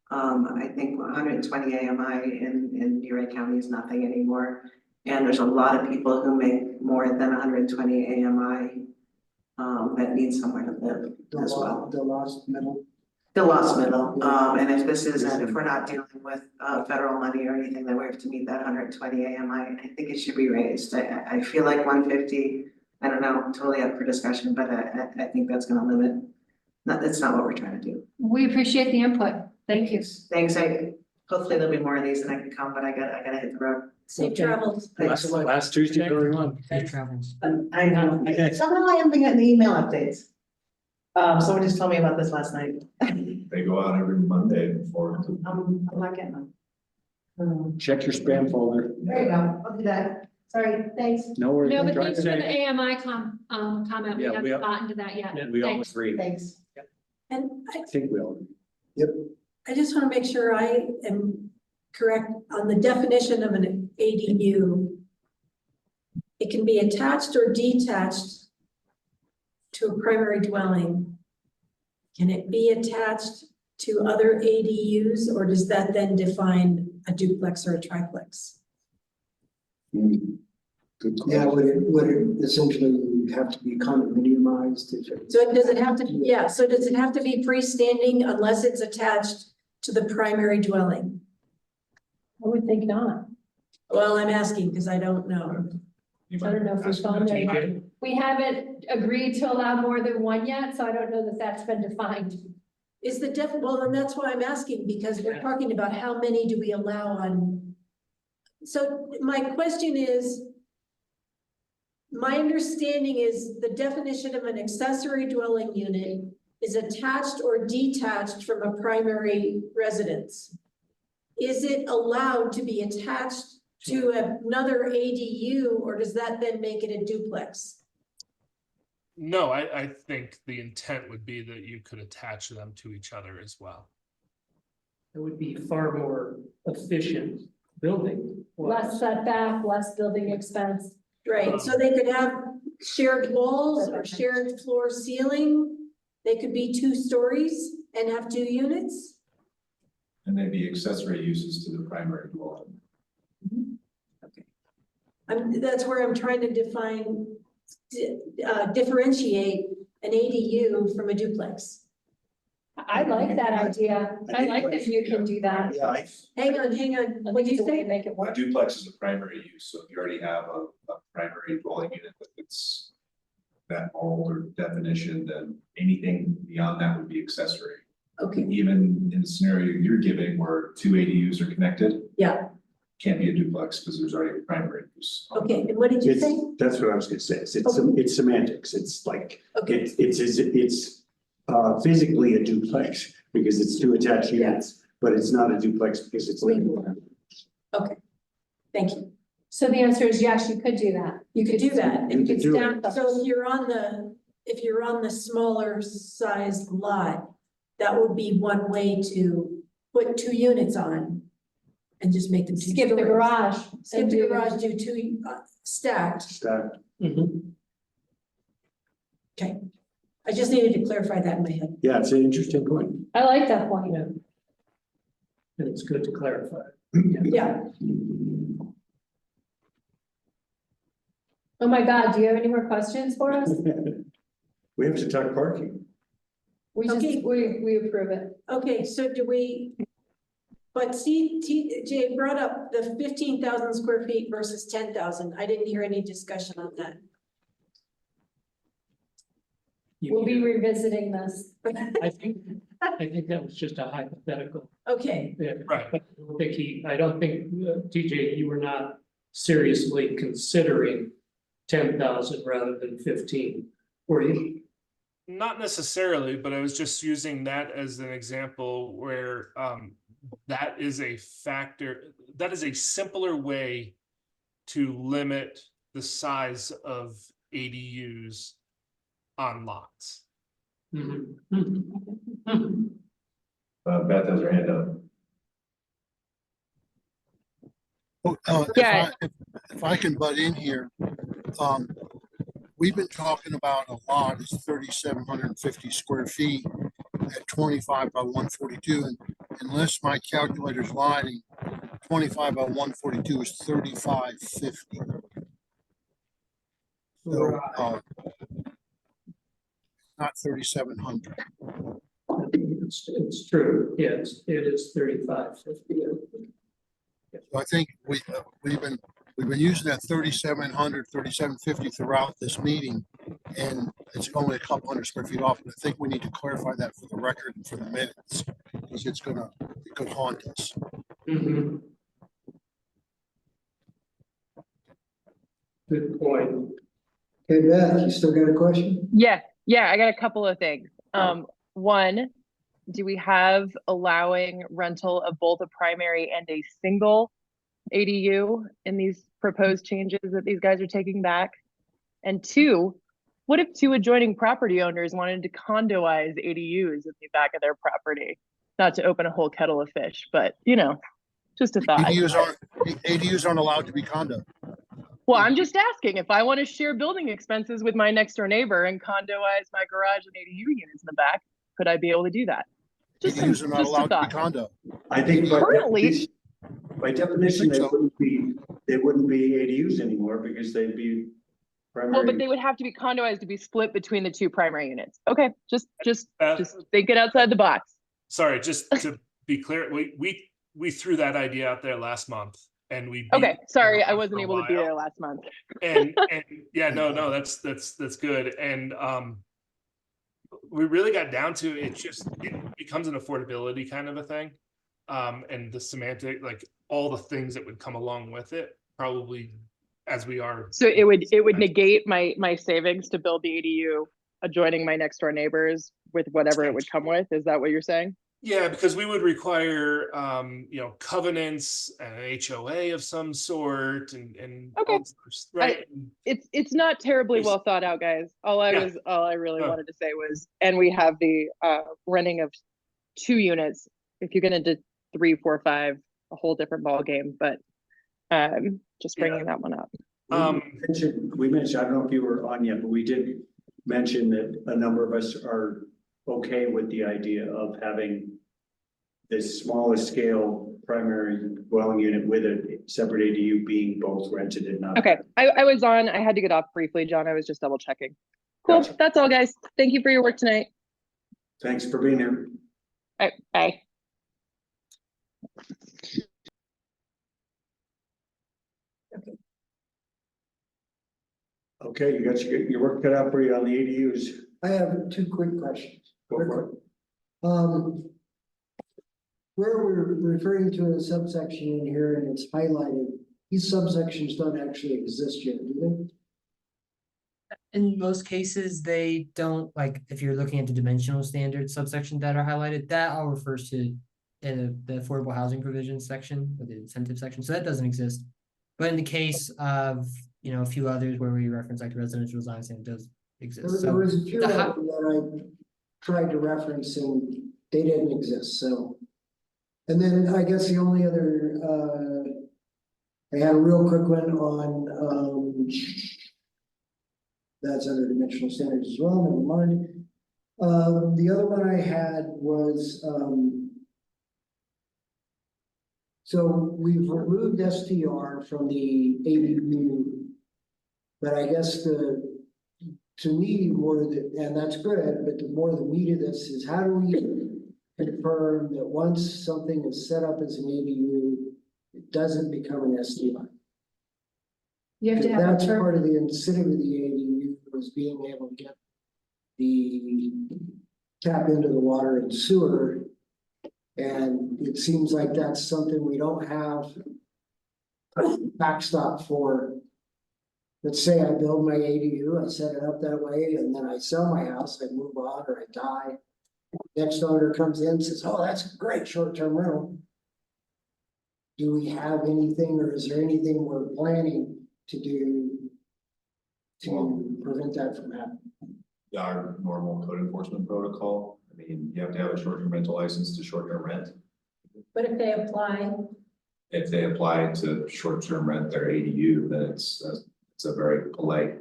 Speaker 12: I think 120 AMI in Ridgway County is nothing anymore. And there's a lot of people who make more than 120 AMI that need somewhere to live as well.
Speaker 3: The lost middle.
Speaker 12: The lost middle, and if this isn't, if we're not dealing with federal money or anything, then we have to meet that 120 AMI, I think it should be raised. I feel like 150, I don't know, totally up for discussion, but I think that's gonna limit. That's not what we're trying to do.
Speaker 1: We appreciate the input. Thank you.
Speaker 12: Thanks, hopefully there'll be more of these and I can come, but I gotta hit the road.
Speaker 9: Safe travels.
Speaker 12: Thanks.
Speaker 2: Last Tuesday, everyone.
Speaker 5: Safe travels.
Speaker 12: I know, somehow I am getting the email updates. Someone just told me about this last night.
Speaker 10: They go out every Monday before.
Speaker 12: I'm not getting them.
Speaker 8: Check your spam folder.
Speaker 12: There you go, I'll do that. Sorry, thanks.
Speaker 8: No worries.
Speaker 1: No, but
Speaker 8: Drive
Speaker 1: thanks for the
Speaker 8: safe.
Speaker 1: AMI comment. We
Speaker 8: Yeah,
Speaker 1: haven't gotten to that yet.
Speaker 8: We all
Speaker 1: Thanks.
Speaker 8: agree.
Speaker 12: Thanks.
Speaker 9: And
Speaker 8: I think we all.
Speaker 9: I just want to make sure I am correct on the definition of an ADU. It can be attached or detached to a primary dwelling. Can it be attached to other ADUs, or does that then define a duplex or a triplex?
Speaker 8: Good
Speaker 3: Yeah,
Speaker 8: question.
Speaker 3: would it essentially have to be condominiumized?
Speaker 9: So does it have to, yeah, so does it have to be freestanding unless it's attached to the primary dwelling? I would think not. Well, I'm asking because I don't know.
Speaker 10: You
Speaker 1: I don't know if we've gone there
Speaker 10: might-
Speaker 1: yet. We haven't agreed to allow more than one yet, so I don't know that that's been defined.
Speaker 9: Is the well, and that's why I'm asking, because we're talking about how many do we allow on So my question is, my understanding is the definition of an accessory dwelling unit is attached or detached from a primary residence. Is it allowed to be attached to another ADU, or does that then make it a duplex?
Speaker 4: No, I think the intent would be that you could attach them to each other as well.
Speaker 7: It would be far more efficient building.
Speaker 1: Less setback, less building expense.
Speaker 9: Right, so they could have shared walls or shared floor ceiling. They could be 2 stories and have 2 units.
Speaker 10: And they'd be accessory uses to the primary dwelling.
Speaker 9: That's where I'm trying to differentiate an ADU from a duplex.
Speaker 1: I like that idea. I like that you can do that.
Speaker 8: Yeah,
Speaker 9: Hang on, what'd you say?
Speaker 1: Make it
Speaker 10: A
Speaker 1: work.
Speaker 10: duplex is a primary use, so if you already have a primary dwelling unit that's that mold or definition, then anything beyond that would be accessory.
Speaker 9: Okay,
Speaker 10: Even in the scenario you're giving where 2 ADUs are connected,
Speaker 9: yeah,
Speaker 10: can't be a duplex because there's already a primary use.
Speaker 9: okay, and what did you say?
Speaker 8: that's what I was gonna say. It's semantics. It's like,
Speaker 9: Okay,
Speaker 8: it's physically a duplex because it's 2 attached units, but it's not a duplex because it's legal.
Speaker 9: okay, thank you.
Speaker 1: So the answer is yes, you could do that.
Speaker 9: You could do that.
Speaker 8: You could do it.
Speaker 1: Stack them.
Speaker 9: So if you're on the smaller sized lot, that would be one way to put 2 units on and just make them 2
Speaker 1: Skip the
Speaker 9: stories.
Speaker 1: garage.
Speaker 9: Skip
Speaker 1: and
Speaker 9: the
Speaker 1: do-
Speaker 9: garage, do 2 stacked.
Speaker 8: Stacked.
Speaker 9: Okay, I just needed to clarify that in my head.
Speaker 8: Yeah, it's an interesting point.
Speaker 1: I like that point.
Speaker 7: Yeah. And it's good to clarify.
Speaker 9: Yeah,
Speaker 1: Oh my God, do you have any more questions for us?
Speaker 8: We have to talk parking.
Speaker 1: We just,
Speaker 9: Okay.
Speaker 1: we approve it.
Speaker 9: okay, so do we? But see, TJ brought up the 15,000 square feet versus 10,000. I didn't hear any discussion on that.
Speaker 1: We'll be revisiting this.
Speaker 7: I think that was just a hypothetical.
Speaker 9: Okay,
Speaker 7: Yeah,
Speaker 4: Right.
Speaker 7: but I don't think, TJ, you were not seriously considering 10,000 rather than 15, were you?
Speaker 4: Not necessarily, but I was just using that as an example where that is a factor, that is a simpler way to limit the size of ADUs on lots.
Speaker 7: Mhm.
Speaker 10: Beth has her hand up.
Speaker 11: Yeah.
Speaker 6: If I can butt in here, we've been talking about a lot is 3,750 square feet at 25 by 142, and unless my calculator's lying, 25 by 142 is 3,550. So, not 3,700.
Speaker 7: It's true, yes, it is 3550.
Speaker 6: So I think we've been using that 3,700, 3,750 throughout this meeting, and it's only a couple hundred square feet off. And I think we need to clarify that for the record and for the minutes, because it could haunt us.
Speaker 7: Mhm. Good point.
Speaker 3: Okay, Beth, you still got a question?
Speaker 11: Yeah, I got a couple of things. One, do we have allowing rental of both a primary and a single ADU in these proposed changes that these guys are taking back? And 2, what if 2 adjoining property owners wanted to condoize ADUs in the back of their property? Not to open a whole kettle of fish, but just a thought.
Speaker 6: ADUs aren't allowed to be condo.
Speaker 11: Well, I'm just asking, if I want to share building expenses with my next door neighbor and condoize my garage and ADU units in the back, could I be able to do that?
Speaker 6: ADUs are not
Speaker 11: just a
Speaker 6: allowed to be
Speaker 11: thought.
Speaker 6: condo.
Speaker 8: I think
Speaker 11: Currently-
Speaker 8: by definition,
Speaker 6: I think
Speaker 8: they wouldn't be ADUs anymore because they'd be
Speaker 11: Well, but
Speaker 8: primary.
Speaker 11: they would have to be condoized to be split between the 2 primary units. Okay, just
Speaker 4: Uh,
Speaker 11: think it outside the box.
Speaker 4: Sorry, just to be clear, we threw that idea out there last month and we. beat
Speaker 11: Okay, sorry,
Speaker 4: it
Speaker 11: I
Speaker 4: for
Speaker 11: wasn't
Speaker 4: a
Speaker 11: able to be
Speaker 4: while.
Speaker 11: there last month.
Speaker 4: And yeah, no, that's good. And we really got down to it becomes an affordability kind of a thing. And the semantic, like all the things that would come along with it, probably as we are.
Speaker 11: So it would negate my savings to build the ADU adjoining my next door neighbors with whatever it would come with. Is that what you're saying?
Speaker 4: Yeah, because we would require, covenants, an HOA of some sort and.
Speaker 11: Okay.
Speaker 4: all sorts, right?
Speaker 11: It's not terribly
Speaker 4: There's-
Speaker 11: well thought out, guys. All I really
Speaker 4: Oh.
Speaker 11: wanted to say was, and we have the renting of 2 units. If you're gonna do 3, 4, 5, a whole different ball game, but just bringing that one up.
Speaker 8: We mentioned, I don't know if you were on yet, but we did mention that a number of us are okay with the idea of having this smallest scale primary dwelling unit with a separate ADU being both rented and not.
Speaker 11: Okay, I was on, I had to get off briefly, John. I was just double checking. Cool,
Speaker 8: Gotcha.
Speaker 11: that's all, guys. Thank you for your work tonight.
Speaker 8: Thanks for being here.
Speaker 11: All right, bye.
Speaker 8: Okay, you got your work cut out for you on the ADUs.
Speaker 3: I have 2 quick questions.
Speaker 8: Go for it.
Speaker 3: Where we're referring to a subsection in here and it's highlighted, these subsections don't actually exist yet, do
Speaker 5: In most cases, they don't, like, if you're looking at the dimensional standards subsection that are highlighted, that all refers to the affordable housing provisions section, or the incentive section, so that doesn't exist. But in the case of, a few others where we reference like the residential design standard does
Speaker 3: they?
Speaker 5: exist,
Speaker 3: There
Speaker 5: so.
Speaker 3: was a few
Speaker 5: the
Speaker 3: of
Speaker 5: hi-
Speaker 3: them that I tried to reference and they didn't exist, so. And then I guess the only other, I had a real quick one on, that's under dimensional standards as well, never mind. The other one I had was, so we've removed STR from the ADU. But I guess to me, and that's good, but the meat of this is how do we confirm that once something is set up as an ADU, it doesn't become an STR?
Speaker 1: You have to have.
Speaker 3: That's part of the incentive of the ADU was being able to get the tap into the water and sewer. And it seems like that's something we don't have backstop for. Let's say I build my ADU, I set it up that way, and then I sell my house, I move on or I die. Next owner comes in and says, oh, that's a great short-term rental. Do we have anything or is there anything we're planning to do to prevent that from happening?
Speaker 10: Our normal code enforcement protocol, I mean, you have to have a short-term rental license to short-term rent.
Speaker 9: But if they apply,
Speaker 10: If they apply to short-term rent their ADU, then it's a very polite,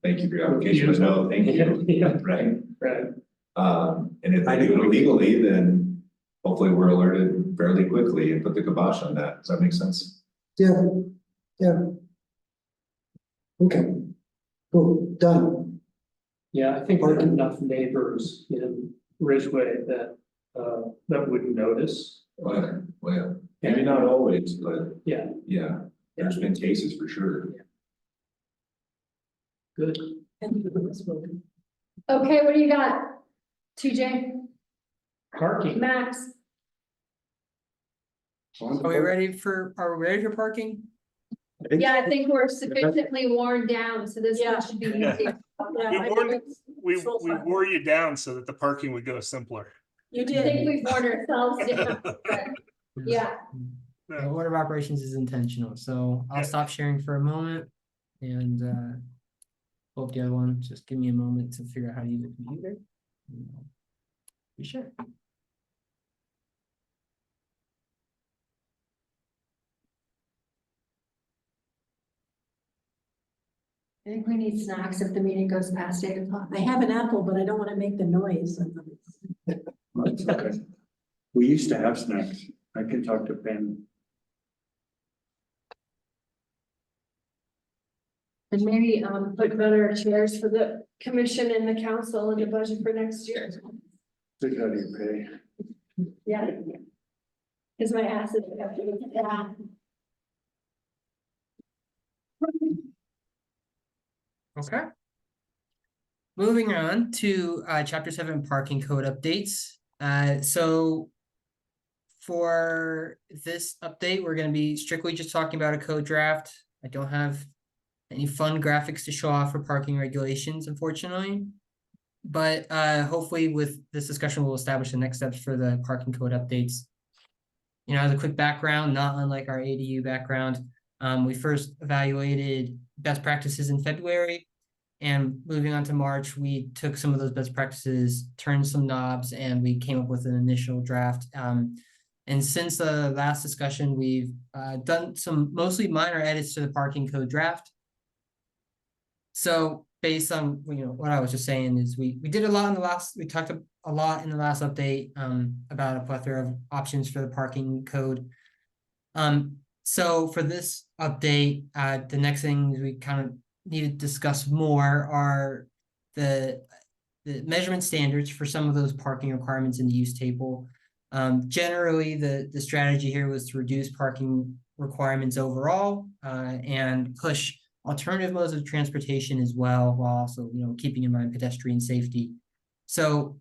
Speaker 10: thank you for your application, but no, thank you,
Speaker 7: Yeah.
Speaker 10: right?
Speaker 7: Right.
Speaker 10: And if they do it illegally, then hopefully we're alerted fairly quickly and put the kibosh on that. Does that make sense?
Speaker 3: Yeah, yeah. Okay, cool, done.
Speaker 7: Yeah, I think there are enough neighbors in Ridgway that wouldn't notice.
Speaker 10: Well, maybe not always, but
Speaker 7: Yeah,
Speaker 10: yeah, there's been cases for sure.
Speaker 7: good.
Speaker 1: Okay, what do you got? TJ,
Speaker 7: Parking.
Speaker 1: Max,
Speaker 5: Are we ready for parking?
Speaker 1: yeah, I think we're sufficiently worn down, so this
Speaker 9: Yeah.
Speaker 1: one should be
Speaker 4: Yeah.
Speaker 1: easy.
Speaker 4: We wore you down so that the parking would go simpler.
Speaker 9: you
Speaker 1: I
Speaker 9: did.
Speaker 1: think we've worn ourselves down, but yeah.
Speaker 5: The order of operations is intentional, so I'll stop sharing for a moment and hope the other one, just give me a moment to figure out how to use the computer. Be sure.
Speaker 1: I think we need snacks if the meeting goes past 8 o'clock.
Speaker 9: I have an apple, but I don't want to make the noise.
Speaker 8: That's okay. We used to have snacks. I can talk to Ben.
Speaker 1: And maybe put better chairs for the commission and the council in the budget for next year.
Speaker 8: Take out your pay.
Speaker 1: Yeah. Cause my ass is. Yeah.
Speaker 5: Okay. Moving on to chapter 7 parking code updates. So for this update, we're gonna be strictly just talking about a code draft. I don't have any fun graphics to show off for parking regulations, unfortunately. But hopefully with this discussion, we'll establish the next steps for the parking code updates. You know, as a quick background, not unlike our ADU background, we first evaluated best practices in February. And moving on to March, we took some of those best practices, turned some knobs, and we came up with an initial draft. And since the last discussion, we've done some mostly minor edits to the parking code draft. So based on what I was just saying is we did a lot in the last, we talked a lot in the last update about a plethora of options for the parking code. So for this update, the next thing we kind of need to discuss more are the measurement standards for some of those parking requirements in the use table. Generally, the strategy here was to reduce parking requirements overall and push alternative modes of transportation as well, while also keeping in mind pedestrian safety. So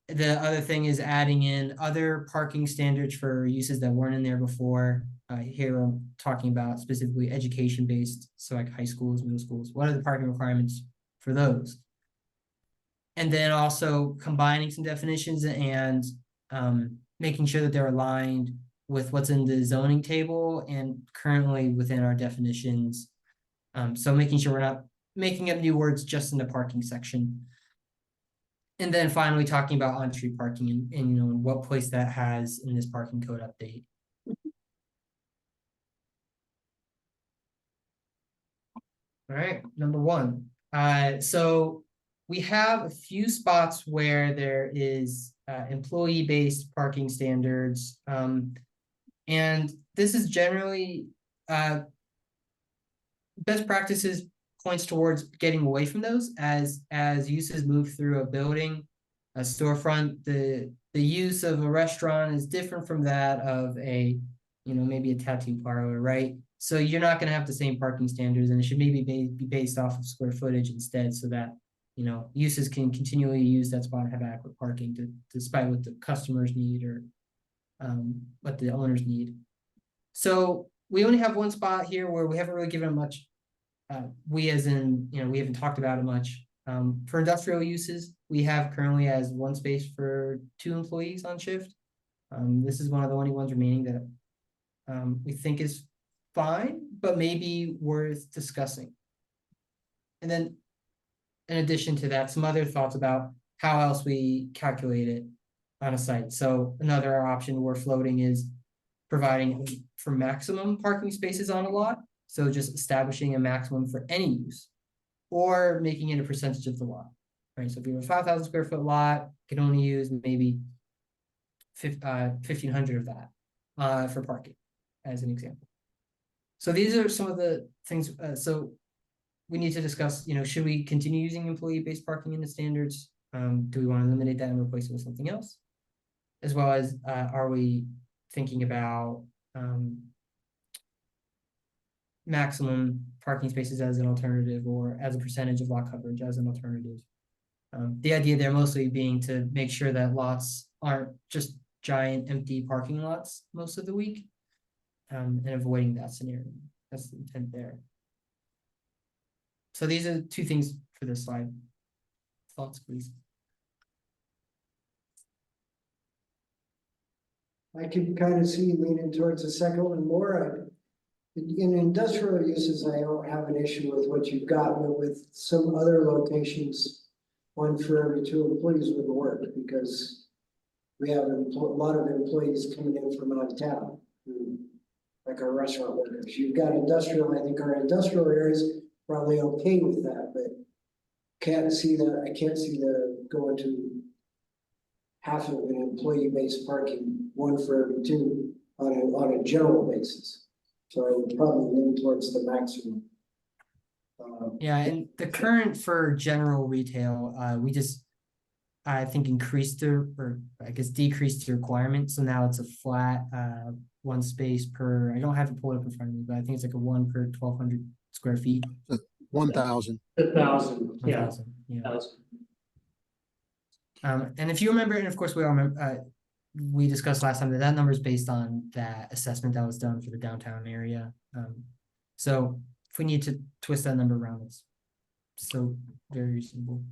Speaker 5: the other thing is adding in other parking standards for uses that weren't in there before. Here I'm talking about specifically education-based, so like high schools, middle schools. What are the parking requirements for those? And then also combining some definitions and making sure that they're aligned with what's in the zoning table and currently within our definitions. So making sure we're not making up new words just in the parking section. And then finally talking about on-street parking and what place that has in this parking code update. All right, number one. So we have a few spots where there is employee-based parking standards. And this is generally best practices points towards getting away from those as uses move through a building, a storefront. The use of a restaurant is different from that of a maybe a tattoo parlor, right? So you're not going to have the same parking standards, and it should maybe be based off of square footage instead, so that uses can continually use that spot and have adequate parking despite what the customers need or what the owners need. So we only have one spot here where we haven't really given it much. We as in, we haven't talked about it much. For industrial uses, we have currently as one space for 2 employees on shift. This is one of the only ones remaining that we think is fine, but maybe worth discussing. And then in addition to that, some other thoughts about how else we calculate it on a site. So another option we're floating is providing for maximum parking spaces on a lot. So just establishing a maximum for any use or making it a percentage of the lot, right? So if you have a 5,000 square foot lot, you can only use maybe 1,500 of that for parking as an example. So these are some of the things. So we need to discuss, should we continue using employee-based parking in the standards? Do we want to eliminate that and replace it with something else? As well as, are we thinking about maximum parking spaces as an alternative or as a percentage of lot coverage as an alternative? The idea there mostly being to make sure that lots aren't just giant empty parking lots most of the week, and avoiding that scenario. That's the intent there. So these are 2 things for this slide. Thoughts, please.
Speaker 3: I can kind of see leaning towards the second one more. In industrial uses, I don't have an issue with what you've got, but with some other locations, 1 for every 2 employees would work because we have a lot of employees coming in from out of town, like our restaurant workers. You've got industrial, I think our industrial areas probably okay with that, but I can't see the going to half of an employee-based parking, 1 for every 2 on a general basis. So I would probably lean towards the maximum.
Speaker 5: Yeah, and the current for general retail, we just, I think, decreased the requirement. So now it's a flat 1 space per, I don't have it pulled up in front of me, but I think it's like a 1 per 1,200 square feet.
Speaker 6: 1,000.
Speaker 7: 1,000, yeah.
Speaker 5: 1,000, yeah.
Speaker 7: 1,000.
Speaker 5: And if you remember, and of course we all remember, we discussed last time that that number is based on that assessment that was done for the downtown area. So if we need to twist that number around, it's still very reasonable.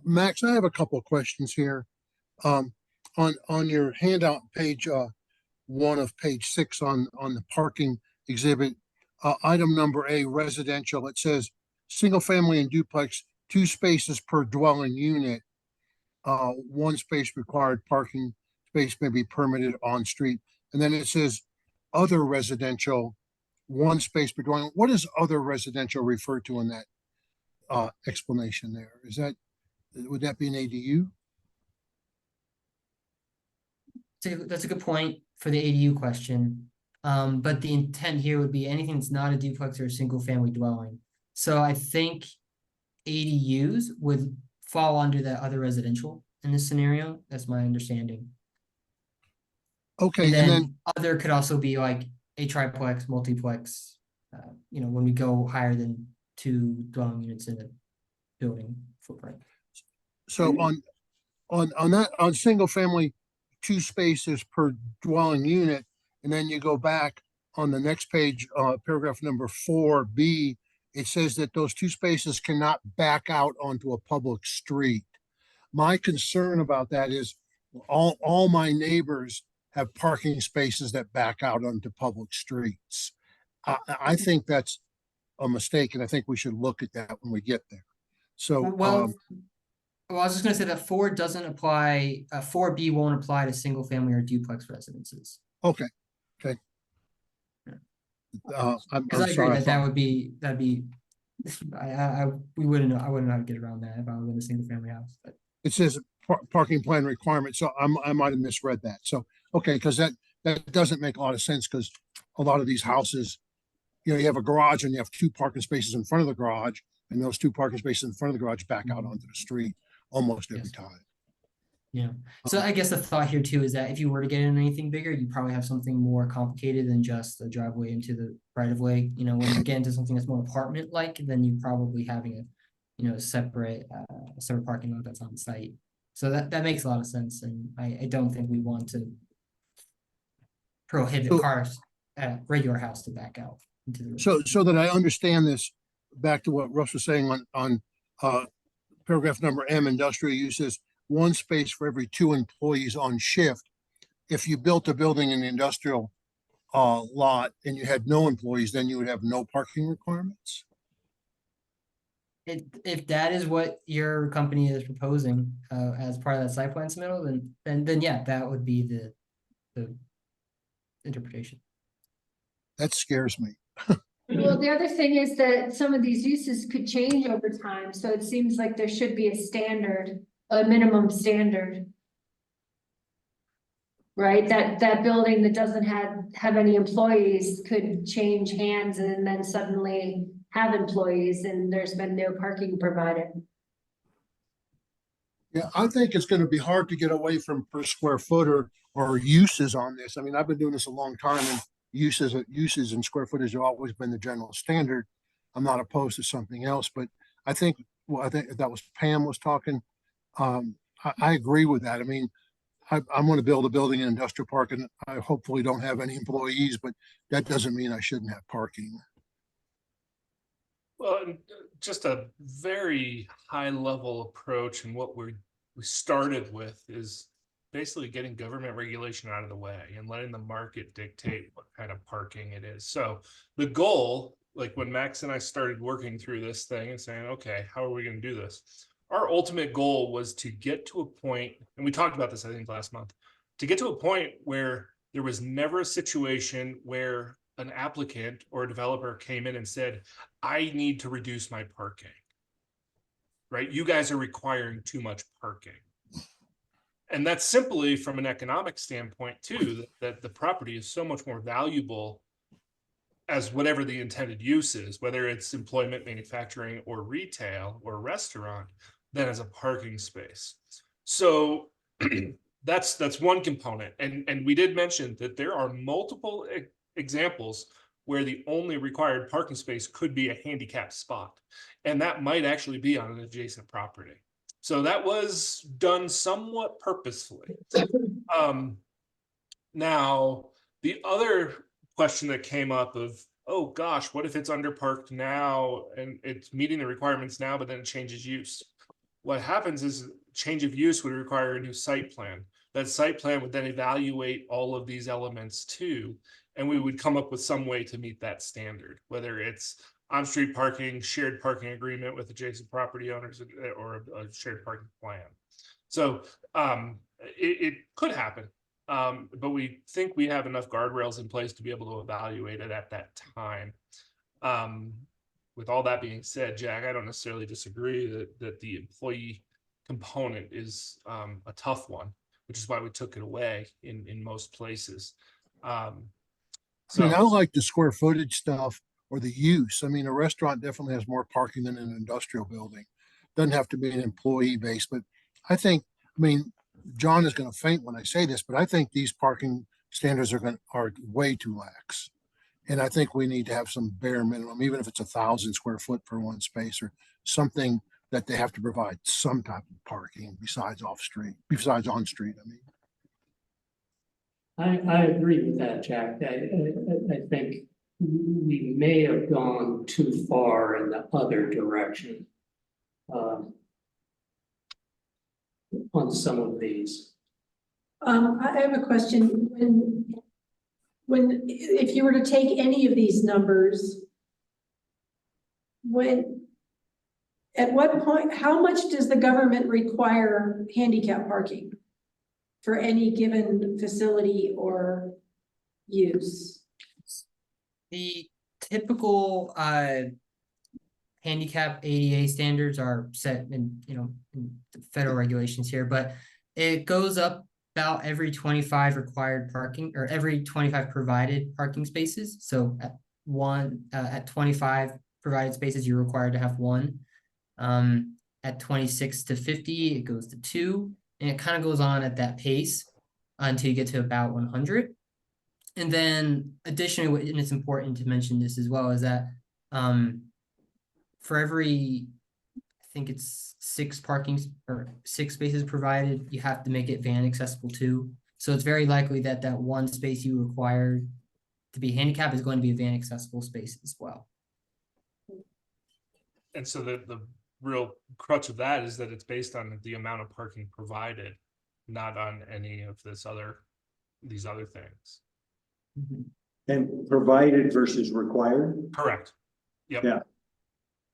Speaker 6: Max, I have a couple of questions here. On your handout, page, 1 of page 6 on the parking exhibit, item number A, residential, it says, single family and duplex, 2 spaces per dwelling unit. 1 space required parking space may be permitted on street. And then it says, other residential, 1 space per dwelling. What does other residential refer to in that explanation there? Would that be an ADU?
Speaker 5: That's a good point for the ADU question. But the intent here would be anything that's not a duplex or a single family dwelling. So I think ADUs would fall under that other residential in this scenario. That's my understanding.
Speaker 6: Okay,
Speaker 5: And
Speaker 6: and
Speaker 5: then
Speaker 6: then,
Speaker 5: other could also be like a triplex, multiplex, when we go higher than 2 dwelling units in a building footprint.
Speaker 6: so on single family, 2 spaces per dwelling unit, and then you go back on the next page, paragraph number 4B, it says that those 2 spaces cannot back out onto a public street. My concern about that is all my neighbors have parking spaces that back out onto public streets. I think that's a mistake, and I think we should look at that when we get there. So,
Speaker 5: Well, I was just gonna say that 4 doesn't apply, 4B won't apply to single family or duplex residences.
Speaker 6: okay. I'm
Speaker 5: Because I agree
Speaker 6: sorry,
Speaker 5: that that'd be, we wouldn't know, I wouldn't know how to get around that if I was in a single family house, but.
Speaker 6: it says parking plan requirement, so I might have misread that. So, okay, because that doesn't make a lot of sense, because a lot of these houses, you have a garage and you have 2 parking spaces in front of the garage, and those 2 parking spaces in front of the garage back out onto the street almost every
Speaker 5: Yes.
Speaker 6: time.
Speaker 5: Yeah, so I guess the thought here too is that if you were to get in anything bigger, you probably have something more complicated than just a driveway into the right of way. When you get into something that's more apartment-like, then you're probably having a separate parking lot that's on site. So that makes a lot of sense, and I don't think we want to prohibit
Speaker 6: So-
Speaker 5: cars at a regular house to back out into the.
Speaker 6: So that I understand this, back to what Russ was saying on paragraph number M, industrial uses, 1 space for every 2 employees on shift. If you built a building in the industrial lot and you had no employees, then you would have no parking requirements?
Speaker 5: If that is what your company is proposing as part of that site plan submittal, then yeah, that would be the interpretation.
Speaker 6: That scares me.
Speaker 1: Well, the other thing is that some of these uses could change over time, so it seems like there should be a standard, a minimum standard. Right, that building that doesn't have any employees could change hands and then suddenly have employees and there's been no parking provided.
Speaker 6: Yeah, I think it's going to be hard to get away from per square foot or uses on this. I mean, I've been doing this a long time, and uses and square footage have always been the general standard. I'm not opposed to something else, but I think that was Pam was talking. I agree with that. I mean, I'm going to build a building in industrial park, and I hopefully don't have any employees, but that doesn't mean I shouldn't have parking.
Speaker 4: Well, and just a very high level approach, and what we started with is basically getting government regulation out of the way and letting the market dictate what kind of parking it is. So the goal, like when Max and I started working through this thing and saying, okay, how are we going to do this? Our ultimate goal was to get to a point, and we talked about this, I think, last month, to get to a point where there was never a situation where an applicant or a developer came in and said, I need to reduce my parking. Right? You guys are requiring too much parking. And that's simply from an economic standpoint, too, that the property is so much more valuable as whatever the intended use is, whether it's employment, manufacturing, or retail or restaurant, than as a parking space. So that's one component. And we did mention that there are multiple examples where the only required parking space could be a handicapped spot. And that might actually be on an adjacent property. So that was done somewhat purposefully. Now, the other question that came up of, oh gosh, what if it's underparked now and it's meeting the requirements now, but then it changes use? What happens is change of use would require a new site plan. That site plan would then evaluate all of these elements too, and we would come up with some way to meet that standard, whether it's on-street parking, shared parking agreement with adjacent property owners, or a shared parking plan. So it could happen, but we think we have enough guardrails in place to be able to evaluate it at that time. With all that being said, Jack, I don't necessarily disagree that the employee component is a tough one, which is why we took it away in most places.
Speaker 6: I mean, I don't like the square footage stuff or the use. I mean, a restaurant definitely has more parking than an industrial building. Doesn't have to be an employee base, but I think, I mean, John is going to faint when I say this, but I think these parking standards are way too lax. And I think we need to have some bare minimum, even if it's 1,000 square foot per one space or something that they have to provide some type of parking besides on street. I mean,
Speaker 7: I agree with that, Jack. I think we may have gone too far in the other direction. On some of these.
Speaker 9: I have a question. If you were to take any of these numbers, at what point, how much does the government require handicap parking for any given facility or use?
Speaker 5: The typical handicap ADA standards are set in, in the federal regulations here, but it goes up about every 25 required parking or every 25 provided parking spaces. So at 25 provided spaces, you're required to have one. At 26 to 50, it goes to 2, and it kind of goes on at that pace until you get to about 100. And then additionally, and it's important to mention this as well, is that for every, I think it's 6 spaces provided, you have to make it van accessible too. So it's very likely that that one space you require to be handicapped is going to be a van accessible space as well.
Speaker 4: And so the real crutch of that is that it's based on the amount of parking provided, not on any of these other things.
Speaker 5: Mm-hmm.
Speaker 8: And provided versus required.
Speaker 4: Correct. Yep.
Speaker 8: Yeah.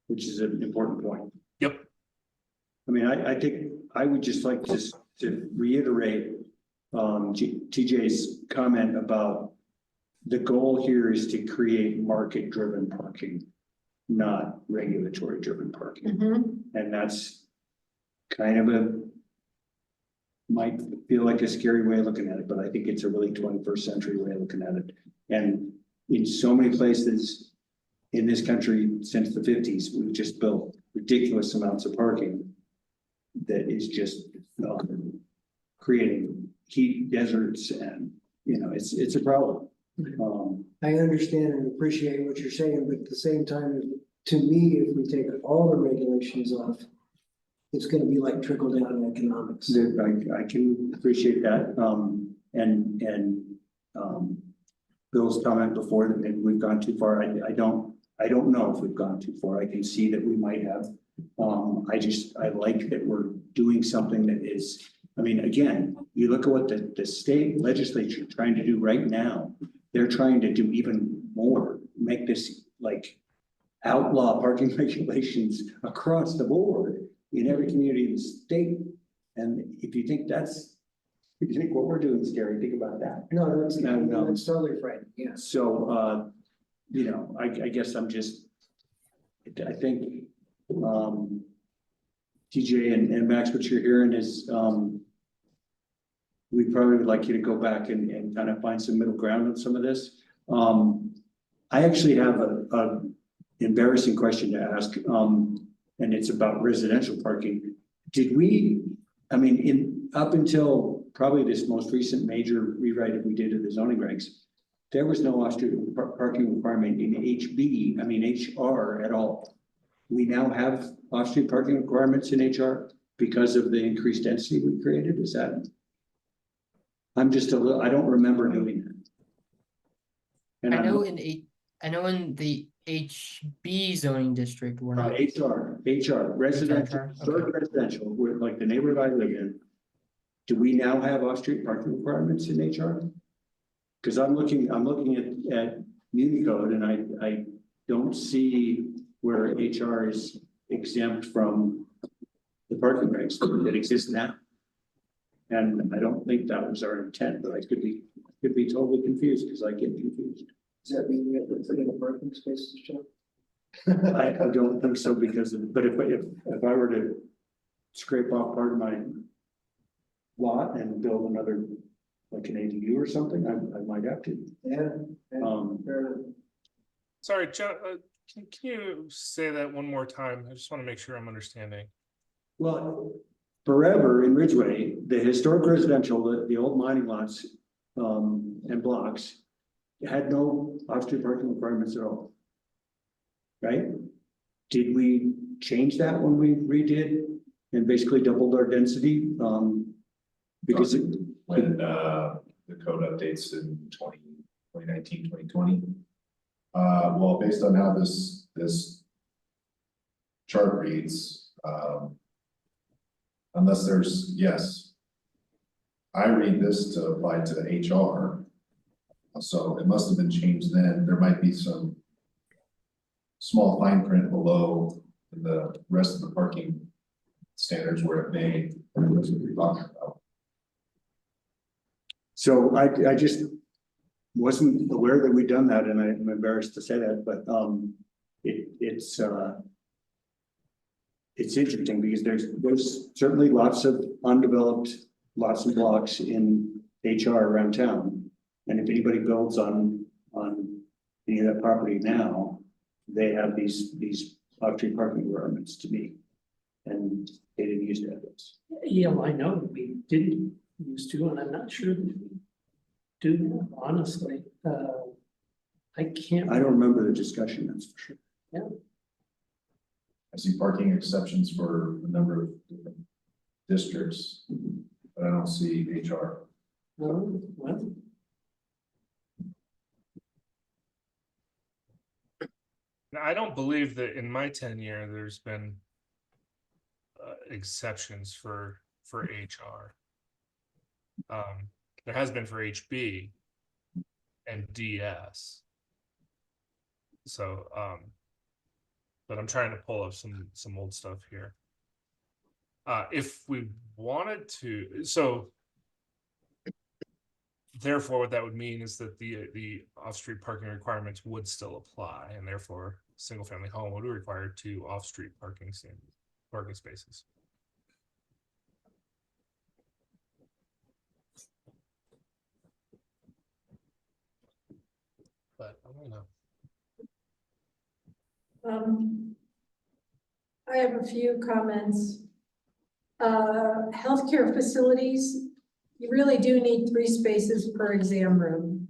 Speaker 8: Which is an important point.
Speaker 4: Yep.
Speaker 8: I mean, I think I would just like to reiterate TJ's comment about the goal here is to create market-driven parking, not regulatory-driven parking.
Speaker 9: Mm-hmm.
Speaker 8: And that's kind of might feel like a scary way of looking at it, but I think it's a really 21st century way of looking at it. And in so many places in this country since the 50s, we've just built ridiculous amounts of parking that is just creating heat deserts, and it's a problem.
Speaker 3: I understand and appreciate what you're saying, but at the same time, to me, if we take all the regulations off, it's going to be like trickle down economics.
Speaker 8: I can appreciate that. And Bill's comment before that maybe we've gone too far. I don't know if we've gone too far. I can see that we might have. I like that we're doing something that is, I mean, again, you look at what the state legislature is trying to do right now. They're trying to do even more, make this like outlaw parking regulations across the board in every community in the state. And if you think what we're doing is scary, think about that.
Speaker 3: No, that's totally right. Yeah.
Speaker 8: So, I guess I think, TJ and Max, what you're hearing is, we probably would like you to go back and kind of find some middle ground on some of this. I actually have a embarrassing question to ask, and it's about residential parking. Up until probably this most recent major rewrite that we did of the zoning regs, there was no off-street parking requirement in HR at all. We now have off-street parking requirements in HR because of the increased density we created. Is that? I'm just a little, I don't remember doing that. And
Speaker 5: I
Speaker 8: I'm,
Speaker 5: know in the HB zoning district, we're not.
Speaker 8: HR, residential,
Speaker 5: okay.
Speaker 8: historic residential, where like the neighborhood I live in. Do we now have off-street parking requirements in HR? Because I'm looking at Muni Code and I don't see where HR is exempt from the parking regs that exist now. And I don't think that was our intent, but I could be totally confused because I get confused.
Speaker 3: Does that mean we have to put in a parking space to show?
Speaker 8: I don't think so because, but if I were to scrape off part of my lot and build another, like an ADU or something, I might have to.
Speaker 3: Yeah. Fair enough.
Speaker 4: Sorry, John, can you say that one more time? I just want to make sure I'm understanding.
Speaker 8: Well, forever in Ridgway, the historic residential, the old mining lots, and blocks had no off-street parking requirements at all. Right? Did we change that when we redid and basically doubled our density? Because it,
Speaker 10: When the code updates in 2019, 2020. Well, based on how this chart reads, unless there's, yes. I read this to apply to HR. So it must have been changed then. There might be some small fine print below the rest of the parking standards where it may, what we're talking about.
Speaker 8: so I just wasn't aware that we'd done that, and I'm embarrassed to say that, but it's interesting because there's certainly lots of undeveloped lots and blocks in HR around town, and if anybody builds on any of that property now, they have these off-street parking requirements to meet, and they didn't use to have those.
Speaker 7: Yeah, well, I know we didn't used to, and I'm not sure that we do that, honestly. I can't.
Speaker 8: I don't remember the discussion, that's for sure.
Speaker 7: Yeah.
Speaker 10: I see parking exceptions for a number of different districts, but I don't see HR.
Speaker 7: Oh, well,
Speaker 4: Now, I don't believe that in my tenure, there's been exceptions for HR. There has been for HB and DS. So, but I'm trying to pull up some old stuff here. If we wanted to, so therefore what that would mean is that the off-street parking requirements would still apply, and therefore single family home would be required 2 off-street parking spaces. But I don't know.
Speaker 9: I have a few comments. Healthcare facilities, you really do need 3 spaces per exam room.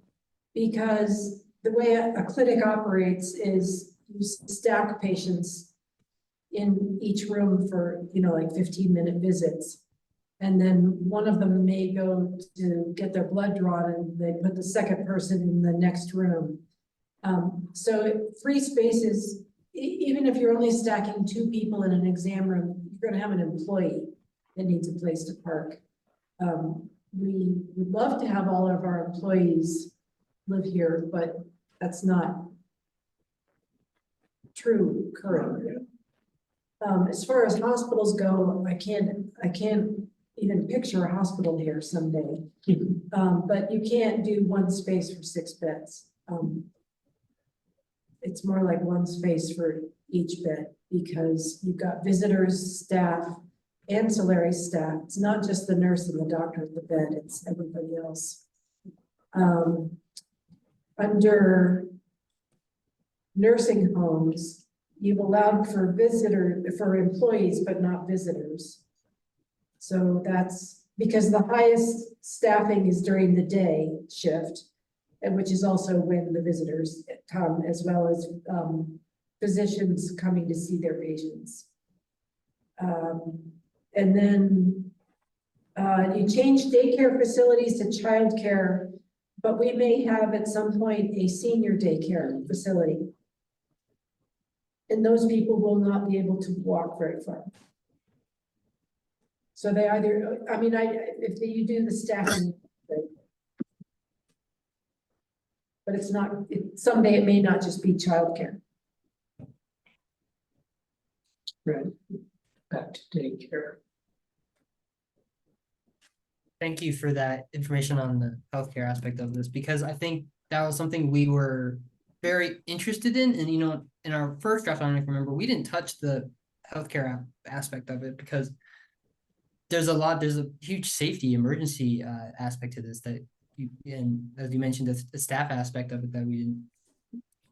Speaker 9: Because the way a clinic operates is you stack patients in each room for, like 15-minute visits. And then one of them may go to get their blood drawn and they put the second person in the next room. So 3 spaces, even if you're only stacking 2 people in an exam room, you're gonna have an employee that needs a place to park. We would love to have all of our employees live here, but that's not true currently. As far as hospitals go, I can't even picture a hospital here someday. But you can't do 1 space for 6 beds. It's more like 1 space for each bed because you've got visitors, staff, ancillary staff. It's not just the nurse and the doctor at the bed, it's everybody else. Under nursing homes, you've allowed for employees, but not visitors. So that's because the highest staffing is during the day shift, and which is also when the visitors come, as well as physicians coming to see their patients. And then You change daycare facilities to childcare, but we may have at some point a senior daycare facility. And those people will not be able to walk very far. So they either, I mean, if you do the staffing. But it's not, someday it may not just be childcare.
Speaker 2: Right. Back to daycare.
Speaker 5: Thank you for that information on the healthcare aspect of this, because I think that was something we were very interested in. And, you know, in our first draft, I don't even remember, we didn't touch the healthcare aspect of it because there's a huge safety emergency aspect to this that you, and as you mentioned, the staff aspect of it that we didn't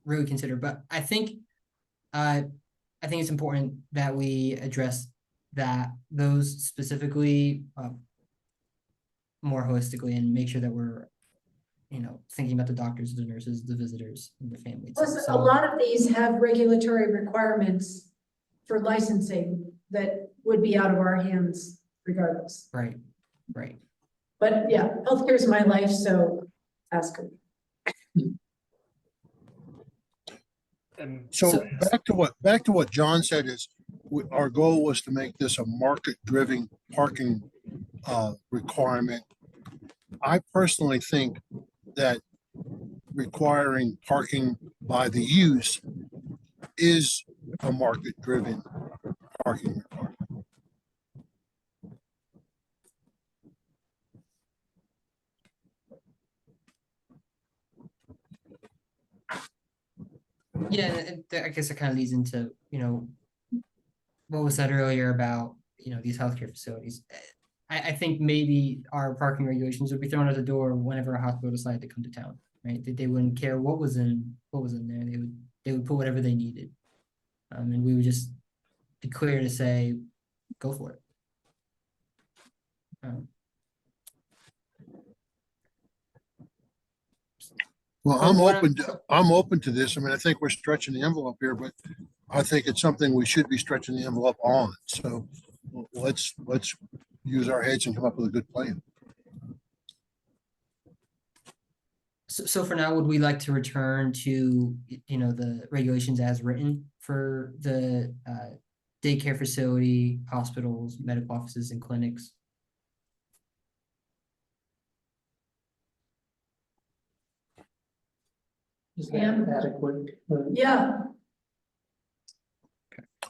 Speaker 5: really consider. But I think it's important that we address those specifically more holistically and make sure that we're, you know, thinking about the doctors, the nurses, the visitors, and the families.
Speaker 9: Plus, a lot of these have regulatory requirements for licensing that would be out of our hands regardless.
Speaker 5: Right.
Speaker 9: But yeah, healthcare is my life, so ask her.
Speaker 4: And
Speaker 6: So back to what John said is, our goal was to make this a market-driven parking requirement. I personally think that requiring parking by the use is a market-driven parking requirement.
Speaker 5: Yeah, and I guess it kind of leads into, you know, what was said earlier about, you know, these healthcare facilities. I think maybe our parking regulations would be thrown out the door whenever a hospital decided to come to town, right? They wouldn't care what was in there. They would put whatever they needed. And we would just be clear to say, go for it.
Speaker 6: Well,
Speaker 5: So what
Speaker 6: I'm open to this. I mean, I think we're stretching the envelope here, but I think it's something we should be stretching the envelope on. So let's use our heads and come up with a good plan.
Speaker 5: So for now, would we like to return to, you know, the regulations as written for the daycare facility, hospitals, medical offices, and clinics?
Speaker 2: Is
Speaker 9: Pam?
Speaker 2: that adequate?
Speaker 9: Yeah.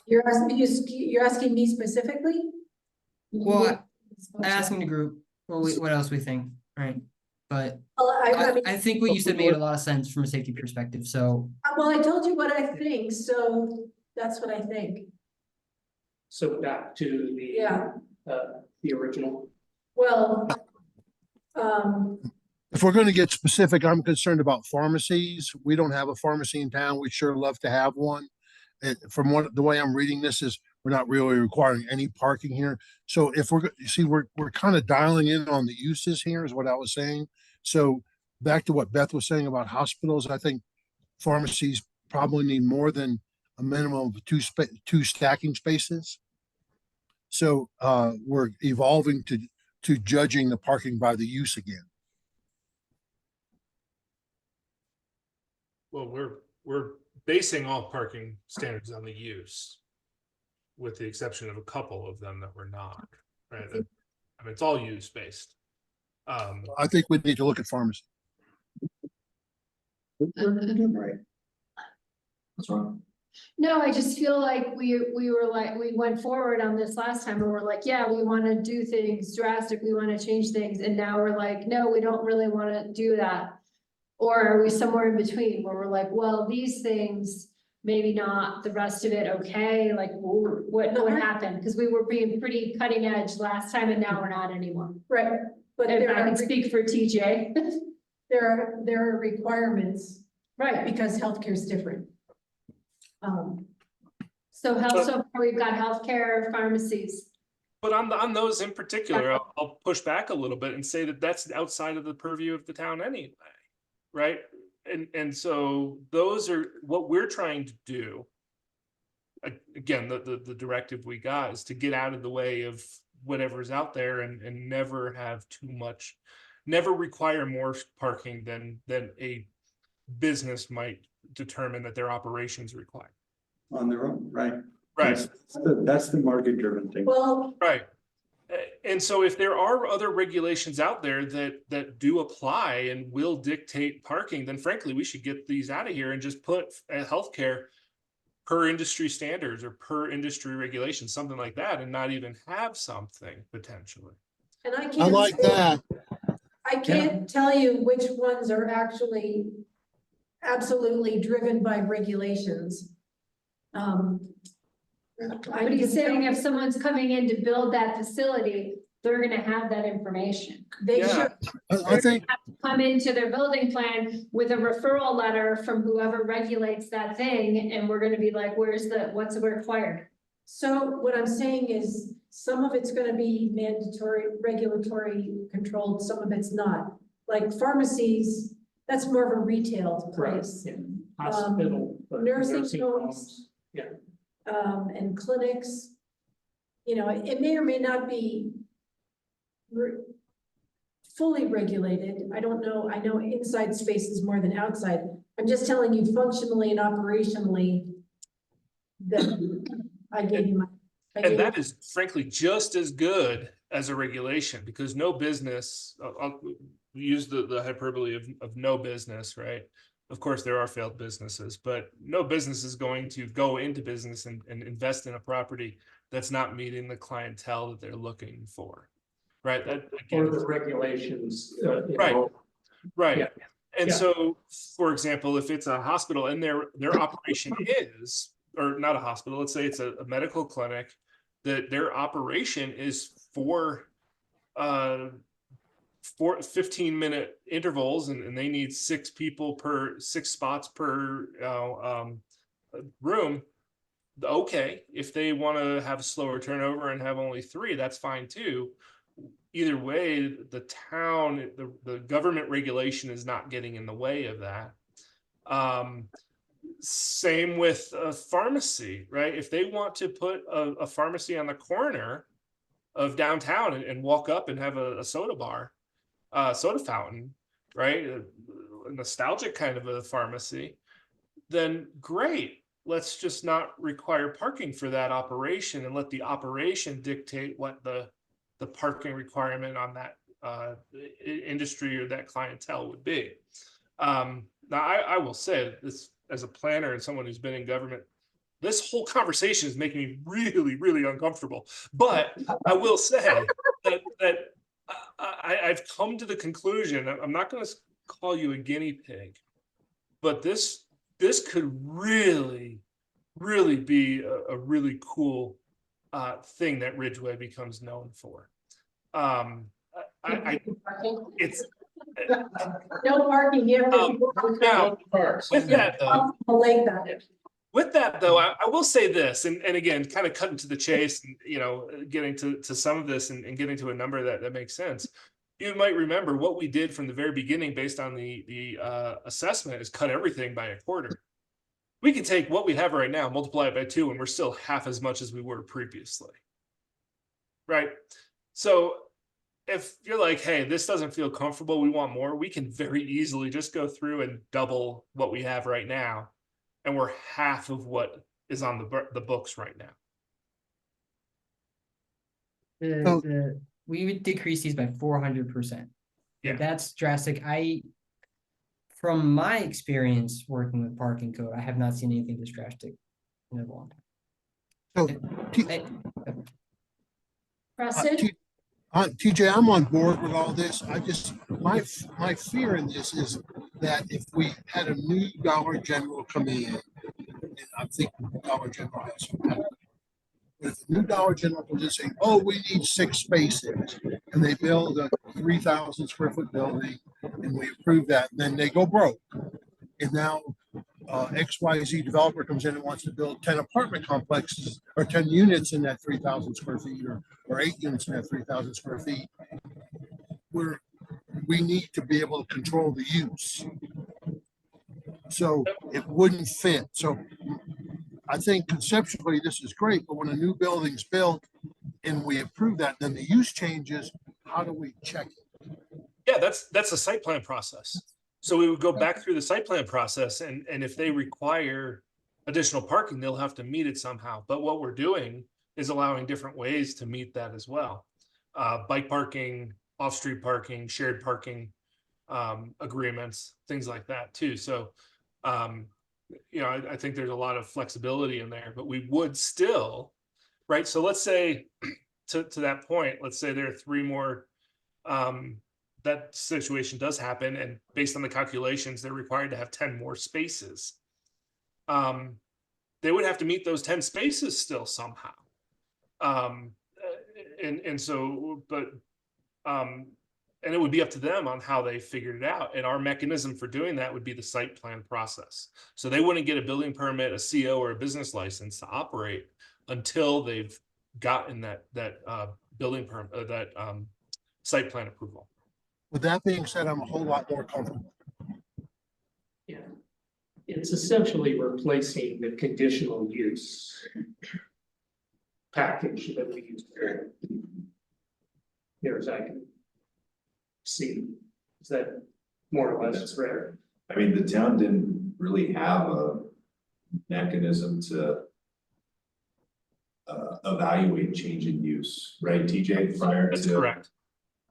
Speaker 9: You're asking me specifically?
Speaker 5: Well, I asking the group, what else we think, right? But I think what you said made a lot of sense from a safety perspective, so.
Speaker 9: Well, I told you what I think, so that's what I think.
Speaker 2: So back to the original.
Speaker 9: Well,
Speaker 6: If we're going to get specific, I'm concerned about pharmacies. We don't have a pharmacy in town. We'd sure love to have one. And from the way I'm reading this is we're not really requiring any parking here. So if we're kind of dialing in on the uses here is what I was saying. So back to what Beth was saying about hospitals, I think pharmacies probably need more than a minimum of two stacking spaces. So we're evolving to judging the parking by the use again.
Speaker 4: well, we're basing all parking standards on the use, with the exception of a couple of them that we're not, right? I mean, it's all use based.
Speaker 6: I think we need to look at pharmacy.
Speaker 10: Right. What's wrong?
Speaker 1: No, I just feel like we went forward on this last time and we're like, yeah, we want to do things drastic, we want to change things, and now we're like, no, we don't really want to do that. Or are we somewhere in between where we're like, well, these things, maybe not, the rest of it, okay, like what happened? Because we were being pretty cutting edge last time and now we're not anymore.
Speaker 9: right, but
Speaker 1: If I can speak for TJ.
Speaker 9: there are requirements,
Speaker 1: Right,
Speaker 9: because healthcare is different.
Speaker 1: so far we've got healthcare, pharmacies.
Speaker 4: But on those in particular, I'll push back a little bit and say that that's outside of the purview of the town anyway, right? And so those are what we're trying to do. Again, the directive we got is to get out of the way of whatever's out there and never have too much, never require more parking than a business might determine that their operations require.
Speaker 8: On their own, right?
Speaker 4: Right.
Speaker 8: That's the market driven thing.
Speaker 9: Well,
Speaker 4: Right. And so if there are other regulations out there that do apply and will dictate parking, then frankly, we should get these out of here and just put healthcare per industry standards or per industry regulations, something like that, and not even have something potentially.
Speaker 9: and I
Speaker 6: I
Speaker 9: can't.
Speaker 6: like
Speaker 9: say-
Speaker 6: that.
Speaker 9: I can't tell you which ones are actually absolutely driven by regulations.
Speaker 1: But he's saying if someone's coming in to build that facility, they're gonna have that information.
Speaker 9: They
Speaker 4: Yeah.
Speaker 9: should,
Speaker 6: I think,
Speaker 1: Come into their building plan with a referral letter from whoever regulates that thing, and we're gonna be like, what's required?
Speaker 9: so what I'm saying is, some of it's gonna be mandatory, regulatory controlled, some of it's not. Like pharmacies, that's more of a retail place.
Speaker 2: Yeah. Hospital. but
Speaker 9: nursing homes. And clinics. You know, it may or may not be fully regulated. I don't know. I know inside space is more than outside. I'm just telling you functionally and operationally that I gave you my.
Speaker 4: And that is frankly just as good as a regulation, because no business, I'll use the hyperbole of no business, right? Of course, there are failed businesses, but no business is going to go into business and invest in a property that's not meeting the clientele that they're looking for, right? That, again,
Speaker 7: Or the regulations.
Speaker 4: Right. Right.
Speaker 7: Yeah.
Speaker 4: And
Speaker 7: Yeah.
Speaker 4: so, for example, if it's a hospital and their operation is, or not a hospital, let's say it's a medical clinic, that their operation is for 15-minute intervals, and they need 6 spots per room. Okay, if they want to have a slower turnover and have only 3, that's fine too. Either way, the town, the government regulation is not getting in the way of that. Same with a pharmacy, right? If they want to put a pharmacy on the corner of downtown and walk up and have a soda bar, soda fountain, right? A nostalgic kind of a pharmacy, then great. Let's just not require parking for that operation and let the operation dictate what the parking requirement on that industry or that clientele would be. Now, I will say this as a planner and someone who's been in government, this whole conversation is making me really, really uncomfortable. But I will say that I've come to the conclusion, I'm not going to call you a guinea pig, but this could really, really be a really cool thing that Ridgway becomes known for. It's
Speaker 9: No parking here.
Speaker 4: now, with that though,
Speaker 9: With
Speaker 4: I will say this, and again, kind of cutting to the chase, and getting to some of this and getting to a number that makes sense. You might remember what we did from the very beginning based on the assessment is cut everything by 1/4. We can take what we have right now, multiply it by 2, and we're still half as much as we were previously. Right? So if you're like, hey, this doesn't feel comfortable, we want more, we can very easily just go through and double what we have right now. And we're half of what is on the books right now.
Speaker 5: We would decrease these by 400%.
Speaker 4: Yeah.
Speaker 5: That's drastic. From my experience working with parking code, I have not seen anything this drastic in a long time.
Speaker 1: Preston?
Speaker 6: TJ, I'm on board with all this. My fear in this is that if we had a new Dollar General come in, and I think Dollar General has some kind of, but if a new Dollar General comes in saying, oh, we need 6 spaces, and they build a 3,000 square foot building, and we approve that, and then they go broke. And now XYZ developer comes in and wants to build 10 apartment complexes or 10 units in that 3,000 square feet or 8 units in that 3,000 square feet. We need to be able to control the use. So it wouldn't fit. So I think conceptually this is great, but when a new building's built, and we approve that, then the use changes, how do we check it?
Speaker 4: Yeah, that's a site plan process. So we would go back through the site plan process and if they require additional parking, they'll have to meet it somehow. But what we're doing is allowing different ways to meet that as well. Bike parking, off-street parking, shared parking, agreements, things like that too. So, you know, I think there's a lot of flexibility in there, but we would still, right? So let's say to that point, let's say there are 3 more, that situation does happen, and based on the calculations, they're required to have 10 more spaces. They would have to meet those 10 spaces still somehow. And so, but, and it would be up to them on how they figured it out. And our mechanism for doing that would be the site plan process. So they wouldn't get a building permit, a CO, or a business license to operate until they've gotten that building permit, that site plan approval.
Speaker 6: With that being said, I'm a whole lot more comfortable.
Speaker 7: Yeah. It's essentially replacing the conditional use package that we used here. Here as I can see, is that more or less rare?
Speaker 10: I mean, the town didn't really have a mechanism to evaluate change in use, right, TJ, prior
Speaker 4: That's
Speaker 10: to
Speaker 4: correct.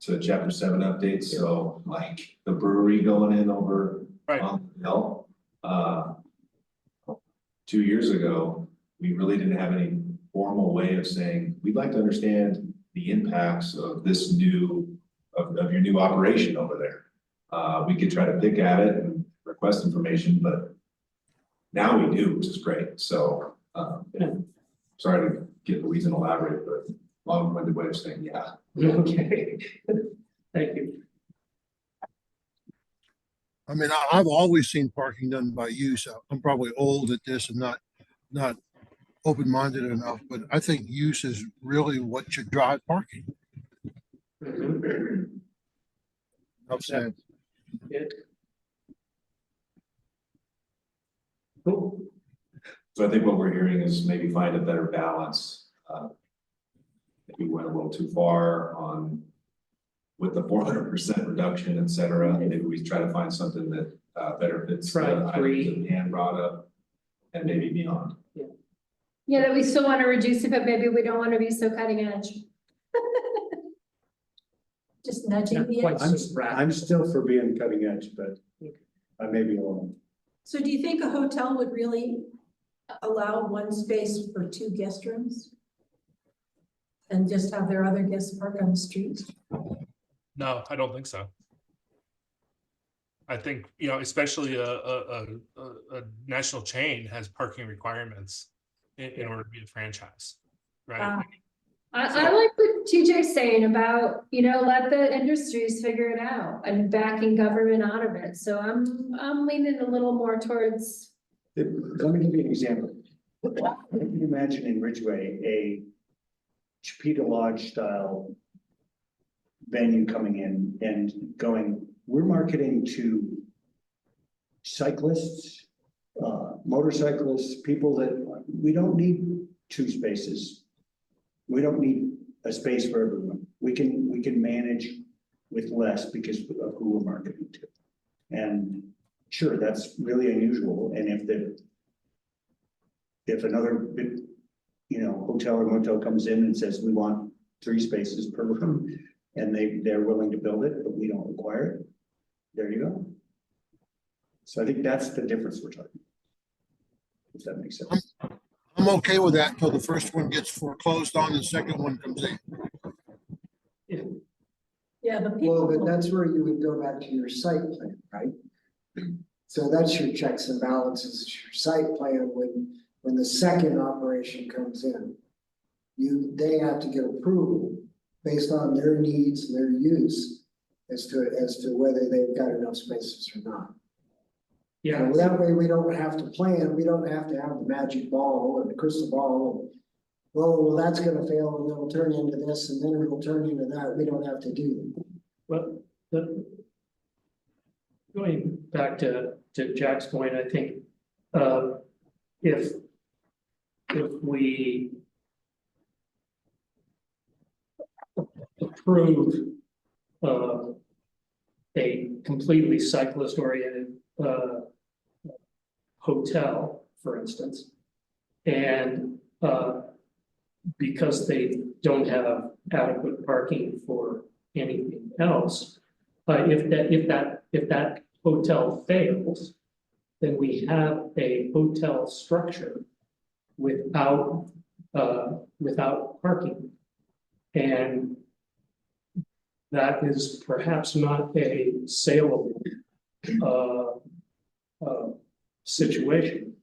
Speaker 10: to chapter 7 updates. So like the brewery going in over
Speaker 4: Right.
Speaker 10: on the hill, 2 years ago, we really didn't have any formal way of saying, we'd like to understand the impacts of this new, of your new operation over there. We could try to pick at it and request information, but now we do, which is great. So, sorry to get the reason elaborate, but long-winded way of saying, yeah.
Speaker 7: Okay, thank you.
Speaker 6: I mean, I've always seen parking done by use. I'm probably old at this and not open-minded enough, but I think use is really what should drive parking. Enough said.
Speaker 7: Yeah. Cool.
Speaker 10: So I think what we're hearing is maybe find a better balance. If we went a little too far on with the 400% reduction, et cetera, maybe we try to find something that better fits the items that Dan brought up and maybe beyond.
Speaker 1: Yeah, that we still want to reduce it, but maybe we don't want to be so cutting edge.
Speaker 9: Just nudging
Speaker 7: Not
Speaker 9: the
Speaker 7: quite
Speaker 9: edge.
Speaker 7: so radical.
Speaker 8: I'm still for being cutting edge, but I may be alone.
Speaker 9: So do you think a hotel would really allow 1 space for 2 guest rooms? And just have their other guests park on the street?
Speaker 4: No, I don't think so. I think, you know, especially a national chain has parking requirements in order to be a franchise, right?
Speaker 1: I like what TJ's saying about, you know, let the industries figure it out and backing government out of it. So I'm leaning a little more towards.
Speaker 8: Let me give you an example. I can imagine in Ridgway, a Chipeta Lodge style venue coming in and going, we're marketing to cyclists, motorcyclists, people that we don't need 2 spaces. We don't need a space for everyone. We can manage with less because of who we're marketing to. And sure, that's really unusual. And if another big, you know, hotel or motel comes in and says, we want 3 spaces per room, and they're willing to build it, but we don't require it, there you go. So I think that's the difference we're talking. If that makes sense.
Speaker 6: I'm okay with that until the first one gets foreclosed on and the second one comes in.
Speaker 9: Yeah, the
Speaker 3: Well,
Speaker 9: people.
Speaker 3: but that's where you would go back to your site plan, right? So that's your checks and balances, it's your site plan when the second operation comes in. They have to get approval based on their needs and their use as to whether they've got enough spaces or not.
Speaker 7: Yeah.
Speaker 3: So that way we don't have to plan, we don't have to have the magic ball or the crystal ball and, well, that's gonna fail and it'll turn into this and then it'll turn into that. We don't have to do that.
Speaker 7: Well, going back to Jack's point, I think, if we approve a completely cyclist-oriented hotel, for instance. And because they don't have adequate parking for anything else, if that hotel fails, then we have a hotel structure without parking. And that is perhaps not a saleable situation.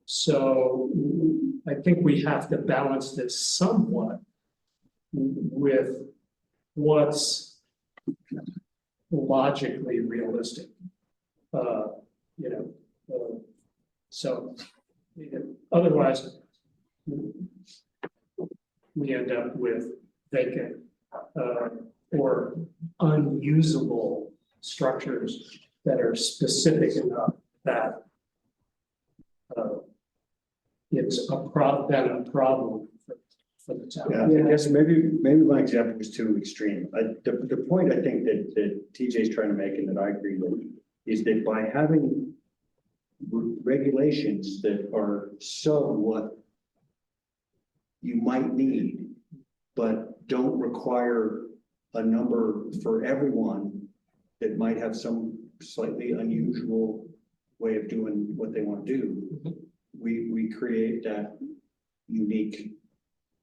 Speaker 7: So I think we have to balance this somewhat with what's logically realistic. So otherwise we end up with vacant or unusable structures that are specific enough that it's a problem for the town.
Speaker 8: Yeah, I guess maybe my example was too extreme. The point I think that TJ's trying to make, and that I agree with, is that by having regulations that are sub what you might need, but don't require a number for everyone that might have some slightly unusual way of doing what they want to do, we create that unique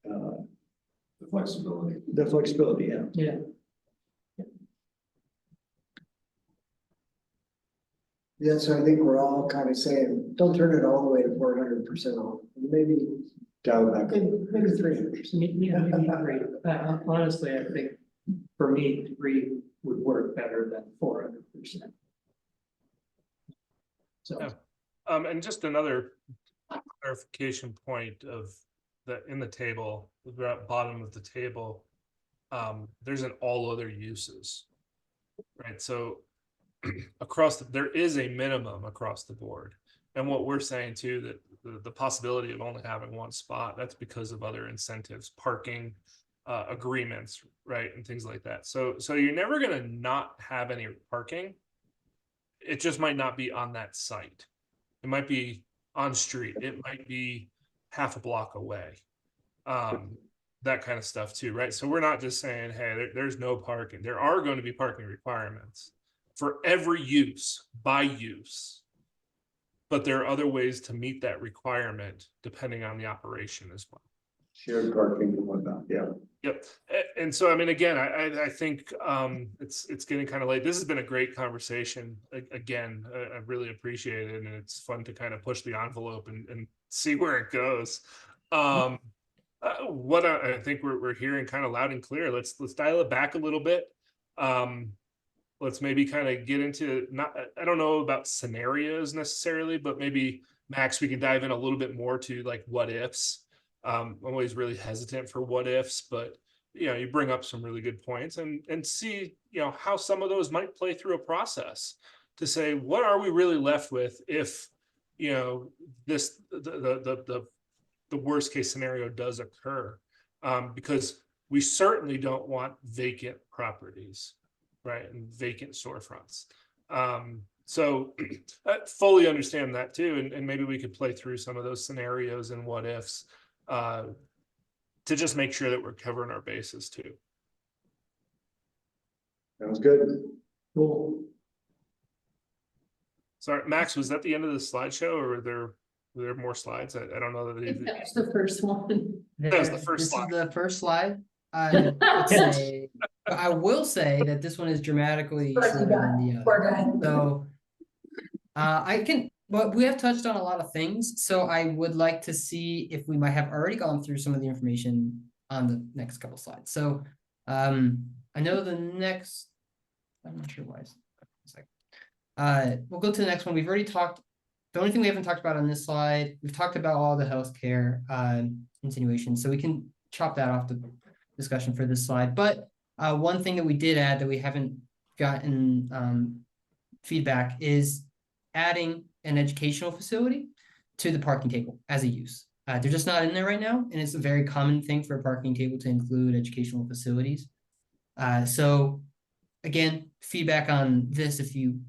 Speaker 10: The flexibility.
Speaker 8: yeah.
Speaker 7: Yeah.
Speaker 3: Yeah, so I think we're all kind of saying, don't turn it all the way to 400% off, maybe,
Speaker 8: Dial back.
Speaker 3: maybe 300%.
Speaker 7: Yeah, maybe 3. Honestly, I think for me, 3 would work better than 400%. So.
Speaker 4: Yeah. And just another clarification point of in the table, the bottom of the table, there's an all other uses, right? So there is a minimum across the board. And what we're saying too, that the possibility of only having one spot, that's because of other incentives, parking, agreements, right? And things like that. So you're never going to not have any parking. It just might not be on that site. It might be on street. It might be half a block away. That kind of stuff too, right? So we're not just saying, hey, there's no parking. There are going to be parking requirements for every use by use. But there are other ways to meet that requirement depending on the operation as well.
Speaker 8: Shared parking and whatnot, yeah.
Speaker 4: Yep. And so, I mean, again, I think it's getting kind of late. This has been a great conversation. Again, I really appreciate it. And it's fun to kind of push the envelope and see where it goes. What I think we're hearing kind of loud and clear. Let's dial it back a little bit. Let's maybe kind of get into, I don't know about scenarios necessarily, but maybe Max, we can dive in a little bit more to like what ifs. I'm always really hesitant for what ifs, but you bring up some really good points and see, how some of those might play through a process to say, what are we really left with if, the worst case scenario does occur? Because we certainly don't want vacant properties, right? And vacant storefronts. So I fully understand that too. And maybe we could play through some of those scenarios and what ifs to just make sure that we're covering our bases too.
Speaker 8: Sounds good.
Speaker 7: Cool.
Speaker 4: Sorry, Max, was that the end of the slideshow or were there more slides? I don't know that.
Speaker 1: I think that was the first one.
Speaker 4: That was the first
Speaker 5: This
Speaker 4: slide.
Speaker 5: is the first slide. I would say, but I will say that this one is dramatically shorter than the other.
Speaker 9: Poor guy.
Speaker 5: So but we have touched on a lot of things. So I would like to see if we might have already gone through some of the information on the next couple slides. So I know the next, I'm not sure why. We'll go to the next one. We've already talked. The only thing we haven't talked about on this slide, we've talked about all the healthcare insinuations. So we can chop that off the discussion for this slide. But one thing that we did add that we haven't gotten feedback is adding an educational facility to the parking table as a use. They're just not in there right now. And it's a very common thing for a parking table to include educational facilities. So again, feedback on this, if you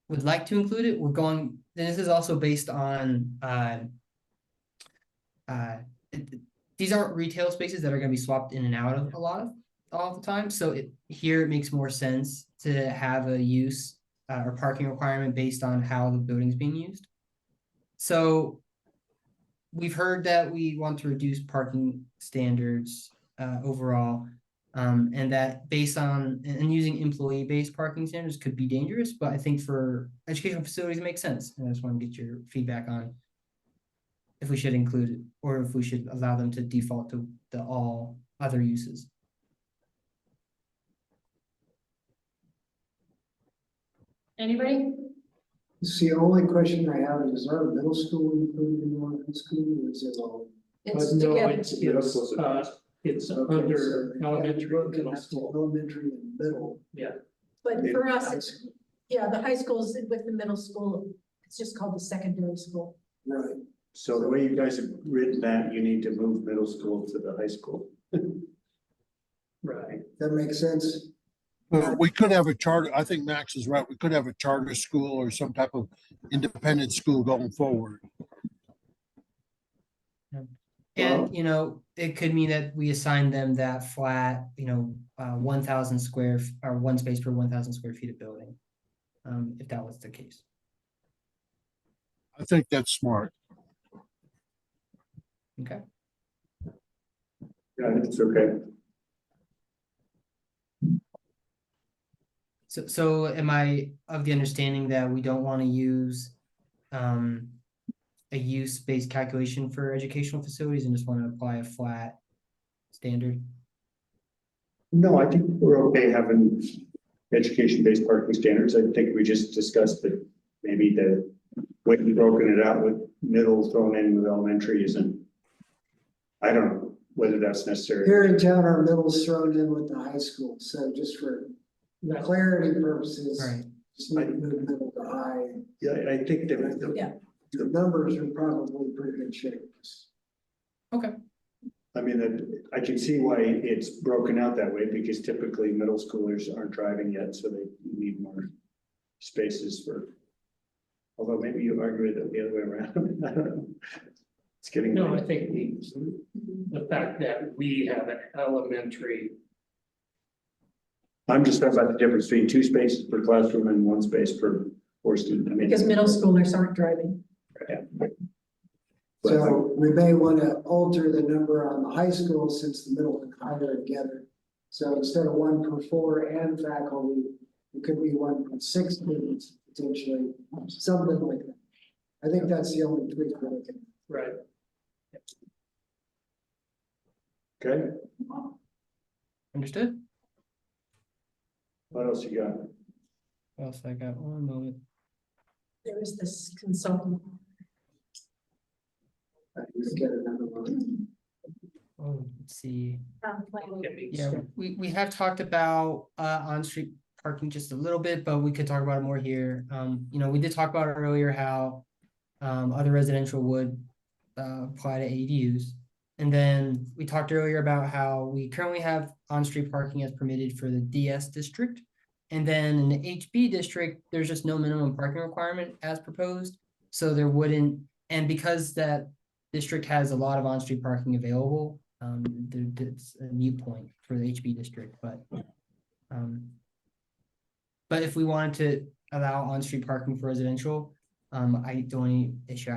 Speaker 5: would like to include it, we're going, and this is also based on, these aren't retail spaces that are gonna be swapped in and out of a lot of, all the time, so here it makes more sense to have a use, or parking requirement based on how the building's being used. So we've heard that we want to reduce parking standards, overall. And that based on, and using employee-based parking standards could be dangerous, but I think for educational facilities, it makes sense. And I just want to get your feedback on if we should include it, or if we should allow them to default to the all other uses.
Speaker 1: Anybody?
Speaker 3: See, the only question I have is our middle school included in our high school, or is it all?
Speaker 9: It's
Speaker 7: No,
Speaker 9: together.
Speaker 7: it's
Speaker 3: Okay,
Speaker 7: under
Speaker 3: so
Speaker 7: elementary,
Speaker 3: broken
Speaker 7: middle
Speaker 3: up to
Speaker 7: school.
Speaker 3: Elementary and middle.
Speaker 9: But for
Speaker 3: High
Speaker 9: us,
Speaker 3: school.
Speaker 9: yeah, the high schools with the middle school, it's just called the secondary school.
Speaker 3: Right,
Speaker 8: So the way you guys have written that, you need to move middle school to the high school.
Speaker 7: Right.
Speaker 3: that makes sense.
Speaker 6: We could have a charter, I think Max is right, we could have a charter school or some type of independent school going forward.
Speaker 5: And, you know, it could mean that we assign them that flat, 1,000 square, or one space per 1,000 square feet of building. If that was the case.
Speaker 6: I think that's smart.
Speaker 5: Okay.
Speaker 8: Yeah, it's okay.
Speaker 5: So am I of the understanding that we don't want to use a use-based calculation for educational facilities and just want to apply a flat standard?
Speaker 8: No, I think we're okay having education-based parking standards. I think we just discussed that maybe the way we've broken it out with middle thrown in with elementary isn't. I don't know whether that's necessary.
Speaker 3: Here in town, our middle's thrown in with the high school, so just for clarity purposes.
Speaker 5: Right.
Speaker 3: Just need to move middle to high.
Speaker 8: Yeah, I think that
Speaker 9: Yeah.
Speaker 3: The numbers are probably pretty good shape.
Speaker 5: Okay.
Speaker 8: I mean, that I can see why it's broken out that way, because typically middle schoolers aren't driving yet, so they need more spaces for. Although maybe you argue it the other way around. I don't know. It's getting.
Speaker 7: No, I think the fact that we have an elementary,
Speaker 8: I'm just talking about the difference between 2 spaces per classroom and 1 space per student. I mean,
Speaker 9: Because middle schoolers aren't driving.
Speaker 3: So we may want to alter the number on the high school since the middle and high are together. So instead of 1 per 4 and faculty, it could be 1 per 6 students potentially, something like that. I think that's the only tweak we're looking at.
Speaker 7: right?
Speaker 8: Okay,
Speaker 5: Understood?
Speaker 8: what else you got?
Speaker 5: What else I got? One moment.
Speaker 9: There is this consultant.
Speaker 3: Let's get another one.
Speaker 5: Oh, let's see.
Speaker 9: Planning.
Speaker 5: Yeah, we have talked about on-street parking just a little bit, but we could talk about it more here. We did talk about earlier how other residential would apply to ADUs. And then we talked earlier about how we currently have on-street parking as permitted for the DS district. And then in the HB district, there's just no minimum parking requirement as proposed. So there wouldn't, and because that district has a lot of on-street parking available, it's a moot point for the HB district, but if we wanted to allow on-street parking for residential, the only issue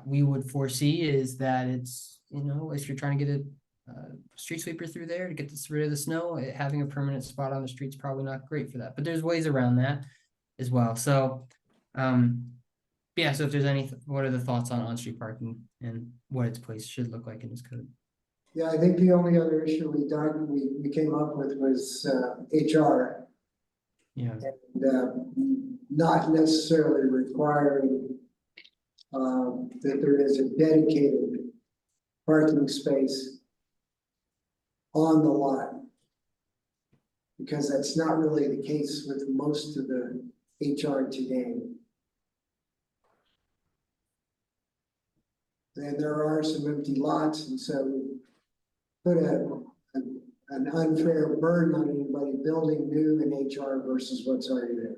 Speaker 5: we would foresee is that it's, if you're trying to get a street sweeper through there to get rid of the snow, having a permanent spot on the street's probably not great for that, but there's ways around that as well. So, yeah, so if there's what are the thoughts on on-street parking and what its place should look like in this code?
Speaker 3: Yeah, I think the only other issue we came up with was HR.
Speaker 5: Yeah.
Speaker 3: And not necessarily requiring that there is a dedicated parking space on the lot. Because that's not really the case with most of the HR today. And there are some empty lots, and so we put a an unfair burden on anybody building new in HR versus what's already there.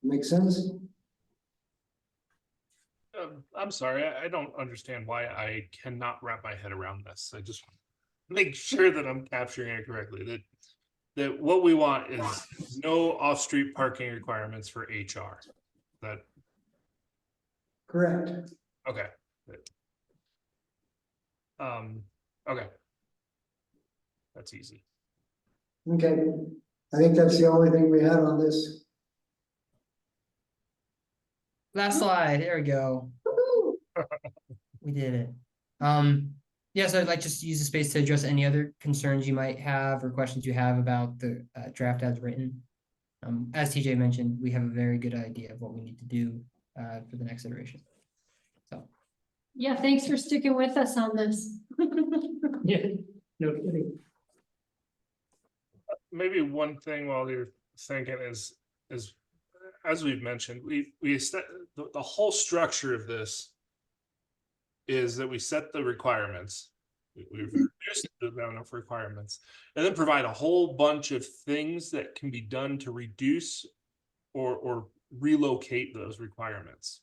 Speaker 3: Make sense?
Speaker 4: I'm sorry, I don't understand why I cannot wrap my head around this. I just want to make sure that I'm capturing it correctly, that what we want is no off-street parking requirements for HR. That,
Speaker 3: Correct.
Speaker 4: okay. Okay. That's easy.
Speaker 3: Okay, I think that's the only thing we had on this.
Speaker 5: Last slide, there we go. We did it. Yes, I'd like just to use the space to address any other concerns you might have or questions you have about the draft as written. As TJ mentioned, we have a very good idea of what we need to do for the next iteration. So.
Speaker 1: Yeah, thanks for sticking with us on this.
Speaker 7: Yeah, no kidding.
Speaker 4: Maybe one thing while you're thinking is as we've mentioned, the whole structure of this is that we set the requirements. We've reduced the amount of requirements and then provide a whole bunch of things that can be done to reduce or relocate those requirements.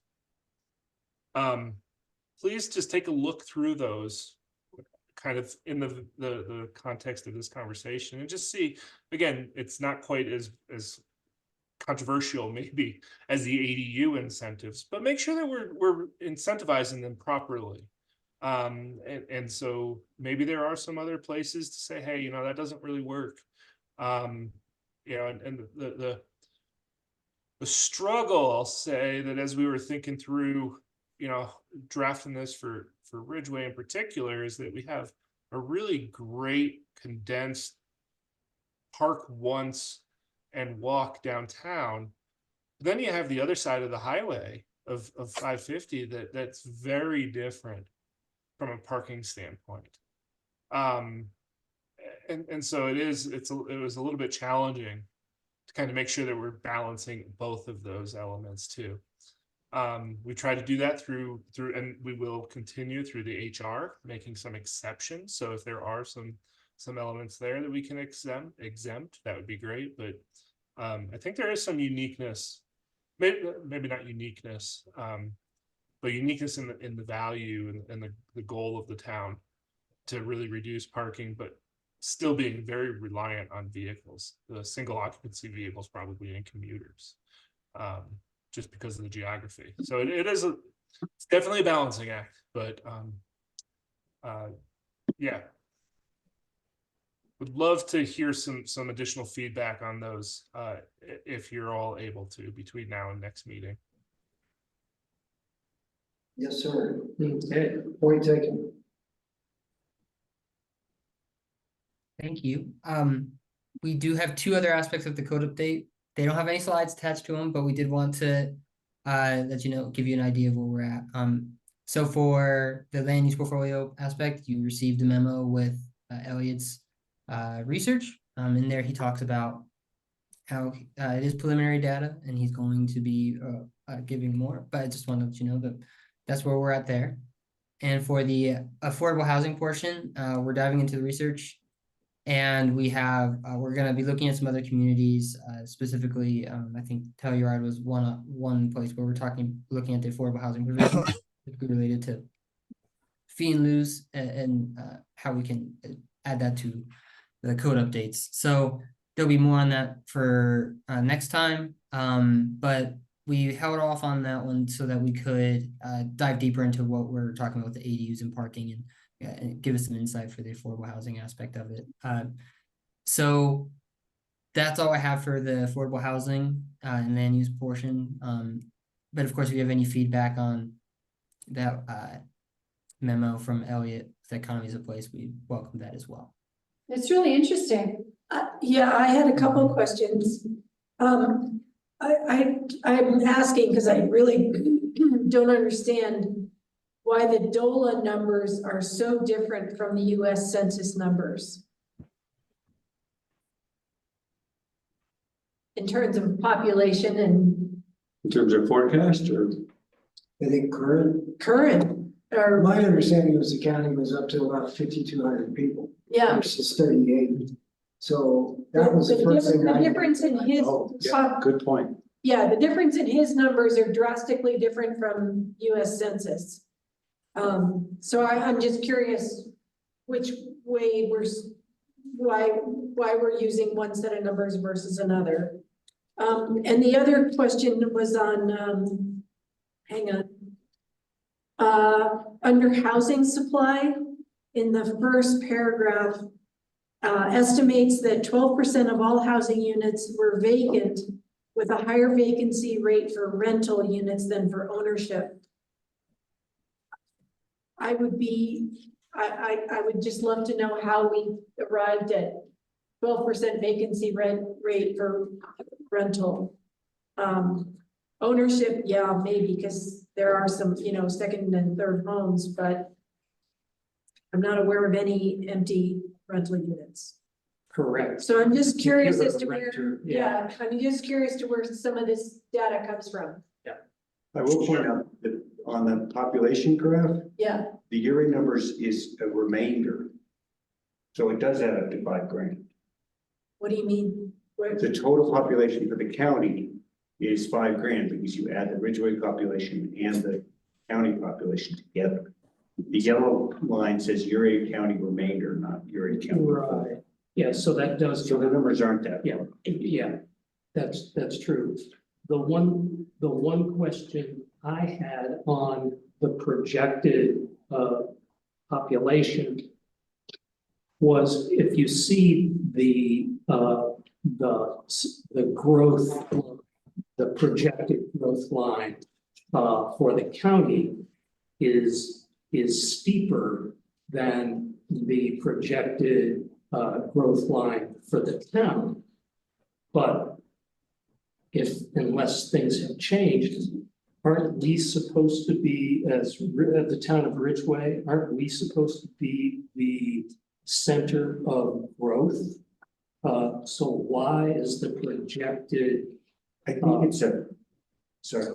Speaker 4: Please just take a look through those kind of in the context of this conversation and just see, again, it's not quite as controversial maybe as the ADU incentives, but make sure that we're incentivizing them properly. And so maybe there are some other places to say, hey, that doesn't really work. And the struggle, I'll say that as we were thinking through, drafting this for Ridgway in particular, is that we have a really great condensed park once and walk downtown. Then you have the other side of the highway of 550 that's very different from a parking standpoint. And so it was a little bit challenging to kind of make sure that we're balancing both of those elements too. We try to do that through and we will continue through the HR, making some exceptions. So if there are some elements there that we can exempt, that would be great. But I think there is some uniqueness, maybe not uniqueness, but uniqueness in the value and the goal of the town to really reduce parking, but still being very reliant on vehicles, the single occupancy vehicles probably and commuters, just because of the geography. So it's definitely a balancing act, but yeah. Would love to hear some additional feedback on those if you're all able to between now and next meeting.
Speaker 3: Yes, sir.
Speaker 7: Okay.
Speaker 3: Point taken.
Speaker 5: Thank you. We do have two other aspects of the code update. They don't have any slides attached to them, but we did want to let you know, give you an idea of where we're at. So for the land use portfolio aspect, you received a memo with Elliot's research. In there, he talks about how it is preliminary data and he's going to be giving more, but I just want to let you know that that's where we're at there. And for the affordable housing portion, we're diving into the research. And we have, we're going to be looking at some other communities, specifically, I think Telluride was one place where we're looking at the affordable housing provision related to fee and lieu's and how we can add that to the code updates. So there'll be more on that for next time, but we held off on that one so that we could dive deeper into what we're talking about with the ADUs and parking and give us some insight for the affordable housing aspect of it. So that's all I have for the affordable housing and land use portion. But of course, if you have any feedback on that memo from Elliot, the economies of place, we welcome that as well.
Speaker 1: It's really interesting.
Speaker 9: Yeah, I had a couple of questions. I'm asking because I really don't understand why the DOLA numbers are so different from the US Census numbers in terms of population and
Speaker 8: In terms of forecast or?
Speaker 3: I think current.
Speaker 9: current. Or,
Speaker 3: My understanding was the county was up to about 5,200 people
Speaker 9: yeah.
Speaker 3: versus 38. So that was the first thing.
Speaker 9: The difference in his,
Speaker 8: Oh, yeah, good point.
Speaker 9: yeah, the difference in his numbers are drastically different from US Census. So I'm just curious which way why we're using one set of numbers versus another. And the other question was on, hang on. Under housing supply, in the first paragraph, estimates that 12% of all housing units were vacant, with a higher vacancy rate for rental units than for ownership. I would just love to know how we arrived at 12% vacancy rate for rental. Ownership, yeah, maybe, because there are some, second and third homes, but I'm not aware of any empty rental units.
Speaker 7: Correct.
Speaker 9: So I'm just curious
Speaker 7: If
Speaker 9: as to
Speaker 7: you're a
Speaker 9: where,
Speaker 7: renter,
Speaker 9: yeah, I'm just curious to where some of this data comes from.
Speaker 8: I will point out that on the population graph,
Speaker 9: Yeah,
Speaker 8: the yearly numbers is a remainder. So it does add up to 5 grand.
Speaker 9: what do you mean? Where,
Speaker 8: The total population for the county is 5 grand because you add the Ridgway population and the county population together. The yellow line says Uray County remainder, not Uray County.
Speaker 7: Right. Yeah, so that does.
Speaker 8: So the numbers aren't that.
Speaker 7: Yeah, yeah, that's true. The one question I had on the projected population was if you see the growth, the projected growth line for the county is steeper than the projected growth line for the town. But unless things have changed, aren't we supposed to be, as the town of Ridgway, aren't we supposed to be the center of growth? So why is the projected?
Speaker 8: I think it's a, sorry,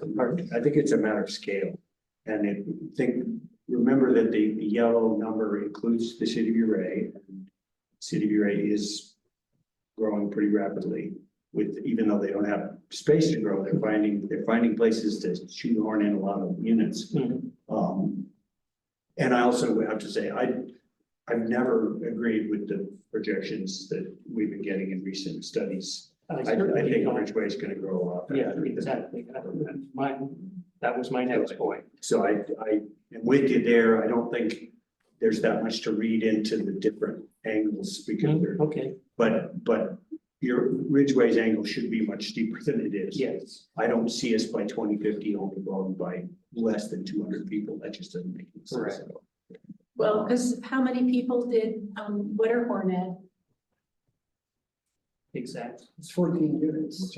Speaker 8: I think it's a matter of scale. And remember that the yellow number includes the city of Uray. City of Uray is growing pretty rapidly even though they don't have space to grow, they're finding places to shoehorn in a lot of units.
Speaker 7: Mm-hmm.
Speaker 8: And I also have to say, I've never agreed with the projections that we've been getting in recent studies. I think Ridgway is going to grow a lot.
Speaker 7: Yeah, exactly. That was my next point.
Speaker 8: So I am with you there. I don't think there's that much to read into the different angles because they're,
Speaker 7: okay.
Speaker 8: But your Ridgway's angle should be much steeper than it is.
Speaker 7: Yes.
Speaker 8: I don't see us by 2050 only growing by less than 200 people. That just doesn't make any sense.
Speaker 7: Correct.
Speaker 8: At all.
Speaker 9: well, because how many people did Winterhorn add?
Speaker 7: Exactly.
Speaker 3: It's 14 units.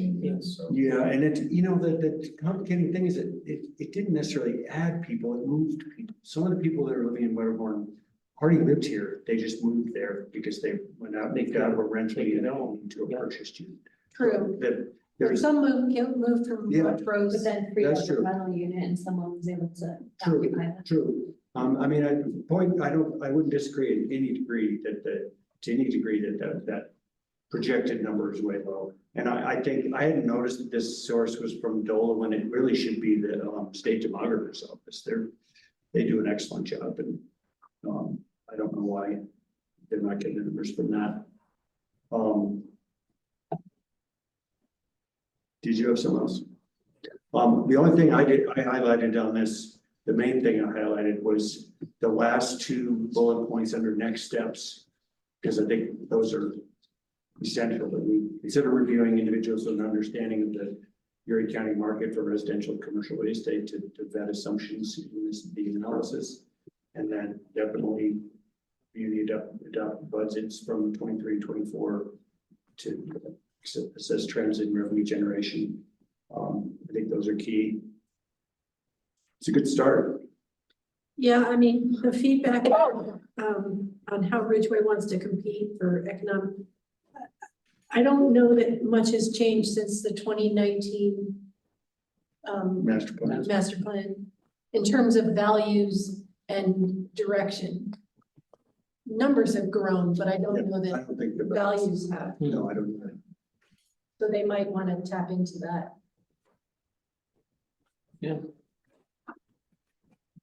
Speaker 8: Yeah, and the complicating thing is that it didn't necessarily add people, it moved people. Some of the people that are living in Winterhorn already lived here, they just moved there because they went out, they got a rental unit into a purchased unit.
Speaker 9: True.
Speaker 8: There's
Speaker 9: Some moved from
Speaker 8: Yeah.
Speaker 9: Montrose.
Speaker 1: But then freed
Speaker 8: That's
Speaker 1: up a
Speaker 8: true.
Speaker 1: rental unit and someone was able to
Speaker 8: True,
Speaker 1: occupy that.
Speaker 8: true. I mean, I wouldn't disagree in any degree that projected number is way low. And I think I hadn't noticed that this source was from DOLA when it really should be the state demographer's office. They do an excellent job, and I don't know why they're not getting the numbers from that. Did you have something else? The only thing I highlighted on this, the main thing I highlighted was the last 2 bullet points under next steps, because I think those are essential that we consider reviewing individuals with an understanding of the Uray County market for residential and commercial real estate to vet assumptions in the analysis. And then definitely review the adopt budgets from 23 and 24 to assess trends in revenue generation. I think those are key. It's a good start.
Speaker 9: Yeah, I mean, the feedback on how Ridgway wants to compete for economic. I don't know that much has changed since the 2019
Speaker 8: Master plan.
Speaker 9: master plan in terms of values and direction. Numbers have grown, but I don't know
Speaker 8: I
Speaker 9: that
Speaker 8: don't think the
Speaker 9: values have,
Speaker 8: No, I don't.
Speaker 9: so they might want to tap into that.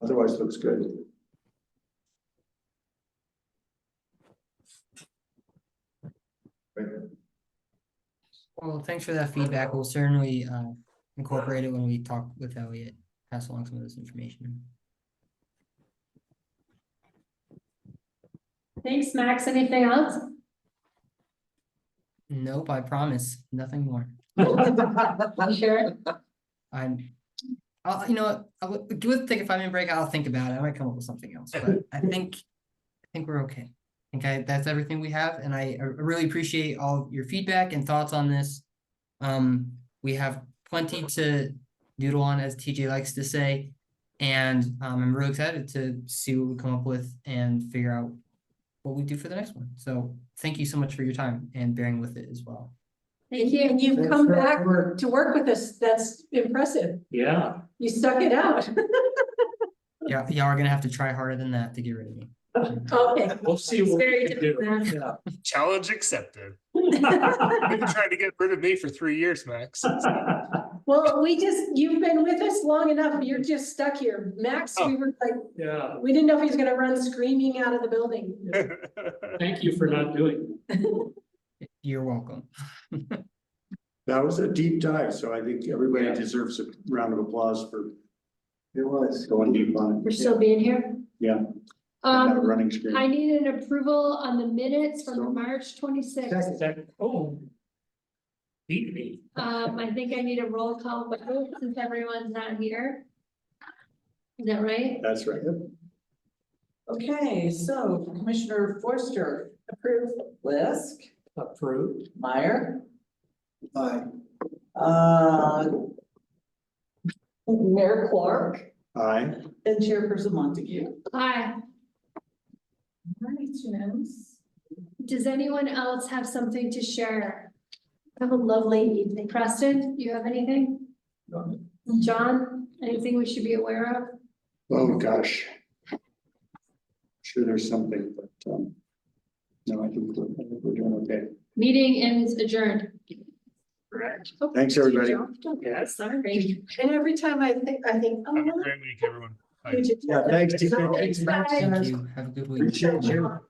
Speaker 8: Otherwise, looks good.
Speaker 5: Well, thanks for that feedback. We'll certainly incorporate it when we talk with Elliot, pass along some of this information.
Speaker 1: Thanks, Max. Anything else?
Speaker 5: Nope, I promise, nothing more.
Speaker 1: Sure.
Speaker 5: You know what, do it, take a 5-minute break, I'll think about it, I might come up with something else, but I think we're okay. That's everything we have, and I really appreciate all your feedback and thoughts on this. We have plenty to doodle on, as TJ likes to say, and I'm really excited to see what we come up with and figure out what we do for the next one. So thank you so much for your time and bearing with it as well.
Speaker 1: Thank you.
Speaker 9: And you've
Speaker 3: Thanks
Speaker 9: come
Speaker 3: for all
Speaker 9: back
Speaker 3: the work.
Speaker 9: to work with us. That's impressive.
Speaker 7: Yeah.
Speaker 9: You stuck it out.
Speaker 5: Yeah, y'all are gonna have to try harder than that to get rid of me.
Speaker 9: Okay.
Speaker 7: We'll see what
Speaker 1: Very
Speaker 7: we can do.
Speaker 1: different.
Speaker 7: Yeah.
Speaker 4: Challenge accepted. You've been trying to get rid of me for 3 years, Max.
Speaker 9: Well, you've been with us long enough. You're just stuck here. Max, we were like,
Speaker 7: Yeah.
Speaker 9: we didn't know if he was gonna run screaming out of the building.
Speaker 7: Thank you for not doing it.
Speaker 5: You're welcome.
Speaker 8: That was a deep dive, so I think everybody deserves a round of applause for
Speaker 3: It was.
Speaker 8: going deep on
Speaker 1: For
Speaker 8: it.
Speaker 1: still being here.
Speaker 8: Yeah. And that running screen.
Speaker 1: I need an approval on the minutes from the March 26th.
Speaker 3: Second.
Speaker 7: Oh. Beat me.
Speaker 1: I think I need a roll call vote since everyone's not here. Is that right?
Speaker 8: That's right.
Speaker 12: Okay, so Commissioner Forster,
Speaker 9: Approved.
Speaker 12: Lisk,
Speaker 7: Approved.
Speaker 12: Meyer,
Speaker 3: Aye.
Speaker 12: Mayor Clark,
Speaker 8: Aye.
Speaker 12: and Chairperson Montague.
Speaker 1: Hi.
Speaker 12: All right, unanimous.
Speaker 1: Does anyone else have something to share? Have a lovely evening. Preston, you have anything? John, anything we should be aware of?
Speaker 8: Oh, gosh. Sure there's something, but, no, I think we're doing okay.
Speaker 1: Meeting is adjourned.
Speaker 8: Thanks, everybody.
Speaker 1: Yeah, sorry.
Speaker 9: And every time I think,
Speaker 4: Have a great week, everyone. Bye.
Speaker 9: you just.
Speaker 8: Yeah, thanks, TJ.
Speaker 1: Thanks, bye.
Speaker 5: Thank you, have a good week.
Speaker 3: Appreciate you.